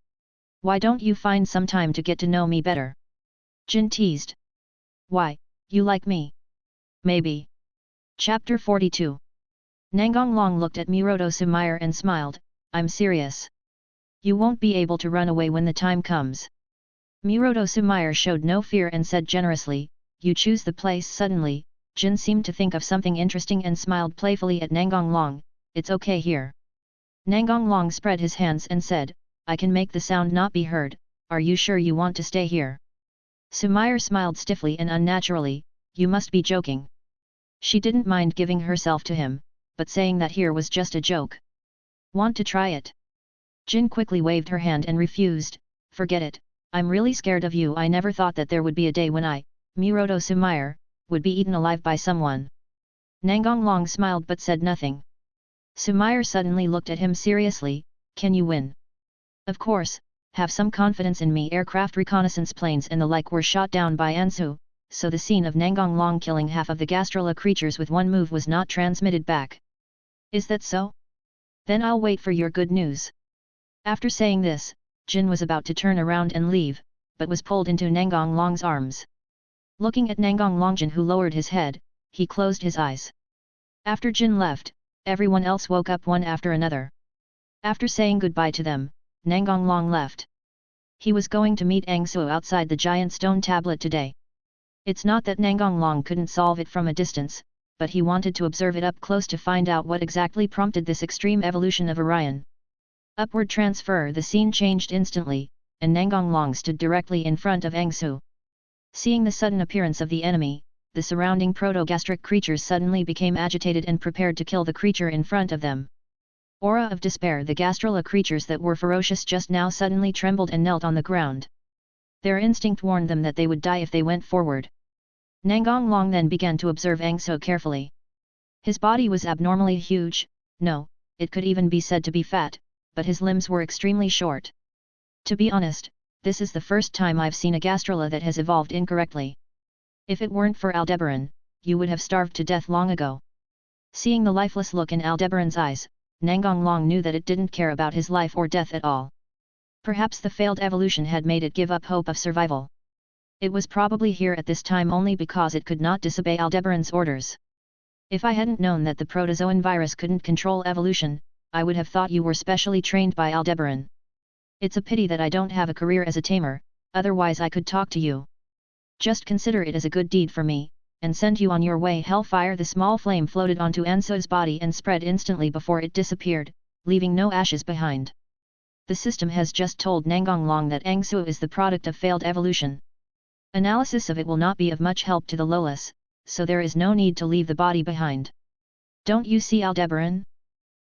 Speaker 1: Why don't you find some time to get to know me better? Jin teased. Why, you like me? Maybe. Chapter 42. Nangong Long looked at Miroto Sumair and smiled. I'm serious. You won't be able to run away when the time comes. Miroto Sumair showed no fear and said generously, you choose the place. Suddenly, Jin seemed to think of something interesting and smiled playfully at Nangong Long. It's okay here. Nangong Long spread his hands and said, I can make the sound not be heard. Are you sure you want to stay here? Sumair smiled stiffly and unnaturally. You must be joking. She didn't mind giving herself to him, but saying that here was just a joke. Want to try it? Jin quickly waved her hand and refused. Forget it, I'm really scared of you. I never thought that there would be a day when I, Miroto Sumair, would be eaten alive by someone. Nangong Long smiled but said nothing. Sumair suddenly looked at him seriously. Can you win? Of course, have some confidence in me. Aircraft reconnaissance planes and the like were shot down by Ansu, so the scene of Nangong Long killing half of the Gastrola creatures with one move was not transmitted back. Is that so? Then I'll wait for your good news. After saying this, Jin was about to turn around and leave, but was pulled into Nangong Long's arms. Looking at Nangong Long, Jin, who lowered his head, he closed his eyes. After Jin left, everyone else woke up one after another. After saying goodbye to them, Nangong Long left. He was going to meet Angsu outside the giant stone tablet today. It's not that Nangong Long couldn't solve it from a distance, but he wanted to observe it up close to find out what exactly prompted this extreme evolution of Orion. Upward transfer. The scene changed instantly, and Nangong Long stood directly in front of Angsu. Seeing the sudden appearance of the enemy, the surrounding proto-gastric creatures suddenly became agitated and prepared to kill the creature in front of them. Aura of despair. The Gastrola creatures that were ferocious just now suddenly trembled and knelt on the ground. Their instinct warned them that they would die if they went forward. Nangong Long then began to observe Angsu carefully. His body was abnormally huge, no, it could even be said to be fat, but his limbs were extremely short. To be honest, this is the first time I've seen a Gastrola that has evolved incorrectly. If it weren't for Aldebaran, you would have starved to death long ago. Seeing the lifeless look in Aldebaran's eyes, Nangong Long knew that it didn't care about his life or death at all. Perhaps the failed evolution had made it give up hope of survival. It was probably here at this time only because it could not disobey Aldebaran's orders. If I hadn't known that the protozoan virus couldn't control evolution, I would have thought you were specially trained by Aldebaran. It's a pity that I don't have a career as a tamer, otherwise I could talk to you. Just consider it as a good deed for me, and send you on your way. Hellfire. The small flame floated onto Ansu's body and spread instantly before it disappeared, leaving no ashes behind. The system has just told Nangong Long that Angsu is the product of failed evolution. Analysis of it will not be of much help to the Lolas, so there is no need to leave the body behind. Don't you see Aldebaran?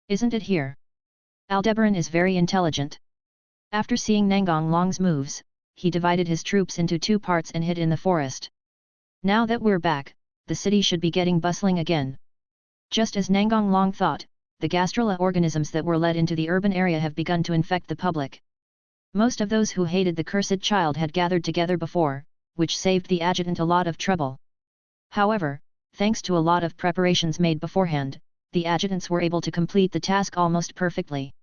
Speaker 1: Isn't it here? Aldebaran is very intelligent. After seeing Nangong Long's moves, he divided his troops into two parts and hid in the forest. Now that we're back, the city should be getting bustling again. Just as Nangong Long thought, the Gastrola organisms that were led into the urban area have begun to infect the public. Most of those who hated the cursed child had gathered together before, which saved the adjutant a lot of trouble. However, thanks to a lot of preparations made beforehand, the adjutants were able to complete the task almost perfectly.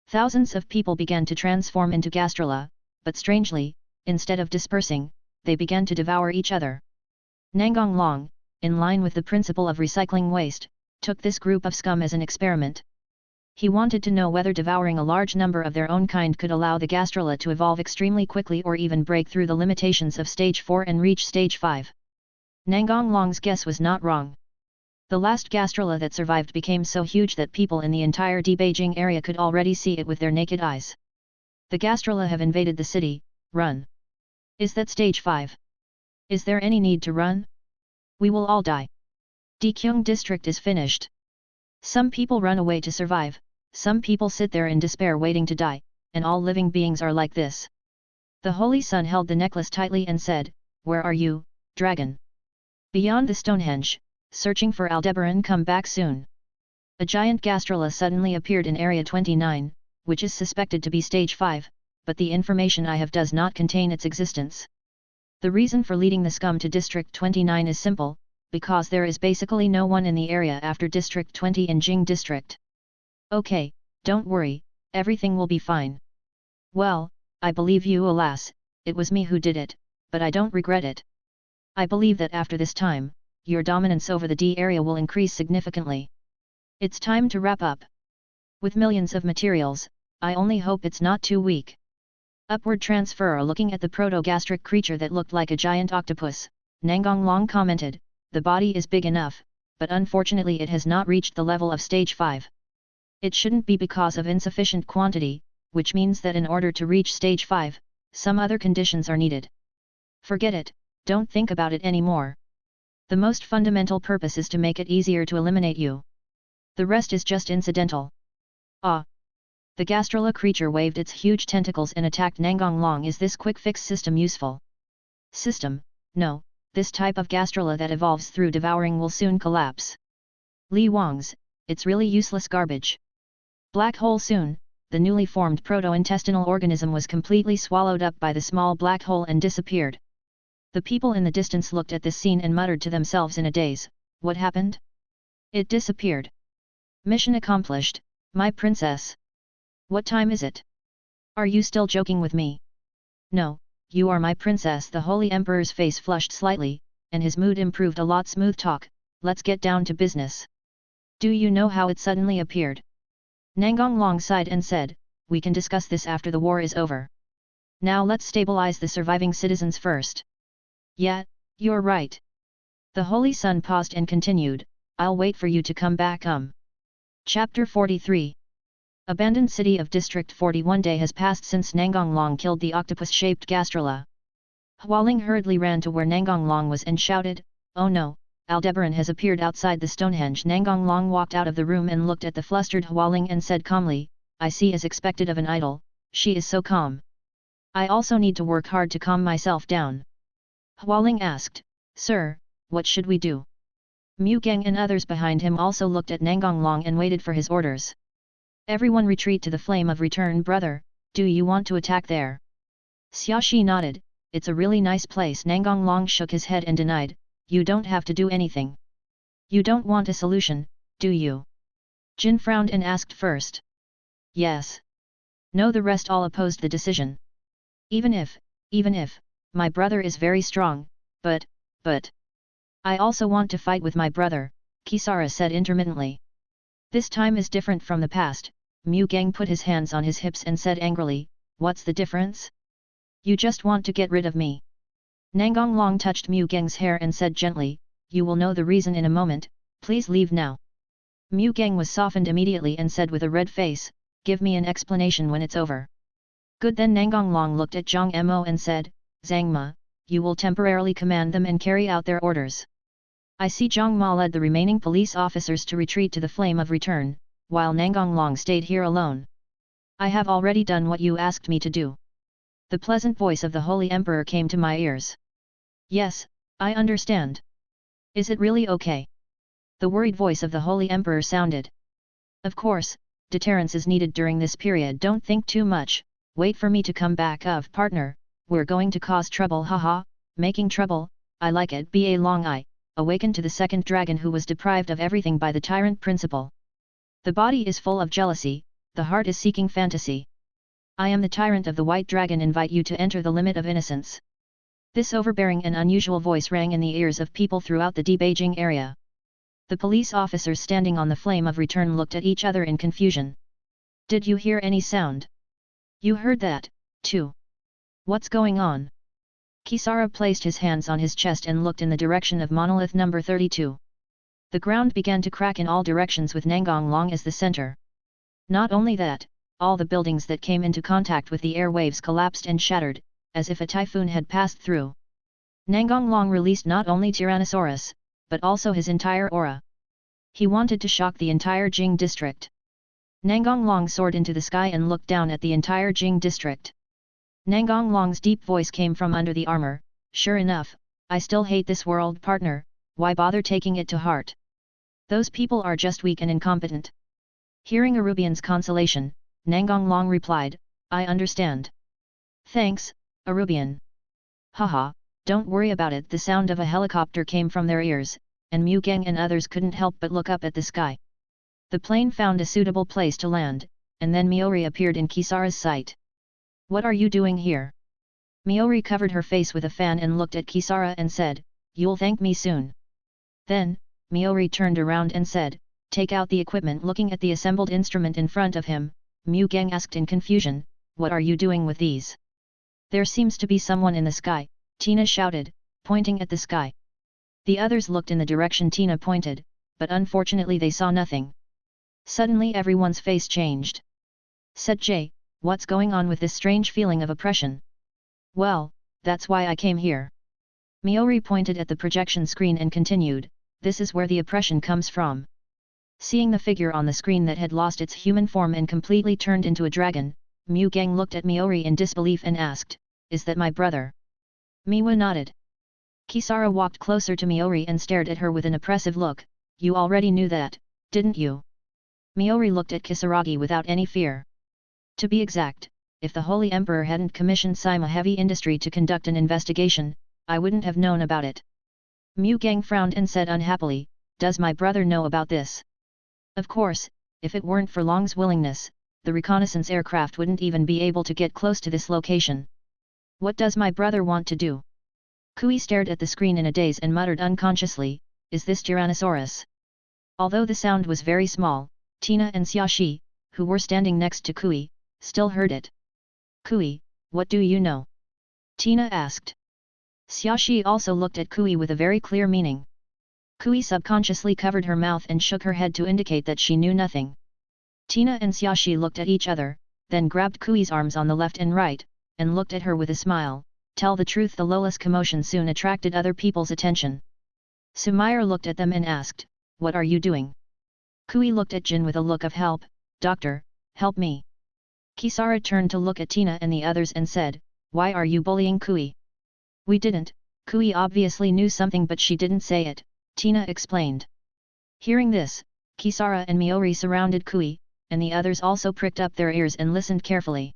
Speaker 1: Thousands of people began to transform into Gastrola, but strangely, instead of dispersing, they began to devour each other. Nangong Long, in line with the principle of recycling waste, took this group of scum as an experiment. He wanted to know whether devouring a large number of their own kind could allow the gastrula to evolve extremely quickly or even break through the limitations of stage 4 and reach stage 5. Nangong Long's guess was not wrong. The last gastrula that survived became so huge that people in the entire Beijing area could already see it with their naked eyes. The gastrula have invaded the city, run. Is that stage 5? Is there any need to run? We will all die. Dekyung district is finished. Some people run away to survive, some people sit there in despair waiting to die, and all living beings are like this. The Holy Sun held the necklace tightly and said, "Where are you, dragon?" Beyond the Stonehenge, searching for Aldebaran, come back soon. A giant gastrula suddenly appeared in Area 29, which is suspected to be stage 5, but the information I have does not contain its existence. The reason for leading the scum to District 29 is simple, because there is basically no one in the area after District 20 in Jing District. Okay, don't worry, everything will be fine. Well, I believe you. Alas, it was me who did it, but I don't regret it. I believe that after this time, your dominance over the D area will increase significantly. It's time to wrap up. With millions of materials, I only hope it's not too weak. Upward transfer. Looking at the proto-gastric creature that looked like a giant octopus, Nangong Long commented, "The body is big enough, but unfortunately it has not reached the level of stage 5. It shouldn't be because of insufficient quantity, which means that in order to reach stage 5, some other conditions are needed. Forget it, don't think about it anymore. The most fundamental purpose is to make it easier to eliminate you. The rest is just incidental." Ah! The gastrula creature waved its huge tentacles and attacked Nangong Long. Is this quick fix system useful? System, no, this type of gastrula that evolves through devouring will soon collapse. Li Wang's, it's really useless garbage. Black hole. Soon, the newly formed proto-intestinal organism was completely swallowed up by the small black hole and disappeared. The people in the distance looked at this scene and muttered to themselves in a daze, "What happened?" It disappeared. Mission accomplished, my princess. What time is it? Are you still joking with me? No, you are my princess. The Holy Emperor's face flushed slightly, and his mood improved a lot. Smooth talk, let's get down to business. Do you know how it suddenly appeared? Nangong Long sighed and said, "We can discuss this after the war is over. Now let's stabilize the surviving citizens first." Yeah, you're right. The Holy Sun paused and continued, "I'll wait for you to come back. Chapter 43. Abandoned city of District 41. Day has passed since Nangong Long killed the octopus-shaped gastrula. Hualing hurriedly ran to where Nangong Long was and shouted, "Oh no, Aldebaran has appeared outside the Stonehenge." Nangong Long walked out of the room and looked at the flustered Hualing and said calmly, "I see, as expected of an idol, she is so calm. I also need to work hard to calm myself down." Hualing asked, "Sir, what should we do?" Mu Geng and others behind him also looked at Nangong Long and waited for his orders. "Everyone retreat to the flame of return. Brother, do you want to attack there?" Xiaoxi nodded, "It's a really nice place." Nangong Long shook his head and denied, "You don't have to do anything. You don't want a solution, do you?" Jin frowned and asked first. "Yes. No, the rest all opposed the decision. Even if, my brother is very strong, but... I also want to fight with my brother," Kisara said intermittently. "This time is different from the past." Mu Geng put his hands on his hips and said angrily, "What's the difference? You just want to get rid of me." Nangong Long touched Mu Geng's hair and said gently, "You will know the reason in a moment, please leave now." Mu Geng was softened immediately and said with a red face, "Give me an explanation when it's over." "Good then." Nangong Long looked at Zhang Mo and said, "Zhang Ma, you will temporarily command them and carry out their orders." I see. Zhang Ma led the remaining police officers to retreat to the flame of return, while Nangong Long stayed here alone. "I have already done what you asked me to do." The pleasant voice of the Holy Emperor came to my ears. "Yes, I understand. Is it really okay?" The worried voice of the Holy Emperor sounded. "Of course, deterrence is needed during this period. Don't think too much, wait for me to come back. Partner, we're going to cause trouble. Haha, making trouble, I like it." Ba Long I, awakened to the second dragon who was deprived of everything by the tyrant principle. The body is full of jealousy, the heart is seeking fantasy. I am the tyrant of the white dragon. Invite you to enter the limit of innocence. This overbearing and unusual voice rang in the ears of people throughout the Beijing area. The police officers standing on the flame of return looked at each other in confusion. Did you hear any sound? You heard that, too. What's going on? Kisara placed his hands on his chest and looked in the direction of monolith number 32. The ground began to crack in all directions with Nangong Long as the center. Not only that, all the buildings that came into contact with the airwaves collapsed and shattered, as if a typhoon had passed through. Nangong Long released not only Tyrannosaurus, but also his entire aura. He wanted to shock the entire Jing district. Nangong Long soared into the sky and looked down at the entire Jing district. Nangong Long's deep voice came from under the armor, "Sure enough, I still hate this world, partner, why bother taking it to heart? Those people are just weak and incompetent." Hearing Arubian's consolation, Nangong Long replied, "I understand. Thanks, Arubian." "Haha, don't worry about it." The sound of a helicopter came from their ears, and Mu Geng and others couldn't help but look up at the sky. The plane found a suitable place to land, and then Miori appeared in Kisara's sight. "What are you doing here?" Miori covered her face with a fan and looked at Kisara and said, "You'll thank me soon." Then, Miori turned around and said, "Take out the equipment." Looking at the assembled instrument in front of him, Mu Geng asked in confusion, "What are you doing with these?" "There seems to be someone in the sky," Tina shouted, pointing at the sky. The others looked in the direction Tina pointed, but unfortunately they saw nothing. Suddenly everyone's face changed. Said Jay, "What's going on with this strange feeling of oppression?" "Well, that's why I came here." Miori pointed at the projection screen and continued, "This is where the oppression comes from." Seeing the figure on the screen that had lost its human form and completely turned into a dragon, Mu Geng looked at Miori in disbelief and asked, "Is that my brother?" Miwa nodded. Kisara walked closer to Miori and stared at her with an oppressive look. "You already knew that, didn't you?" Miori looked at Kisaragi without any fear. "To be exact, if the Holy Emperor hadn't commissioned Sima Heavy Industry to conduct an investigation, I wouldn't have known about it." Mu Geng frowned and said unhappily, "Does my brother know about this?" "Of course, if it weren't for Long's willingness, the reconnaissance aircraft wouldn't even be able to get close to this location." "What does my brother want to do?" Kui stared at the screen in a daze and muttered unconsciously, "Is this Tyrannosaurus?" Although the sound was very small, Tina and Xiaoxi, who were standing next to Kui, still heard it. "Kui, what do you know?" Tina asked. Xiaoxi also looked at Kui with a very clear meaning. Kui subconsciously covered her mouth and shook her head to indicate that she knew nothing. Tina and Xiaoxi looked at each other, then grabbed Kui's arms on the left and right, and looked at her with a smile. Tell the truth, the lawless commotion soon attracted other people's attention. Sumair looked at them and asked, "What are you doing?" Kui looked at Jin with a look of help. "Doctor, help me." Kisara turned to look at Tina and the others and said, "Why are you bullying Kui?" "We didn't." Kui obviously knew something but she didn't say it, Tina explained. Hearing this, Kisara and Miori surrounded Kui, and the others also pricked up their ears and listened carefully.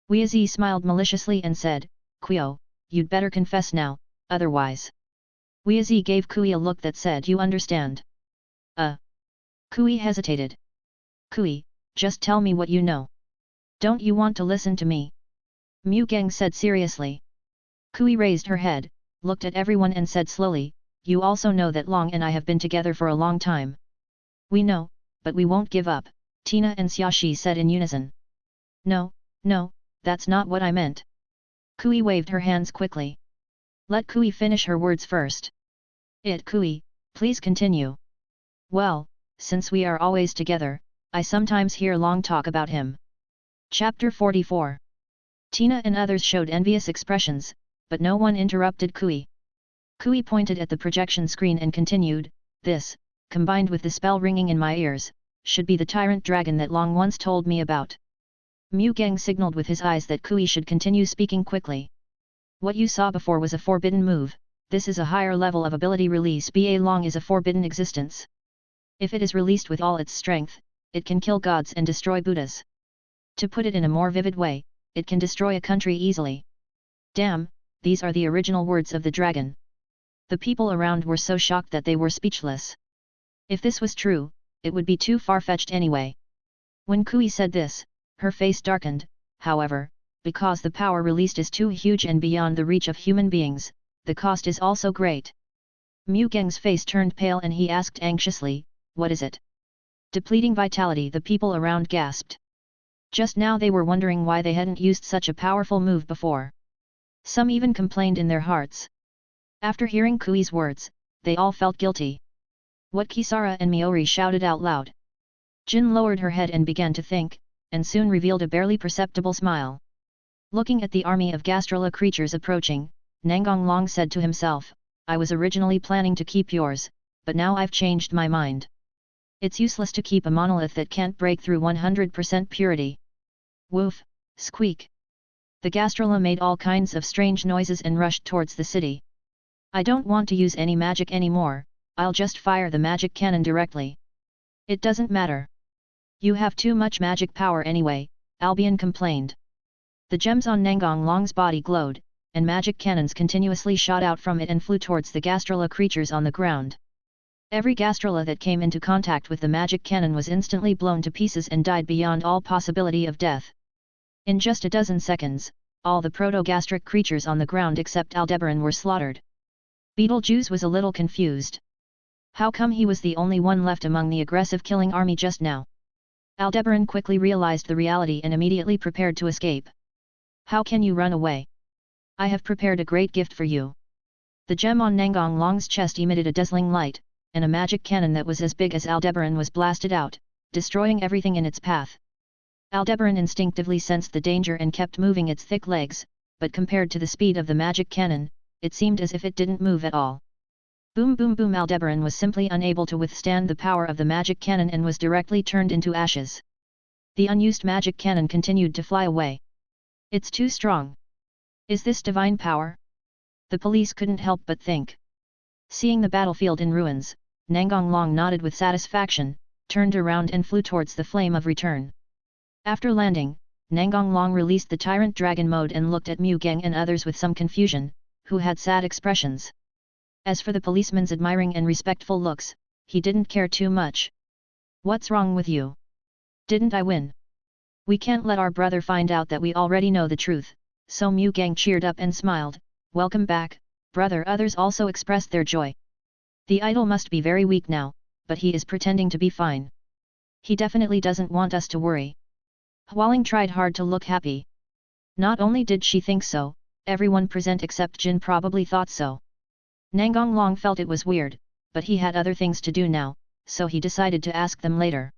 Speaker 1: Weazi smiled maliciously and said, "Kuio, you'd better confess now, otherwise." Weazi gave Kui a look that said, "You understand?" Kui hesitated. "Kui, just tell me what you know. Don't you want to listen to me?" Mu Geng said seriously. Kui raised her head, looked at everyone and said slowly, "You also know that Long and I have been together for a long time." "We know, but we won't give up," Tina and Xiaoxi said in unison. No, that's not what I meant." Kui waved her hands quickly. Let Kui finish her words first. Kui, please continue." "Well, since we are always together, I sometimes hear Long talk about him." Chapter 44. Tina and others showed envious expressions, but no one interrupted Kui. Kui pointed at the projection screen and continued, "This, combined with the spell ringing in my ears, should be the tyrant dragon that Long once told me about." Mu Geng signaled with his eyes that Kui should continue speaking quickly. "What you saw before was a forbidden move, this is a higher level of ability release. Ba Long is a forbidden existence. If it is released with all its strength, it can kill gods and destroy Buddhas. To put it in a more vivid way, it can destroy a country easily." Damn, these are the original words of the dragon. The people around were so shocked that they were speechless. If this was true, it would be too far-fetched anyway. When Kui said this, her face darkened, however, because the power released is too huge and beyond the reach of human beings, the cost is also great. Mu Geng's face turned pale and he asked anxiously, what is it? Depleting vitality, the people around gasped. Just now they were wondering why they hadn't used such a powerful move before. Some even complained in their hearts. After hearing Kui's words, they all felt guilty. What? Kisara and Miori shouted out loud. Jin lowered her head and began to think, and soon revealed a barely perceptible smile. Looking at the army of Gastrola creatures approaching, Nangong Long said to himself, I was originally planning to keep yours, but now I've changed my mind. It's useless to keep a monolith that can't break through 100% purity. Woof, squeak. The Gastrola made all kinds of strange noises and rushed towards the city. I don't want to use any magic anymore, I'll just fire the magic cannon directly. It doesn't matter. You have too much magic power anyway, Albion complained. The gems on Nangong Long's body glowed, and magic cannons continuously shot out from it and flew towards the Gastrola creatures on the ground. Every Gastrola that came into contact with the magic cannon was instantly blown to pieces and died beyond all possibility of death. In just a dozen seconds, all the proto-gastric creatures on the ground except Aldebaran were slaughtered. Beetlejuice was a little confused. How come he was the only one left among the aggressive killing army just now? Aldebaran quickly realized the reality and immediately prepared to escape. How can you run away? I have prepared a great gift for you. The gem on Nangong Long's chest emitted a dazzling light, and a magic cannon that was as big as Aldebaran was blasted out, destroying everything in its path. Aldebaran instinctively sensed the danger and kept moving its thick legs, but compared to the speed of the magic cannon, it seemed as if it didn't move at all. Boom boom boom. Aldebaran was simply unable to withstand the power of the magic cannon and was directly turned into ashes. The unused magic cannon continued to fly away. It's too strong. Is this divine power? The police couldn't help but think. Seeing the battlefield in ruins, Nangong Long nodded with satisfaction, turned around and flew towards the flame of return. After landing, Nangong Long released the Tyrant Dragon mode and looked at Mu Geng and others with some confusion, who had sad expressions. As for the policeman's admiring and respectful looks, he didn't care too much. What's wrong with you? Didn't I win? We can't let our brother find out that we already know the truth, so Mu Geng cheered up and smiled, welcome back, brother. Others also expressed their joy. The idol must be very weak now, but he is pretending to be fine. He definitely doesn't want us to worry. Hualing tried hard to look happy. Not only did she think so, everyone present except Jin probably thought so. Nangong Long felt it was weird, but he had other things to do now, so he decided to ask them later.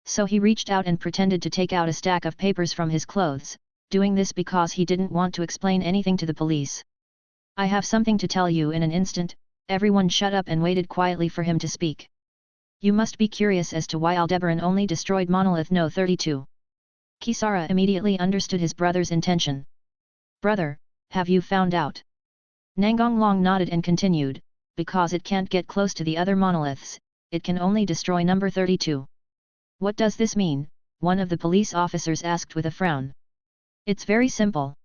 Speaker 1: So he reached out and pretended to take out a stack of papers from his clothes, doing this because he didn't want to explain anything to the police. I have something to tell you in an instant. Everyone shut up and waited quietly for him to speak. You must be curious as to why Aldebaran only destroyed Monolith No. 32. Kisara immediately understood his brother's intention. Brother, have you found out? Nangong Long nodded and continued, because it can't get close to the other monoliths, it can only destroy number 32. What does this mean? One of the police officers asked with a frown. It's very simple.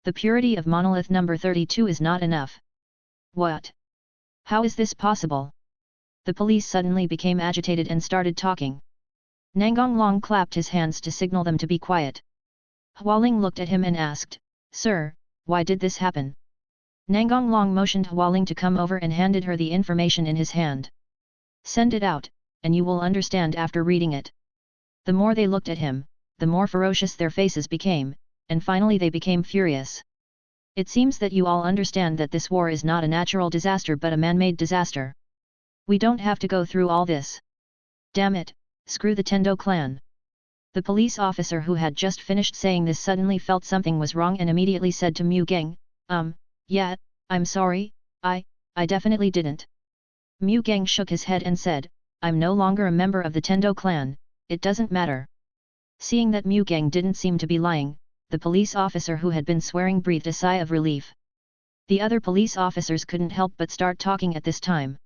Speaker 1: The purity of monolith number 32 is not enough. What? How is this possible? The police suddenly became agitated and started talking. Nangong Long clapped his hands to signal them to be quiet. Hualing looked at him and asked, Sir, why did this happen? Nangong Long motioned Hualing to come over and handed her the information in his hand. Send it out, and you will understand after reading it. The more they looked at him, the more ferocious their faces became, and finally they became furious. It seems that you all understand that this war is not a natural disaster but a man-made disaster. We don't have to go through all this. Damn it, screw the Tendo clan. The police officer who had just finished saying this suddenly felt something was wrong and immediately said to Mu Geng, yeah, I'm sorry, I definitely didn't. Mu Geng shook his head and said, I'm no longer a member of the Tendo clan, it doesn't matter. Seeing that Mu Geng didn't seem to be lying, the police officer who had been swearing breathed a sigh of relief. The other police officers couldn't help but start talking at this time.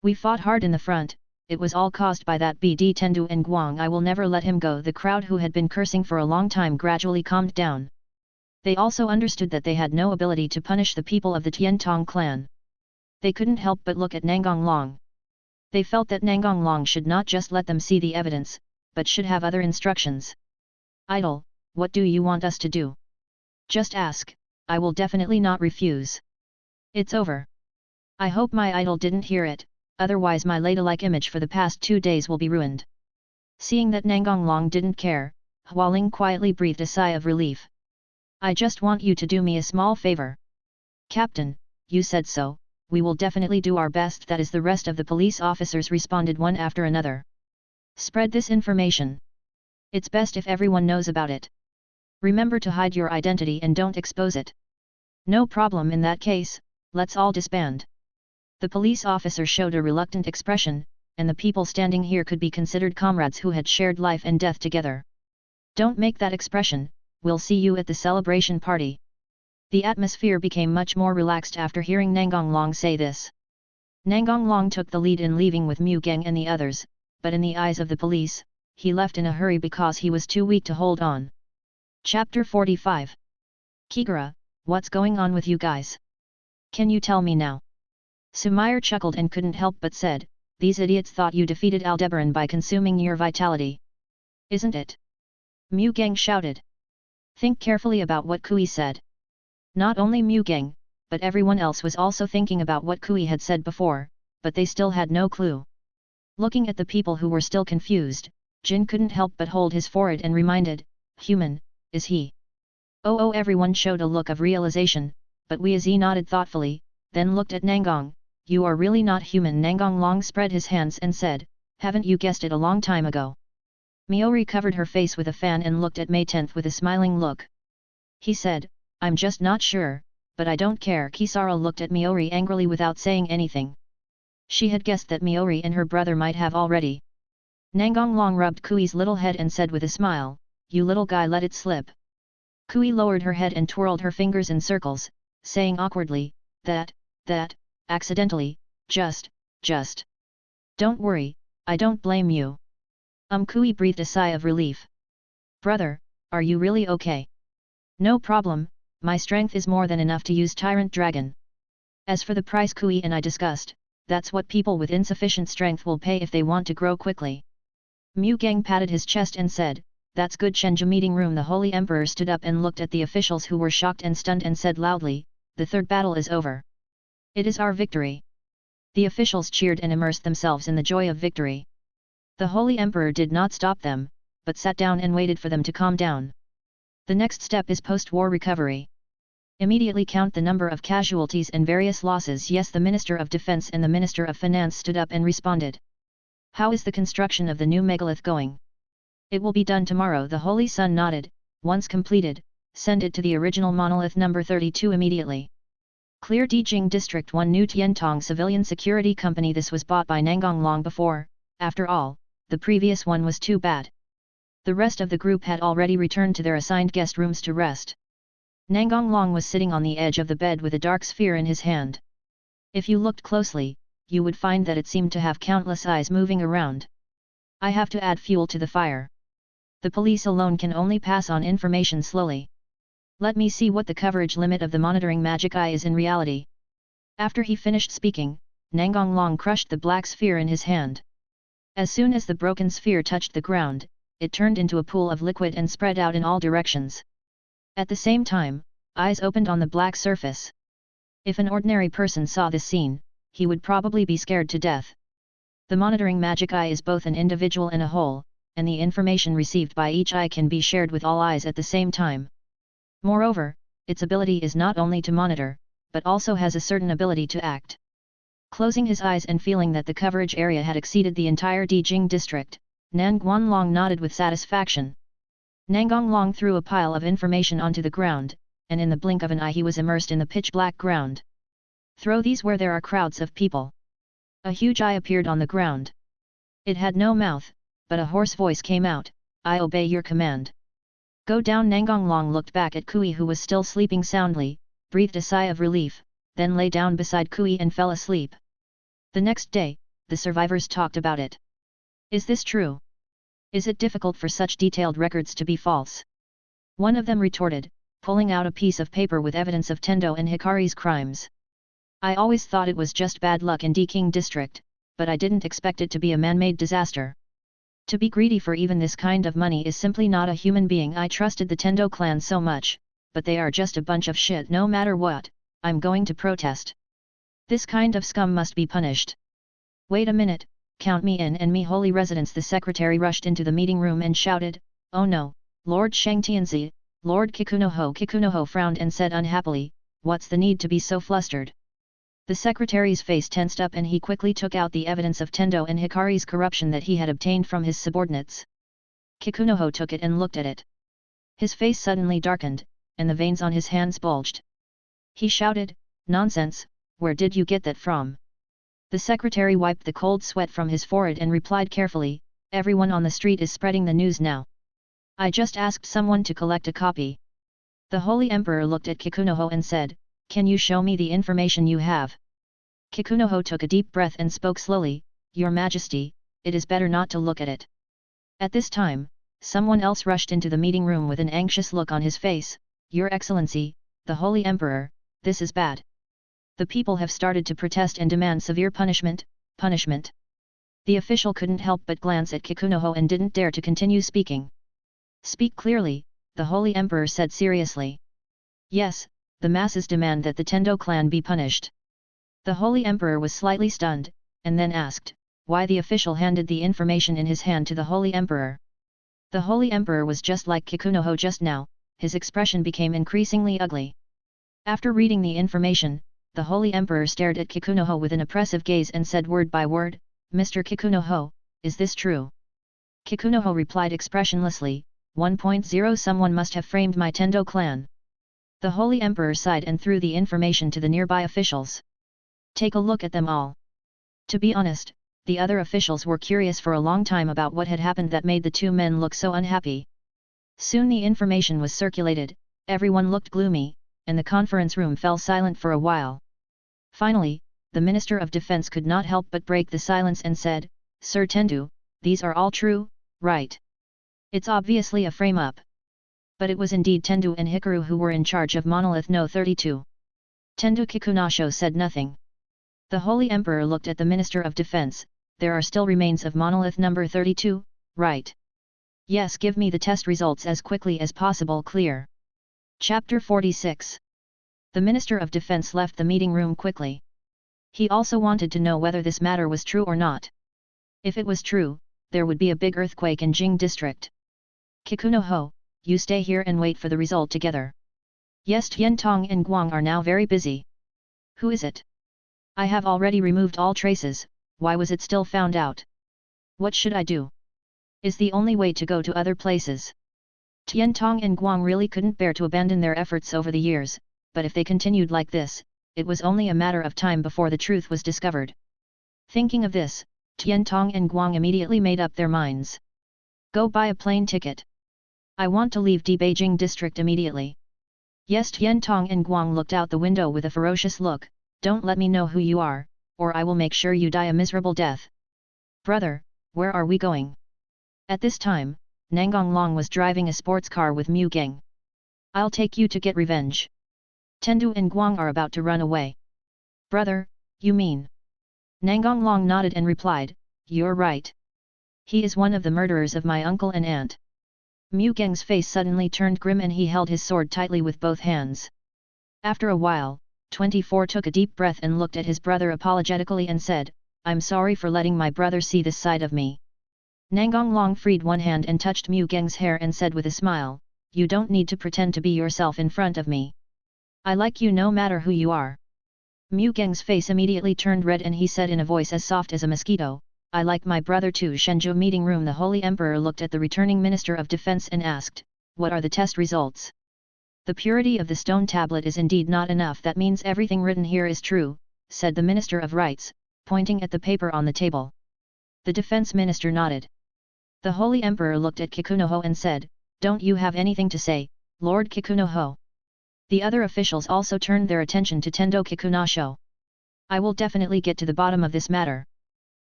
Speaker 1: We fought hard in the front, it was all caused by that BD Tendu and Guang. I will never let him go. The crowd who had been cursing for a long time gradually calmed down. They also understood that they had no ability to punish the people of the Tiantong clan. They couldn't help but look at Nangong Long. They felt that Nangong Long should not just let them see the evidence, but should have other instructions. Idol, what do you want us to do? Just ask, I will definitely not refuse. It's over. I hope my idol didn't hear it, otherwise my ladylike image for the past 2 days will be ruined. Seeing that Nangong Long didn't care, Hualing quietly breathed a sigh of relief. I just want you to do me a small favor. Captain, you said so, we will definitely do our best. That is, the rest of the police officers responded one after another. Spread this information. It's best if everyone knows about it. Remember to hide your identity and don't expose it. No problem. In that case, let's all disband. The police officer showed a reluctant expression, and the people standing here could be considered comrades who had shared life and death together. Don't make that expression, we'll see you at the celebration party. The atmosphere became much more relaxed after hearing Nangong Long say this. Nangong Long took the lead in leaving with Mu Geng and the others, but in the eyes of the police, he left in a hurry because he was too weak to hold on. Chapter 45. Kigura, what's going on with you guys? Can you tell me now? Sumire chuckled and couldn't help but said, these idiots thought you defeated Aldebaran by consuming your vitality. Isn't it? Mu Geng shouted. Think carefully about what Kui said. Not only Mu Geng, but everyone else was also thinking about what Kui had said before, but they still had no clue. Looking at the people who were still confused, Jin couldn't help but hold his forehead and reminded, human, is he? Oh, everyone showed a look of realization, but Weazi nodded thoughtfully, then looked at Nangong, you are really not human. Nangong Long spread his hands and said, haven't you guessed it a long time ago? Miori covered her face with a fan and looked at May 10th with a smiling look. He said, I'm just not sure, but I don't care. Kisara looked at Miori angrily without saying anything. She had guessed that Miori and her brother might have already. Nangong Long rubbed Kui's little head and said with a smile, you little guy, let it slip. Kui lowered her head and twirled her fingers in circles, saying awkwardly, that, accidentally, just. Don't worry, I don't blame you. Kui breathed a sigh of relief. Brother, are you really okay? No problem, my strength is more than enough to use Tyrant Dragon. As for the price Kui and I discussed, that's what people with insufficient strength will pay if they want to grow quickly. Mu Geng patted his chest and said, that's good. Chenja meeting room. The Holy Emperor stood up and looked at the officials who were shocked and stunned and said loudly, the third battle is over. It is our victory. The officials cheered and immersed themselves in the joy of victory. The Holy Emperor did not stop them, but sat down and waited for them to calm down. The next step is post-war recovery. Immediately count the number of casualties and various losses. Yes, the Minister of Defense and the Minister of Finance stood up and responded. How is the construction of the new megalith going? It will be done tomorrow. The Holy Sun nodded. Once completed, send it to the original monolith number 32 immediately. Clear Dijing District 1 New Tiantong Civilian Security Company. This was bought by Nangong long before, after all, the previous one was too bad. The rest of the group had already returned to their assigned guest rooms to rest. Nangong Long was sitting on the edge of the bed with a dark sphere in his hand. If you looked closely, you would find that it seemed to have countless eyes moving around. I have to add fuel to the fire. The police alone can only pass on information slowly. Let me see what the coverage limit of the monitoring magic eye is in reality. After he finished speaking, Nangong Long crushed the black sphere in his hand. As soon as the broken sphere touched the ground, it turned into a pool of liquid and spread out in all directions. At the same time, eyes opened on the black surface. If an ordinary person saw this scene, he would probably be scared to death. The monitoring magic eye is both an individual and a whole, and the information received by each eye can be shared with all eyes at the same time. Moreover, its ability is not only to monitor, but also has a certain ability to act. Closing his eyes and feeling that the coverage area had exceeded the entire Dijing district, Nangong Long nodded with satisfaction. Nangong Long threw a pile of information onto the ground, and in the blink of an eye he was immersed in the pitch-black ground. Throw these where there are crowds of people. A huge eye appeared on the ground. It had no mouth, but a hoarse voice came out, I obey your command. Go down. Nangong Long looked back at Kui who was still sleeping soundly, breathed a sigh of relief, then lay down beside Kui and fell asleep. The next day, the survivors talked about it. Is this true? Is it difficult for such detailed records to be false? One of them retorted, pulling out a piece of paper with evidence of Tendo and Hikari's crimes. I always thought it was just bad luck in Dijing district, but I didn't expect it to be a man-made disaster. To be greedy for even this kind of money is simply not a human being. I trusted the Tendo clan so much, but they are just a bunch of shit no matter what, I'm going to protest. This kind of scum must be punished. Wait a minute, count me in and me holy residence. The secretary rushed into the meeting room and shouted, oh no, Lord Shangtianzi. Lord Kikunoho frowned and said unhappily, what's the need to be so flustered? The secretary's face tensed up and he quickly took out the evidence of Tendo and Hikari's corruption that he had obtained from his subordinates. Kikunoho took it and looked at it. His face suddenly darkened, and the veins on his hands bulged. He shouted, nonsense, where did you get that from? The secretary wiped the cold sweat from his forehead and replied carefully, everyone on the street is spreading the news now. I just asked someone to collect a copy. The Holy Emperor looked at Kikunoho and said, can you show me the information you have? Kikunoho took a deep breath and spoke slowly, Your Majesty, it is better not to look at it. At this time, someone else rushed into the meeting room with an anxious look on his face, Your Excellency, the Holy Emperor, this is bad. The people have started to protest and demand severe punishment. The official couldn't help but glance at Kikunoho and didn't dare to continue speaking. Speak clearly, the Holy Emperor said seriously. Yes, the masses demand that the Tendo clan be punished. The Holy Emperor was slightly stunned, and then asked, why the official handed the information in his hand to the Holy Emperor. The Holy Emperor was just like Kikunoho just now, his expression became increasingly ugly. After reading the information, the Holy Emperor stared at Kikunoho with an oppressive gaze and said word by word, Mr. Kikunoho, is this true? Kikunoho replied expressionlessly, 1.0 Someone must have framed my Tendo clan. The Holy Emperor sighed and threw the information to the nearby officials. Take a look at them all. To be honest, the other officials were curious for a long time about what had happened that made the two men look so unhappy. Soon the information was circulated, everyone looked gloomy, and the conference room fell silent for a while. Finally, the Minister of Defense could not help but break the silence and said, Sir Tendu, these are all true, right? It's obviously a frame-up. But it was indeed Tendu and Hikaru who were in charge of Monolith No. 32. Tendu Kikunasho said nothing. The Holy Emperor looked at the Minister of Defense, there are still remains of Monolith No. 32, right? Yes, give me the test results as quickly as possible. Clear. Chapter 46. The Minister of Defense left the meeting room quickly. He also wanted to know whether this matter was true or not. If it was true, there would be a big earthquake in Jing district. Kikunoho, you stay here and wait for the result together. Yes, Tiantong and Guang are now very busy. Who is it? I have already removed all traces, why was it still found out? What should I do? Is the only way to go to other places. Tiantong and Guang really couldn't bear to abandon their efforts over the years, but if they continued like this, it was only a matter of time before the truth was discovered. Thinking of this, Tiantong and Guang immediately made up their minds. Go buy a plane ticket. I want to leave Beijing district immediately. Yes, Tiantong and Guang looked out the window with a ferocious look, don't let me know who you are, or I will make sure you die a miserable death. Brother, where are we going? At this time, Nangong Long was driving a sports car with Mu Geng. I'll take you to get revenge. Tendu and Guang are about to run away. Brother, you mean? Nangong Long nodded and replied, you're right. He is one of the murderers of my uncle and aunt. Mu Geng's face suddenly turned grim and he held his sword tightly with both hands. After a while, 24 took a deep breath and looked at his brother apologetically and said, I'm sorry for letting my brother see this side of me. Nangong Long freed one hand and touched Mu Geng's hair and said with a smile, you don't need to pretend to be yourself in front of me. I like you no matter who you are. Mu Geng's face immediately turned red and he said in a voice as soft as a mosquito, I like my brother too. Shenzhou meeting room. The Holy Emperor looked at the returning Minister of Defense and asked, what are the test results? The purity of the stone tablet is indeed not enough. That means everything written here is true, said the Minister of Rights, pointing at the paper on the table. The Defense Minister nodded. The Holy Emperor looked at Kikunoho and said, don't you have anything to say, Lord Kikunoho? The other officials also turned their attention to Tendo Kikunasho. I will definitely get to the bottom of this matter.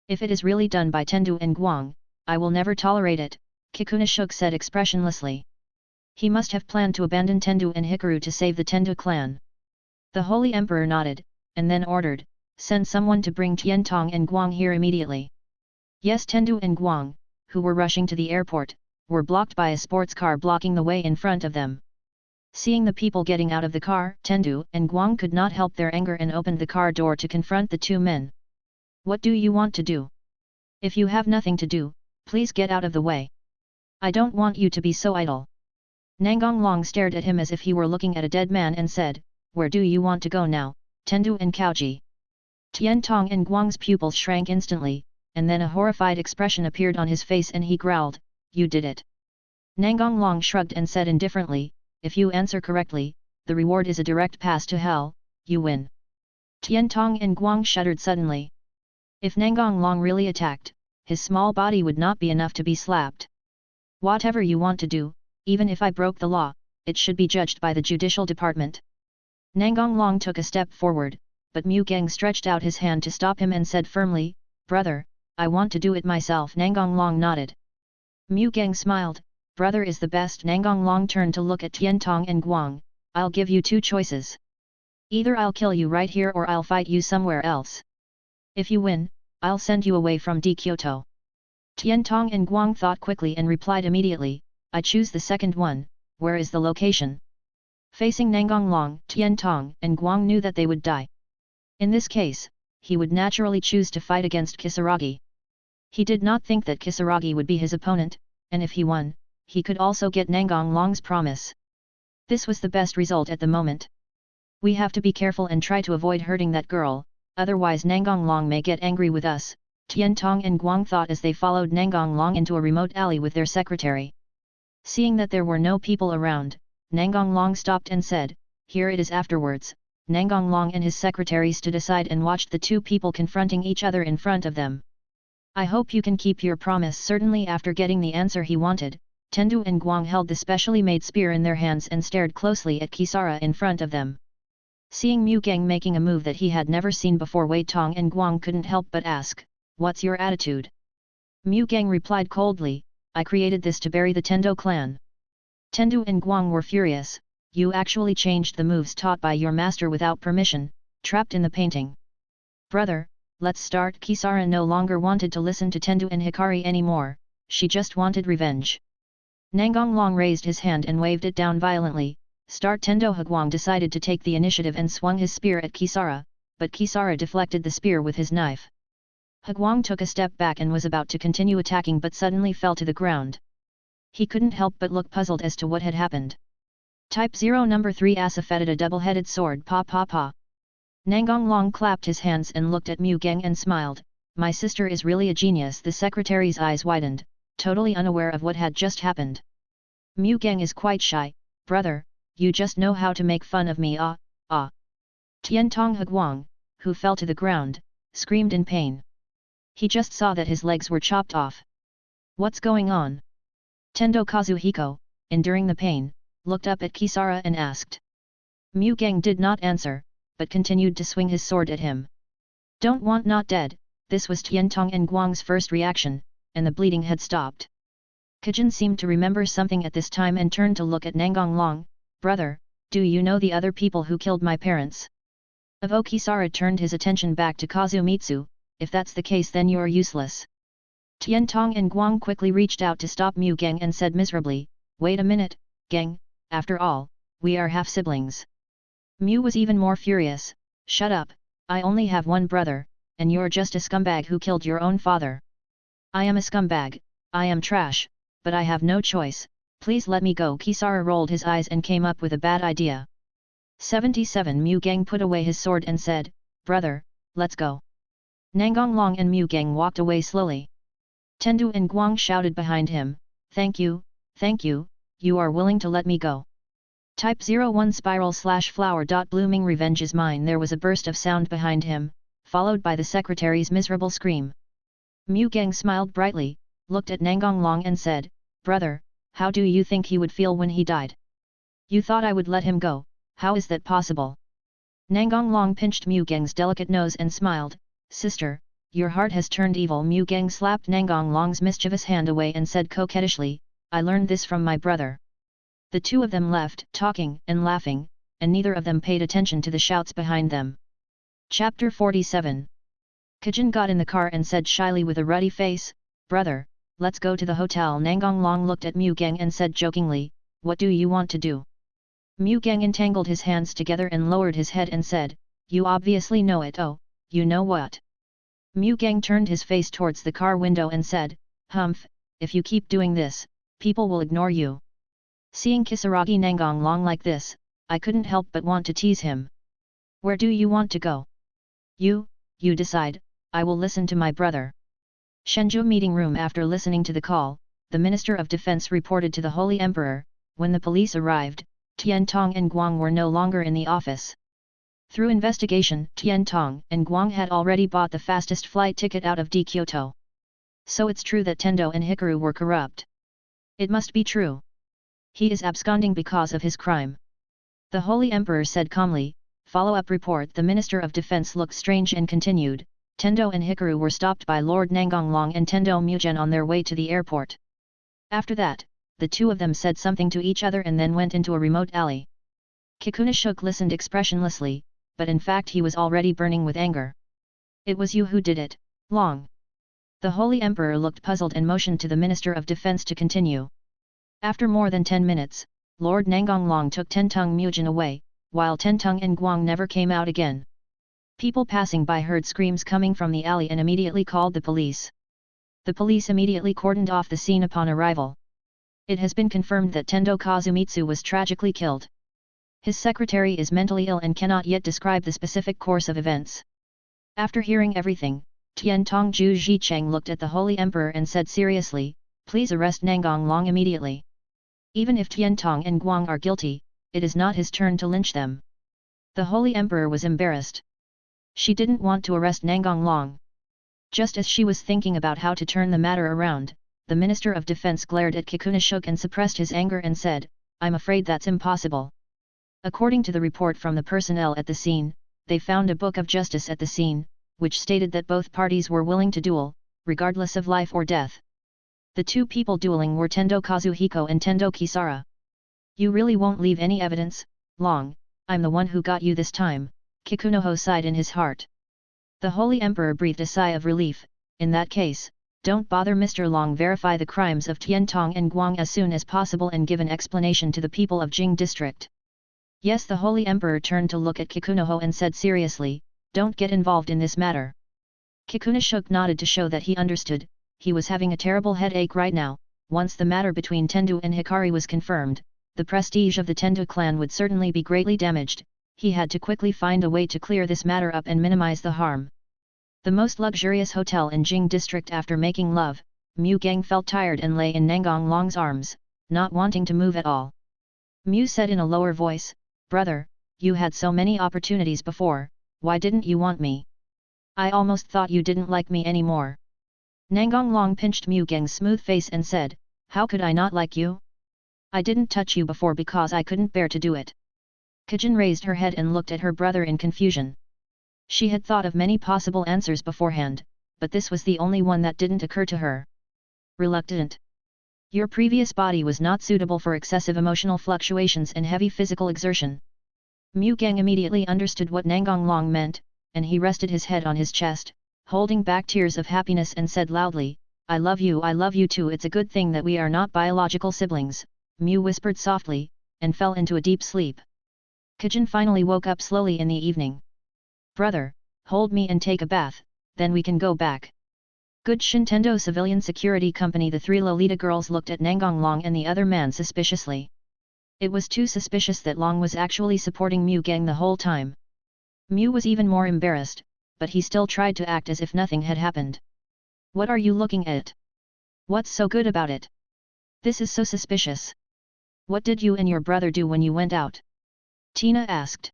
Speaker 1: If it is really done by Tendu and Guang, I will never tolerate it, Kikunashuk said expressionlessly. He must have planned to abandon Tendu and Hikaru to save the Tendu clan. The Holy Emperor nodded, and then ordered, send someone to bring Tiantong and Guang here immediately. Yes, Tendu and Guang, who were rushing to the airport, were blocked by a sports car blocking the way in front of them. Seeing the people getting out of the car, Tendu and Guang could not help their anger and opened the car door to confront the two men. What do you want to do? If you have nothing to do, please get out of the way. I don't want you to be so idle. Nangong Long stared at him as if he were looking at a dead man and said, Where do you want to go now, Tendu and Kaoji? Tian Tong and Guang's pupils shrank instantly, and then a horrified expression appeared on his face and he growled, You did it. Nangong Long shrugged and said indifferently, If you answer correctly, the reward is a direct pass to hell, you win. Tian Tong and Guang shuddered suddenly. If Nangong Long really attacked, his small body would not be enough to be slapped. Whatever you want to do, even if I broke the law, it should be judged by the judicial department. Nangong Long took a step forward, but Mu Geng stretched out his hand to stop him and said firmly, Brother, I want to do it myself. Nangong Long nodded. Mu Geng smiled, Brother is the best. Nangong Long turned to look at Tian Tong and Guang, I'll give you two choices. Either I'll kill you right here or I'll fight you somewhere else. If you win, I'll send you away from Kyoto. Tian Tong and Guang thought quickly and replied immediately, I choose the second one. Where is the location? Facing Nangong Long, Tian Tong and Guang knew that they would die. In this case, he would naturally choose to fight against Kisaragi. He did not think that Kisaragi would be his opponent, and if he won, he could also get Nangong Long's promise. This was the best result at the moment. We have to be careful and try to avoid hurting that girl, otherwise Nangong Long may get angry with us, Tian Tong and Guang thought as they followed Nangong Long into a remote alley with their secretary. Seeing that there were no people around, Nangong Long stopped and said, Here it is. Afterwards, Nangong Long and his secretary stood aside and watched the two people confronting each other in front of them. I hope you can keep your promise. Certainly. After getting the answer he wanted, Tendu and Guang held the specially made spear in their hands and stared closely at Kisara in front of them. Seeing Mu Geng making a move that he had never seen before, Wei Tong and Guang couldn't help but ask, What's your attitude? Mu Geng replied coldly, I created this to bury the Tendo clan. Tendu and Guang were furious, You actually changed the moves taught by your master without permission, trapped in the painting. Brother, let's start. Kisara no longer wanted to listen to Tendu and Hikari anymore, she just wanted revenge. Nangong Long raised his hand and waved it down violently. Start. Tendo Hguang decided to take the initiative and swung his spear at Kisara, but Kisara deflected the spear with his knife. Hguang took a step back and was about to continue attacking but suddenly fell to the ground. He couldn't help but look puzzled as to what had happened. Type 0 number 3 Asafetted a double-headed sword. Pa pa pa. Nangong Long clapped his hands and looked at Mu Geng and smiled, My sister is really a genius. The secretary's eyes widened, totally unaware of what had just happened. Mu Geng is quite shy, brother, you just know how to make fun of me. Tian Tong Hguang, who fell to the ground, screamed in pain. He just saw that his legs were chopped off. What's going on? Tendo Kazuhiko, enduring the pain, looked up at Kisara and asked. Mu Geng did not answer, but continued to swing his sword at him. Don't want not dead. This was Tian Tong and Guang's first reaction, and the bleeding had stopped. Kajin seemed to remember something at this time and turned to look at Nangong Long, Brother, do you know the other people who killed my parents? Avo Kisara turned his attention back to Kazumitsu, If that's the case then you're useless. Tian Tong and Guang quickly reached out to stop Mu Geng and said miserably, Wait a minute, Geng, after all, we are half-siblings. Mu was even more furious, Shut up, I only have one brother, and you're just a scumbag who killed your own father. I am a scumbag, I am trash, but I have no choice, please let me go. Kisara rolled his eyes and came up with a bad idea. 77 Mu Geng put away his sword and said, Brother, let's go. Nangong Long and Mu Geng walked away slowly. Tendu and Guang shouted behind him, Thank you, you are willing to let me go. Type 01 spiral/flower. Blooming revenge is mine. There was a burst of sound behind him, followed by the secretary's miserable scream. Mu Geng smiled brightly, looked at Nangong Long and said, Brother, how do you think he would feel when he died? You thought I would let him go, how is that possible? Nangong Long pinched Mu Geng's delicate nose and smiled, Sister, your heart has turned evil. Mu Geng slapped Nangong Long's mischievous hand away and said coquettishly, I learned this from my brother. The two of them left, talking and laughing, and neither of them paid attention to the shouts behind them. Chapter 47. Kajin got in the car and said shyly with a ruddy face, Brother, let's go to the hotel. Nangong Long looked at Mu Geng and said jokingly, What do you want to do? Mu Gang entangled his hands together and lowered his head and said, "You obviously know it. Oh, you know what?" Mu Gang turned his face towards the car window and said, "Humph, if you keep doing this, people will ignore you." Seeing Kisaragi Nangong Long like this, I couldn't help but want to tease him. "Where do you want to go? You decide, I will listen to my brother." Shenzhou meeting room. After listening to the call, the Minister of Defense reported to the Holy Emperor. When the police arrived, Tian Tong and Guang were no longer in the office. Through investigation, Tian Tong and Guang had already bought the fastest flight ticket out of Kyoto. So it's true that Tendo and Hikaru were corrupt. It must be true. He is absconding because of his crime. The Holy Emperor said calmly. Follow-up report. The Minister of Defense looked strange and continued, Tendo and Hikaru were stopped by Lord Nangong Long and Tendo Mugen on their way to the airport. After that, the two of them said something to each other and then went into a remote alley. Kikunashuk listened expressionlessly, but in fact he was already burning with anger. "It was you who did it, Long." The Holy Emperor looked puzzled and motioned to the Minister of Defense to continue. After more than 10 minutes, Lord Nangong Long took Tentong Mugen away, while Tentong and Guang never came out again. People passing by heard screams coming from the alley and immediately called the police. The police immediately cordoned off the scene upon arrival. It has been confirmed that Tendo Kazumitsu was tragically killed. His secretary is mentally ill and cannot yet describe the specific course of events. After hearing everything, Tian Tongju Zhicheng looked at the Holy Emperor and said seriously, "Please arrest Nangong Long immediately. Even if Tian Tong and Guang are guilty, it is not his turn to lynch them." The Holy Emperor was embarrassed. She didn't want to arrest Nangong Long. Just as she was thinking about how to turn the matter around, the Minister of Defense glared at Kikunashuk and suppressed his anger and said, "I'm afraid that's impossible." According to the report from the personnel at the scene, they found a book of justice at the scene, which stated that both parties were willing to duel, regardless of life or death. The two people dueling were Tendo Kazuhiko and Tendo Kisara. "You really won't leave any evidence, Long? I'm the one who got you this time," Kikunoho sighed in his heart. The Holy Emperor breathed a sigh of relief. "In that case, don't bother Mr. Long. Verify the crimes of Tian Tong and Guang as soon as possible and give an explanation to the people of Jing District." Yes, the Holy Emperor turned to look at Kikunoho and said seriously, "Don't get involved in this matter." Kikunashuk nodded to show that he understood. He was having a terrible headache right now. Once the matter between Tendu and Hikari was confirmed, the prestige of the Tendu clan would certainly be greatly damaged. He had to quickly find a way to clear this matter up and minimize the harm. The most luxurious hotel in Jing District. After making love, Mu Gang felt tired and lay in Nangong Long's arms, not wanting to move at all. Mu said in a lower voice, "Brother, you had so many opportunities before, why didn't you want me? I almost thought you didn't like me anymore." Nangong Long pinched Mu Gang's smooth face and said, "How could I not like you? I didn't touch you before because I couldn't bear to do it." Kajin raised her head and looked at her brother in confusion. She had thought of many possible answers beforehand, but this was the only one that didn't occur to her. "Reluctant. Your previous body was not suitable for excessive emotional fluctuations and heavy physical exertion." Mu Gang immediately understood what Nangong Long meant, and he rested his head on his chest, holding back tears of happiness and said loudly, I love you too. It's a good thing that we are not biological siblings," Mu whispered softly, and fell into a deep sleep. Kajin finally woke up slowly in the evening. "Brother, hold me and take a bath, then we can go back." Good Shintendo Civilian Security Company. The three Lolita girls looked at Nangong Long and the other man suspiciously. It was too suspicious that Long was actually supporting Mu Gang the whole time. Mu was even more embarrassed, but he still tried to act as if nothing had happened. "What are you looking at? What's so good about it? This is so suspicious. What did you and your brother do when you went out?" Tina asked.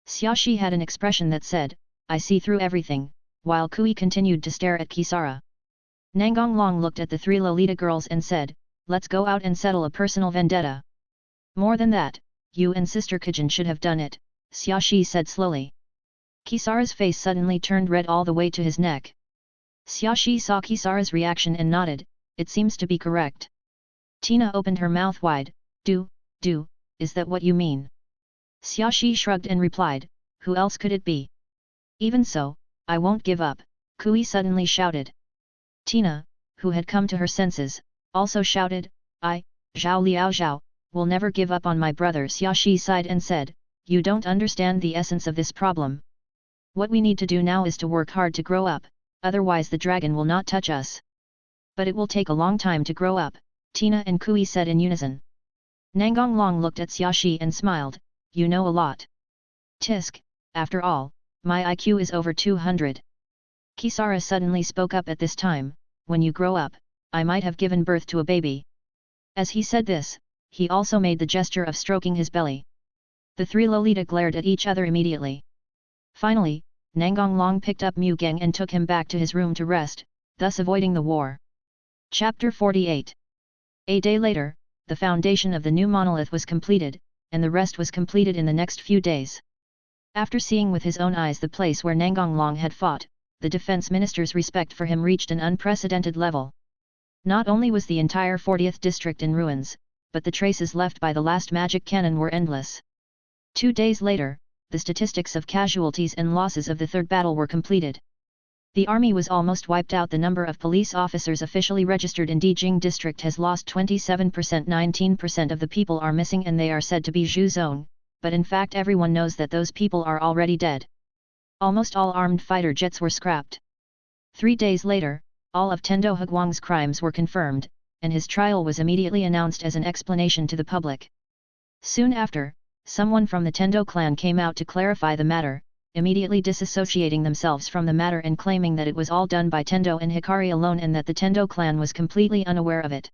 Speaker 1: Xiaoshi had an expression that said, "I see through everything," while Kui continued to stare at Kisara. Nangong Long looked at the three Lolita girls and said, "Let's go out and settle a personal vendetta." "More than that, you and Sister Kajin should have done it," Xiaoshi said slowly. Kisara's face suddenly turned red all the way to his neck. Xiaoshi saw Kisara's reaction and nodded, "It seems to be correct." Tina opened her mouth wide, Do, is that what you mean?" Xiaoshi shrugged and replied, "Who else could it be?" "Even so, I won't give up," Kui suddenly shouted. Tina, who had come to her senses, also shouted, Zhao Liao Zhao, will never give up on my brother. Xiaoxi sighed and said, you don't understand the essence of this problem. What we need to do now is to work hard to grow up, otherwise the dragon will not touch us. But it will take a long time to grow up, Tina and Kui said in unison. Nangong Long looked at Xiaoxi and smiled, you know a lot. Tisk, after all, my IQ is over 200. Kisara suddenly spoke up at this time, when you grow up, I might have given birth to a baby. As he said this, he also made the gesture of stroking his belly. The three Lolita glared at each other immediately. Finally, Nangong Long picked up Mu Geng and took him back to his room to rest, thus avoiding the war. Chapter 48. A day later, the foundation of the new monolith was completed, and the rest was completed in the next few days. After seeing with his own eyes the place where Nangong Long had fought, the defense minister's respect for him reached an unprecedented level. Not only was the entire 40th district in ruins, but the traces left by the last magic cannon were endless. 2 days later, the statistics of casualties and losses of the third battle were completed. The army was almost wiped out. The number of police officers officially registered in Dijing district has lost 27%. 19% of the people are missing and they are said to be Zhu Zong, but in fact everyone knows that those people are already dead. Almost all armed fighter jets were scrapped. 3 days later, all of Tendo Huguang's crimes were confirmed, and his trial was immediately announced as an explanation to the public. Soon after, someone from the Tendo clan came out to clarify the matter, immediately disassociating themselves from the matter and claiming that it was all done by Tendo and Hikari alone and that the Tendo clan was completely unaware of it.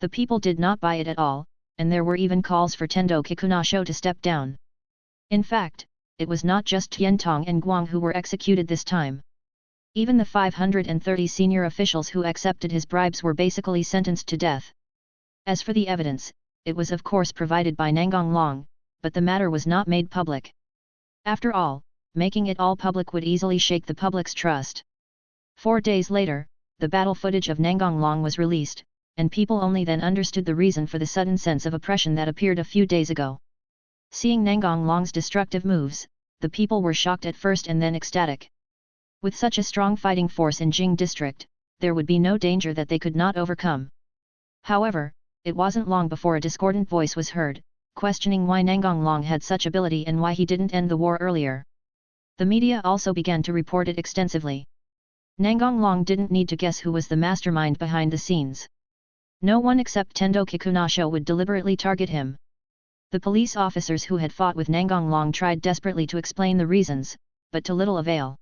Speaker 1: The people did not buy it at all, and there were even calls for Tendo Kikunasho to step down. In fact, it was not just Tiantong and Guang who were executed this time. Even the 530 senior officials who accepted his bribes were basically sentenced to death. As for the evidence, it was of course provided by Nangong Long, but the matter was not made public. After all, making it all public would easily shake the public's trust. 4 days later, the battle footage of Nangong Long was released, and people only then understood the reason for the sudden sense of oppression that appeared a few days ago. Seeing Nangong Long's destructive moves, the people were shocked at first and then ecstatic. With such a strong fighting force in Jing district, there would be no danger that they could not overcome. However, it wasn't long before a discordant voice was heard, questioning why Nangong Long had such ability and why he didn't end the war earlier. The media also began to report it extensively. Nangong Long didn't need to guess who was the mastermind behind the scenes. No one except Tendo Kikunasho would deliberately target him. The police officers who had fought with Nangong Long tried desperately to explain the reasons, but to little avail.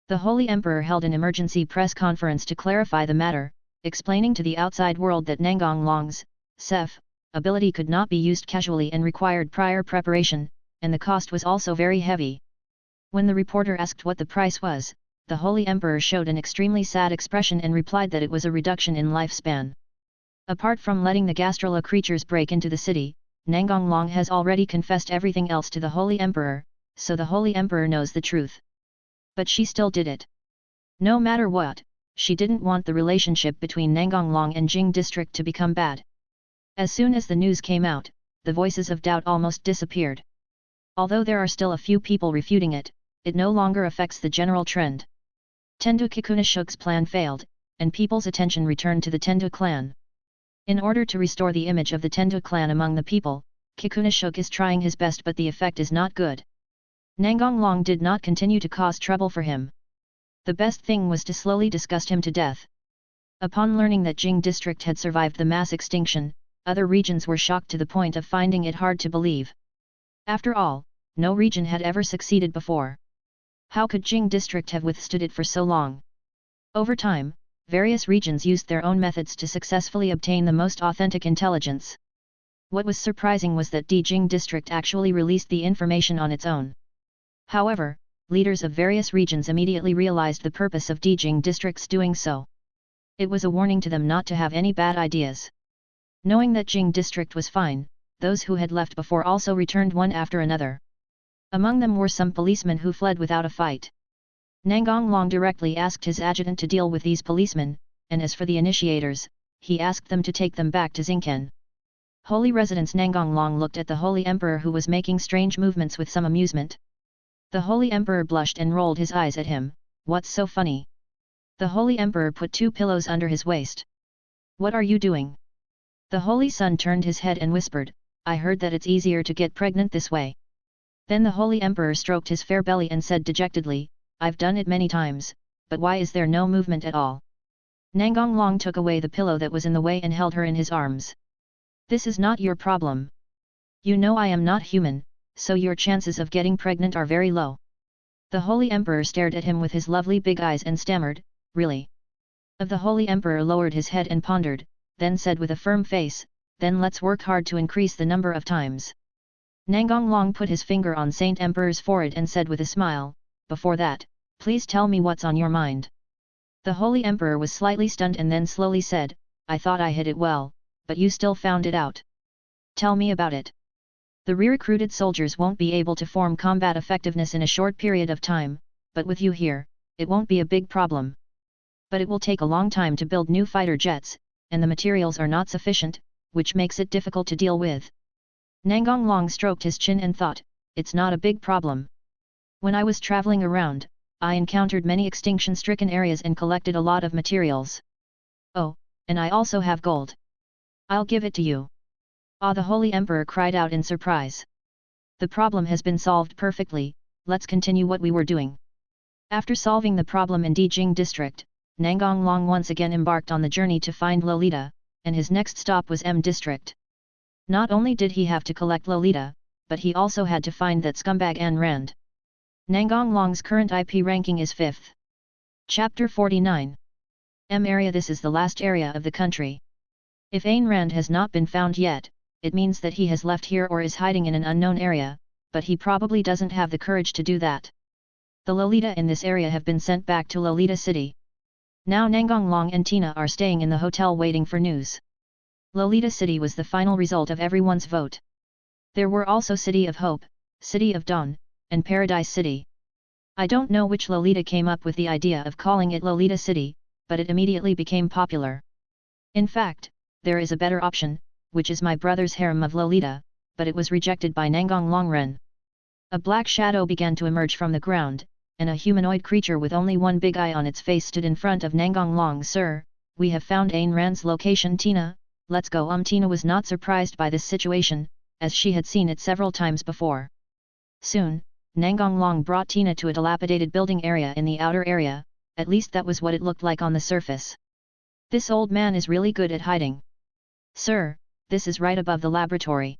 Speaker 1: The Holy Emperor held an emergency press conference to clarify the matter, explaining to the outside world that Nangong Long's ability could not be used casually and required prior preparation, and the cost was also very heavy. When the reporter asked what the price was, the Holy Emperor showed an extremely sad expression and replied that it was a reduction in lifespan. Apart from letting the Gastrola creatures break into the city, Nangong Long has already confessed everything else to the Holy Emperor, so the Holy Emperor knows the truth. But she still did it. No matter what, she didn't want the relationship between Nangong Long and Jing district to become bad. As soon as the news came out, the voices of doubt almost disappeared. Although there are still a few people refuting it, it no longer affects the general trend. Tendo Kikunashok's plan failed, and people's attention returned to the Tendo clan. In order to restore the image of the Tendo clan among the people, Kikunashok is trying his best but the effect is not good. Nangong Long did not continue to cause trouble for him. The best thing was to slowly disgust him to death. Upon learning that Jing district had survived the mass extinction, other regions were shocked to the point of finding it hard to believe. After all, no region had ever succeeded before. How could Jing district have withstood it for so long? Over time, various regions used their own methods to successfully obtain the most authentic intelligence. What was surprising was that Dijing district actually released the information on its own. However, leaders of various regions immediately realized the purpose of Dijing districts doing so. It was a warning to them not to have any bad ideas. Knowing that Jing district was fine, those who had left before also returned one after another. Among them were some policemen who fled without a fight. Nangong Long directly asked his adjutant to deal with these policemen, and as for the initiators, he asked them to take them back to Xingqian. Holy Residence. Nangong Long looked at the Holy Emperor who was making strange movements with some amusement. The Holy Emperor blushed and rolled his eyes at him. What's so funny? The Holy Emperor put 2 pillows under his waist. What are you doing? The Holy Son turned his head and whispered, I heard that it's easier to get pregnant this way. Then the Holy Emperor stroked his fair belly and said dejectedly, I've done it many times, but why is there no movement at all? Nangong Long took away the pillow that was in the way and held her in his arms. This is not your problem. You know I am not human, so your chances of getting pregnant are very low. The Holy Emperor stared at him with his lovely big eyes and stammered, really? The Holy Emperor lowered his head and pondered, then said with a firm face, then let's work hard to increase the number of times. Nangong Long put his finger on Saint Emperor's forehead and said with a smile, before that, please tell me what's on your mind. The Holy Emperor was slightly stunned and then slowly said, I thought I hid it well, but you still found it out. Tell me about it. The re-recruited soldiers won't be able to form combat effectiveness in a short period of time, but with you here, it won't be a big problem. But it will take a long time to build new fighter jets, and the materials are not sufficient, which makes it difficult to deal with. Nangong Long stroked his chin and thought, it's not a big problem. When I was traveling around, I encountered many extinction-stricken areas and collected a lot of materials. Oh, and I also have gold. I'll give it to you. Ah, the Holy Emperor cried out in surprise. The problem has been solved perfectly, let's continue what we were doing. After solving the problem in Dijing district, Nangong Long once again embarked on the journey to find Lolita, and his next stop was M district. Not only did he have to collect Lolita, but he also had to find that scumbag Ayn Rand. Nangong Long's current IP ranking is 5th. Chapter 49. M area. This is the last area of the country. If Ayn Rand has not been found yet, it means that he has left here or is hiding in an unknown area, but he probably doesn't have the courage to do that. The Lolita in this area have been sent back to Lolita City. Now Nangong Long and Tina are staying in the hotel waiting for news. Lolita City was the final result of everyone's vote. There were also City of Hope, City of Dawn, and Paradise City. I don't know which Lolita came up with the idea of calling it Lolita City, but it immediately became popular. In fact, there is a better option, which is my brother's harem of Lolita, but it was rejected by Nangong Longren. A black shadow began to emerge from the ground, and a humanoid creature with only one big eye on its face stood in front of Nangong Long. Sir, we have found Ayn Rand's location. Tina, let's go. Tina was not surprised by this situation, as she had seen it several times before. Soon, Nangong Long brought Tina to a dilapidated building area in the outer area, at least that was what it looked like on the surface. This old man is really good at hiding. Sir, this is right above the laboratory.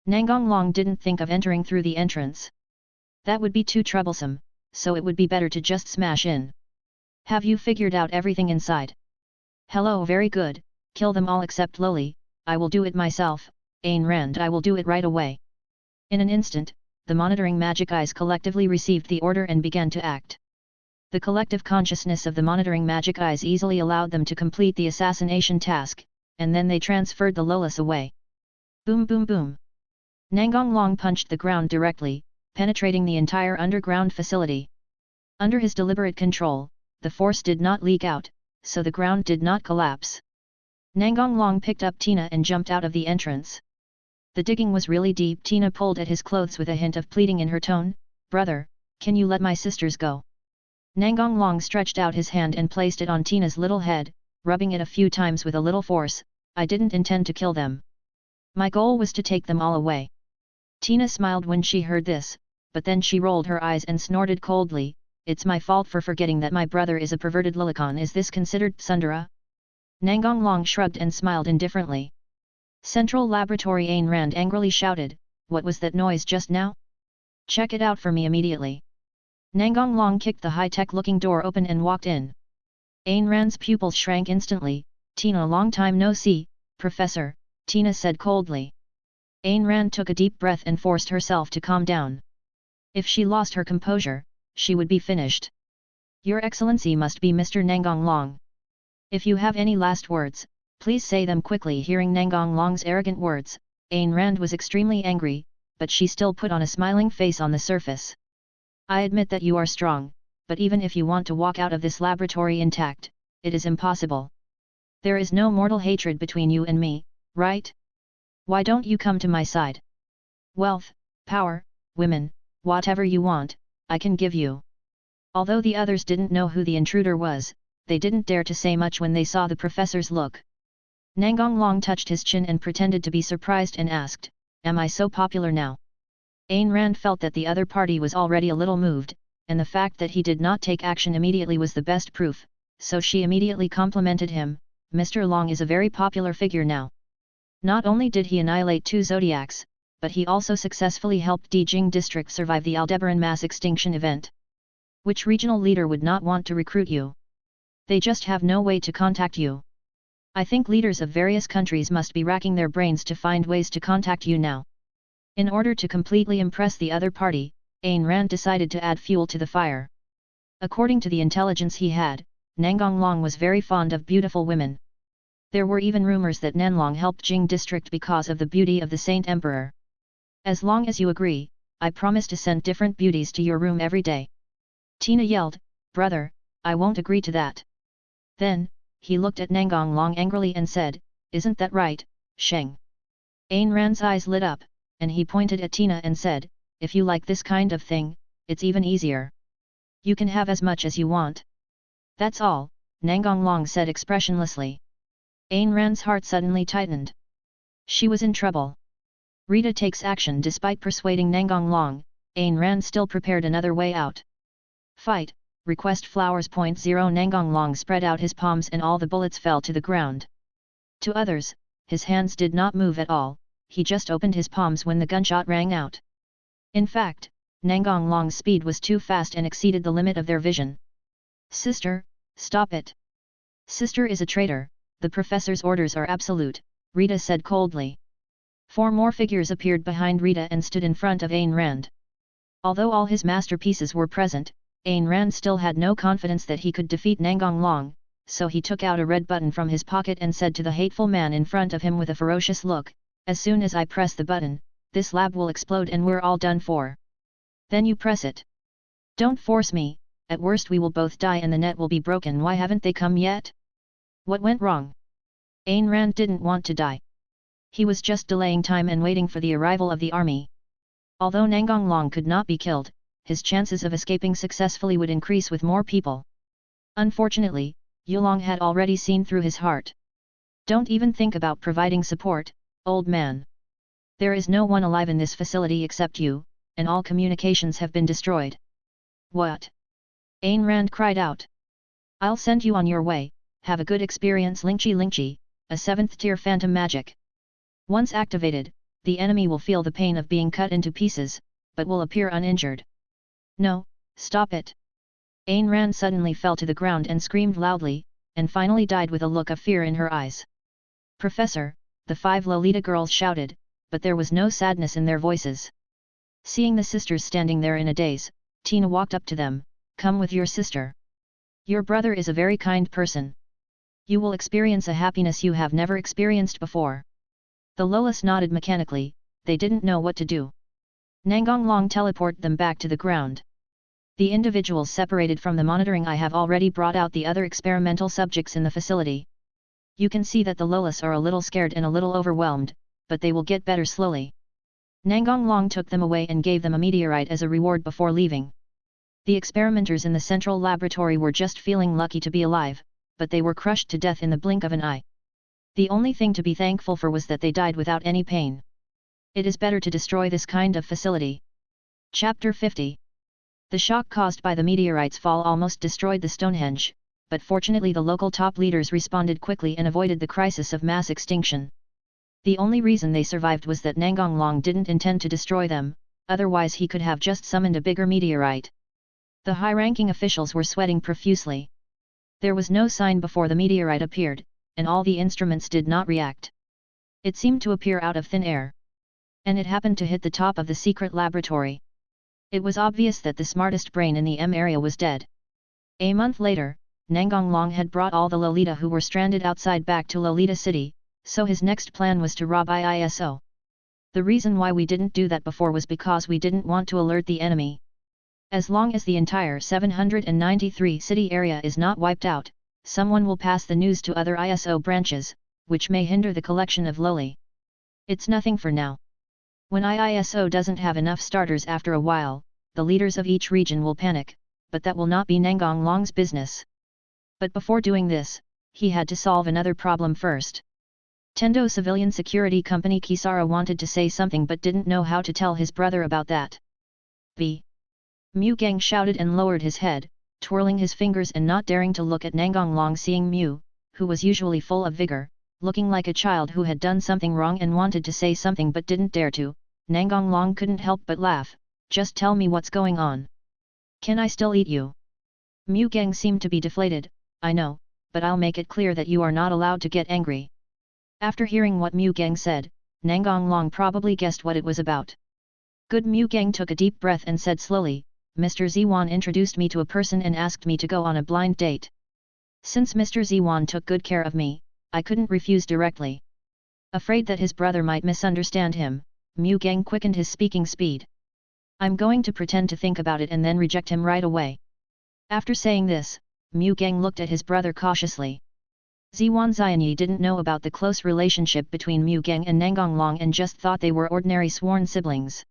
Speaker 1: Nangong Long didn't think of entering through the entrance. That would be too troublesome, so it would be better to just smash in. Have you figured out everything inside? Hello, very good, kill them all except Loli, I will do it myself, Ayn Rand, I will do it right away. In an instant, the monitoring magic eyes collectively received the order and began to act. The collective consciousness of the monitoring magic eyes easily allowed them to complete the assassination task, and then they transferred the Lolas away. Boom boom boom. Nangong Long punched the ground directly, penetrating the entire underground facility. Under his deliberate control, the force did not leak out, so the ground did not collapse. Nangong Long picked up Tina and jumped out of the entrance. The digging was really deep. Tina pulled at his clothes with a hint of pleading in her tone. Brother, can you let my sisters go? Nangong Long stretched out his hand and placed it on Tina's little head, rubbing it a few times with a little force. I didn't intend to kill them. My goal was to take them all away. Tina smiled when she heard this, but then she rolled her eyes and snorted coldly. It's my fault for forgetting that my brother is a perverted lolicon. Is this considered tsundere? Nangong Long shrugged and smiled indifferently. Central Laboratory. Ayn Rand angrily shouted, what was that noise just now? Check it out for me immediately. Nangong Long kicked the high-tech looking door open and walked in. Ayn Rand's pupils shrank instantly. Tina, long time no see, Professor, Tina said coldly. Ayn Rand took a deep breath and forced herself to calm down. If she lost her composure, she would be finished. Your Excellency must be Mr. Nangong Long. If you have any last words, please say them quickly. Hearing Nangong Long's arrogant words, Ayn Rand was extremely angry, but she still put on a smiling face on the surface. I admit that you are strong, but even if you want to walk out of this laboratory intact, it is impossible. There is no mortal hatred between you and me, right? Why don't you come to my side? Wealth, power, women, whatever you want, I can give you. Although the others didn't know who the intruder was, they didn't dare to say much when they saw the professor's look. Nangong Long touched his chin and pretended to be surprised and asked, am I so popular now? Ayn Rand felt that the other party was already a little moved, and the fact that he did not take action immediately was the best proof, so she immediately complimented him. Mr. Long is a very popular figure now. Not only did he annihilate 2 zodiacs, but he also successfully helped Dijing district survive the Aldebaran mass extinction event. Which regional leader would not want to recruit you? They just have no way to contact you. I think leaders of various countries must be racking their brains to find ways to contact you now. In order to completely impress the other party, Ayn Rand decided to add fuel to the fire. According to the intelligence he had, Nangong Long was very fond of beautiful women. There were even rumors that Nanlong helped Jing district because of the beauty of the Saint Emperor. As long as you agree, I promise to send different beauties to your room every day. Tina yelled, brother, I won't agree to that. Then, he looked at Nangong Long angrily and said, isn't that right, Sheng? Ayn Rand's eyes lit up, and he pointed at Tina and said, if you like this kind of thing, it's even easier. You can have as much as you want. That's all, Nangong Long said expressionlessly. Ayn Rand's heart suddenly tightened. She was in trouble. Rita takes action. Despite persuading Nangong Long, Ayn Rand still prepared another way out. Fight, request flowers. 0. Nangong Long spread out his palms and all the bullets fell to the ground. To others, his hands did not move at all, he just opened his palms when the gunshot rang out. In fact, Nangong Long's speed was too fast and exceeded the limit of their vision. Sister, stop it. Sister is a traitor, the professor's orders are absolute, Rita said coldly. 4 more figures appeared behind Rita and stood in front of Ayn Rand. Although all his masterpieces were present, Ayn Rand still had no confidence that he could defeat Nangong Long, so he took out a red button from his pocket and said to the hateful man in front of him with a ferocious look, as soon as I press the button, this lab will explode and we're all done for. Then you press it. Don't force me, at worst we will both die and the net will be broken. Why haven't they come yet? What went wrong? Ayn Rand didn't want to die. He was just delaying time and waiting for the arrival of the army. Although Nangong Long could not be killed, his chances of escaping successfully would increase with more people. Unfortunately, Yulong had already seen through his heart. Don't even think about providing support, old man. There is no one alive in this facility except you, and all communications have been destroyed. What? Ayn Rand cried out. I'll send you on your way, have a good experience. Lingchi, a 7th tier phantom magic. Once activated, the enemy will feel the pain of being cut into pieces, but will appear uninjured. No, stop it. Ayn Rand suddenly fell to the ground and screamed loudly, and finally died with a look of fear in her eyes. Professor, the 5 Lolita girls shouted, but there was no sadness in their voices. Seeing the sisters standing there in a daze, Tina walked up to them, come with your sister. Your brother is a very kind person. You will experience a happiness you have never experienced before. The Lolas nodded mechanically, they didn't know what to do. Nangong Long teleported them back to the ground. The individuals separated from the monitoring. I have already brought out the other experimental subjects in the facility. You can see that the Lolas are a little scared and a little overwhelmed, but they will get better slowly. Nangong Long took them away and gave them a meteorite as a reward before leaving. The experimenters in the central laboratory were just feeling lucky to be alive, but they were crushed to death in the blink of an eye. The only thing to be thankful for was that they died without any pain. It is better to destroy this kind of facility. Chapter 50. The shock caused by the meteorite's fall almost destroyed the Stonehenge, but fortunately the local top leaders responded quickly and avoided the crisis of mass extinction. The only reason they survived was that Nangong Long didn't intend to destroy them, otherwise he could have just summoned a bigger meteorite. The high-ranking officials were sweating profusely. There was no sign before the meteorite appeared, and all the instruments did not react. It seemed to appear out of thin air. And it happened to hit the top of the secret laboratory. It was obvious that the smartest brain in the M area was dead. A month later, Nangong Long had brought all the Lolita who were stranded outside back to Lolita City, so his next plan was to rob IISO. The reason why we didn't do that before was because we didn't want to alert the enemy. As long as the entire 793 city area is not wiped out, someone will pass the news to other ISO branches, which may hinder the collection of Loli. It's nothing for now. When IISO doesn't have enough starters after a while, the leaders of each region will panic, but that will not be Nangong Long's business. But before doing this, he had to solve another problem first. Tendo Civilian Security Company. Kisara wanted to say something but didn't know how to tell his brother about that. B. Mu Gang shouted and lowered his head, twirling his fingers and not daring to look at Nangong Long. Seeing Mu, who was usually full of vigor, looking like a child who had done something wrong and wanted to say something but didn't dare to, Nangong Long couldn't help but laugh. Just tell me what's going on. Can I still eat you? Mu Gang seemed to be deflated. I know, but I'll make it clear that you are not allowed to get angry. After hearing what Mu Gang said, Nangong Long probably guessed what it was about. Good. Mu Gang took a deep breath and said slowly, Mr. Ziwan introduced me to a person and asked me to go on a blind date. Since Mr. Ziwan took good care of me, I couldn't refuse directly. Afraid that his brother might misunderstand him, Mu Gang quickened his speaking speed. I'm going to pretend to think about it and then reject him right away. After saying this, Mu Gang looked at his brother cautiously. Ziwan Xianyi didn't know about the close relationship between Mu Gang and Nangong Long and just thought they were ordinary sworn siblings.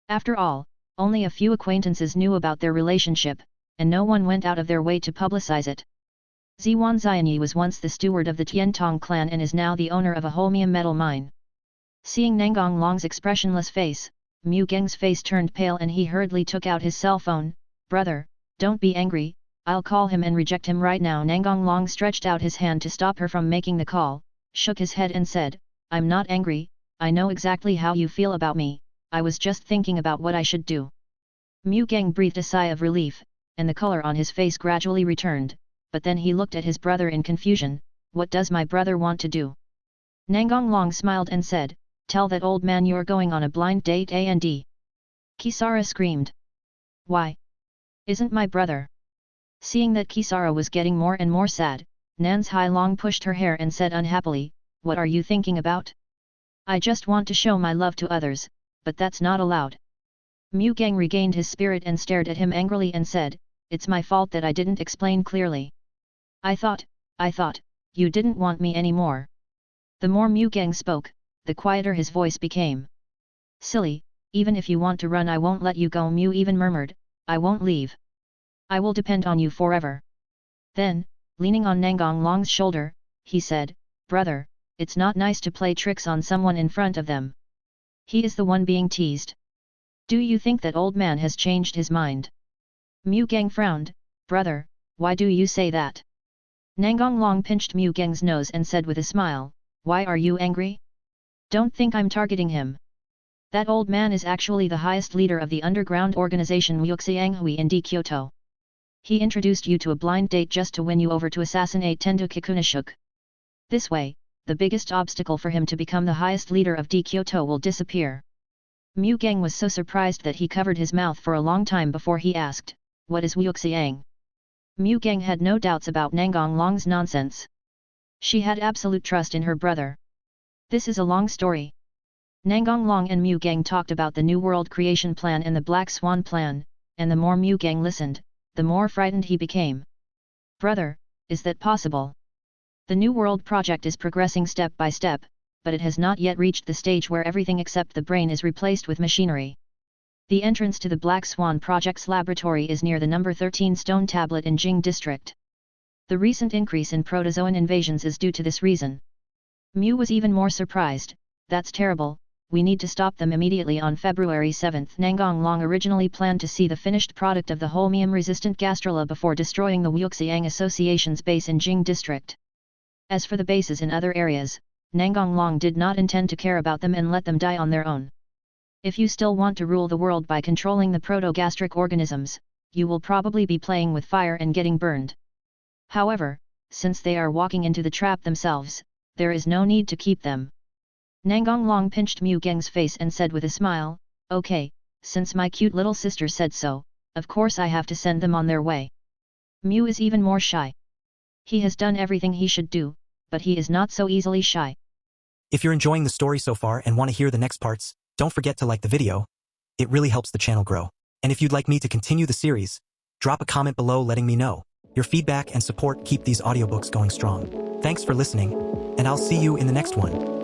Speaker 1: After all, only a few acquaintances knew about their relationship, and no one went out of their way to publicize it. Ziwan Xianyi was once the steward of the Tiantong clan and is now the owner of a holmium metal mine. Seeing Nangong Long's expressionless face, Mu Gang's face turned pale and he hurriedly took out his cell phone. Brother, don't be angry, I'll call him and reject him right now. Nangong Long stretched out his hand to stop her from making the call, shook his head and said, I'm not angry, I know exactly how you feel about me, I was just thinking about what I should do. Mu Gang breathed a sigh of relief, and the color on his face gradually returned, but then he looked at his brother in confusion. What does my brother want to do? Nangong Long smiled and said, tell that old man you're going on a blind date. And Kisara screamed. Why? Isn't my brother? Seeing that Kisara was getting more and more sad, Nan's Hai Long pushed her hair and said unhappily, what are you thinking about? I just want to show my love to others, but that's not allowed. Mu Gang regained his spirit and stared at him angrily and said, it's my fault that I didn't explain clearly. I thought, you didn't want me anymore. The more Mu Gang spoke, the quieter his voice became. Silly, even if you want to run I won't let you go. Mu even murmured, I won't leave. I will depend on you forever. Then, leaning on Nangong Long's shoulder, he said, brother, it's not nice to play tricks on someone in front of them. He is the one being teased. Do you think that old man has changed his mind? Mu Gang frowned, brother, why do you say that? Nangong Long pinched Mu Gang's nose and said with a smile, why are you angry? Don't think I'm targeting him. That old man is actually the highest leader of the underground organization Wuxianghui in Kyoto. He introduced you to a blind date just to win you over to assassinate Tendo Kikunishuk. This way, the biggest obstacle for him to become the highest leader of Kyoto will disappear. Mu Gang was so surprised that he covered his mouth for a long time before he asked, what is Wuxiang? Mu Gang had no doubts about Nangong Long's nonsense. She had absolute trust in her brother. This is a long story. Nangong Long and Mu Gang talked about the New World Creation Plan and the Black Swan Plan, and the more Mu Gang listened, the more frightened he became. Brother, is that possible? The New World project is progressing step by step, but it has not yet reached the stage where everything except the brain is replaced with machinery. The entrance to the Black Swan project's laboratory is near the number 13 stone tablet in Jing district. The recent increase in protozoan invasions is due to this reason. Mu was even more surprised. That's terrible, we need to stop them immediately. On February 7, Nangong Long originally planned to see the finished product of the holmium-resistant gastrula before destroying the Wuxiang Association's base in Jing district. As for the bases in other areas, Nangong Long did not intend to care about them and let them die on their own. If you still want to rule the world by controlling the proto-gastric organisms, you will probably be playing with fire and getting burned. However, since they are walking into the trap themselves, there is no need to keep them. Nangong Long pinched Mu Gang's face and said with a smile, okay, since my cute little sister said so, of course I have to send them on their way. Mu is even more shy. He has done everything he should do, but he is not so easily shy.
Speaker 2: If you're enjoying the story so far and want to hear the next parts, don't forget to like the video. It really helps the channel grow. And if you'd like me to continue the series, drop a comment below letting me know. Your feedback and support keep these audiobooks going strong. Thanks for listening, and I'll see you in the next one.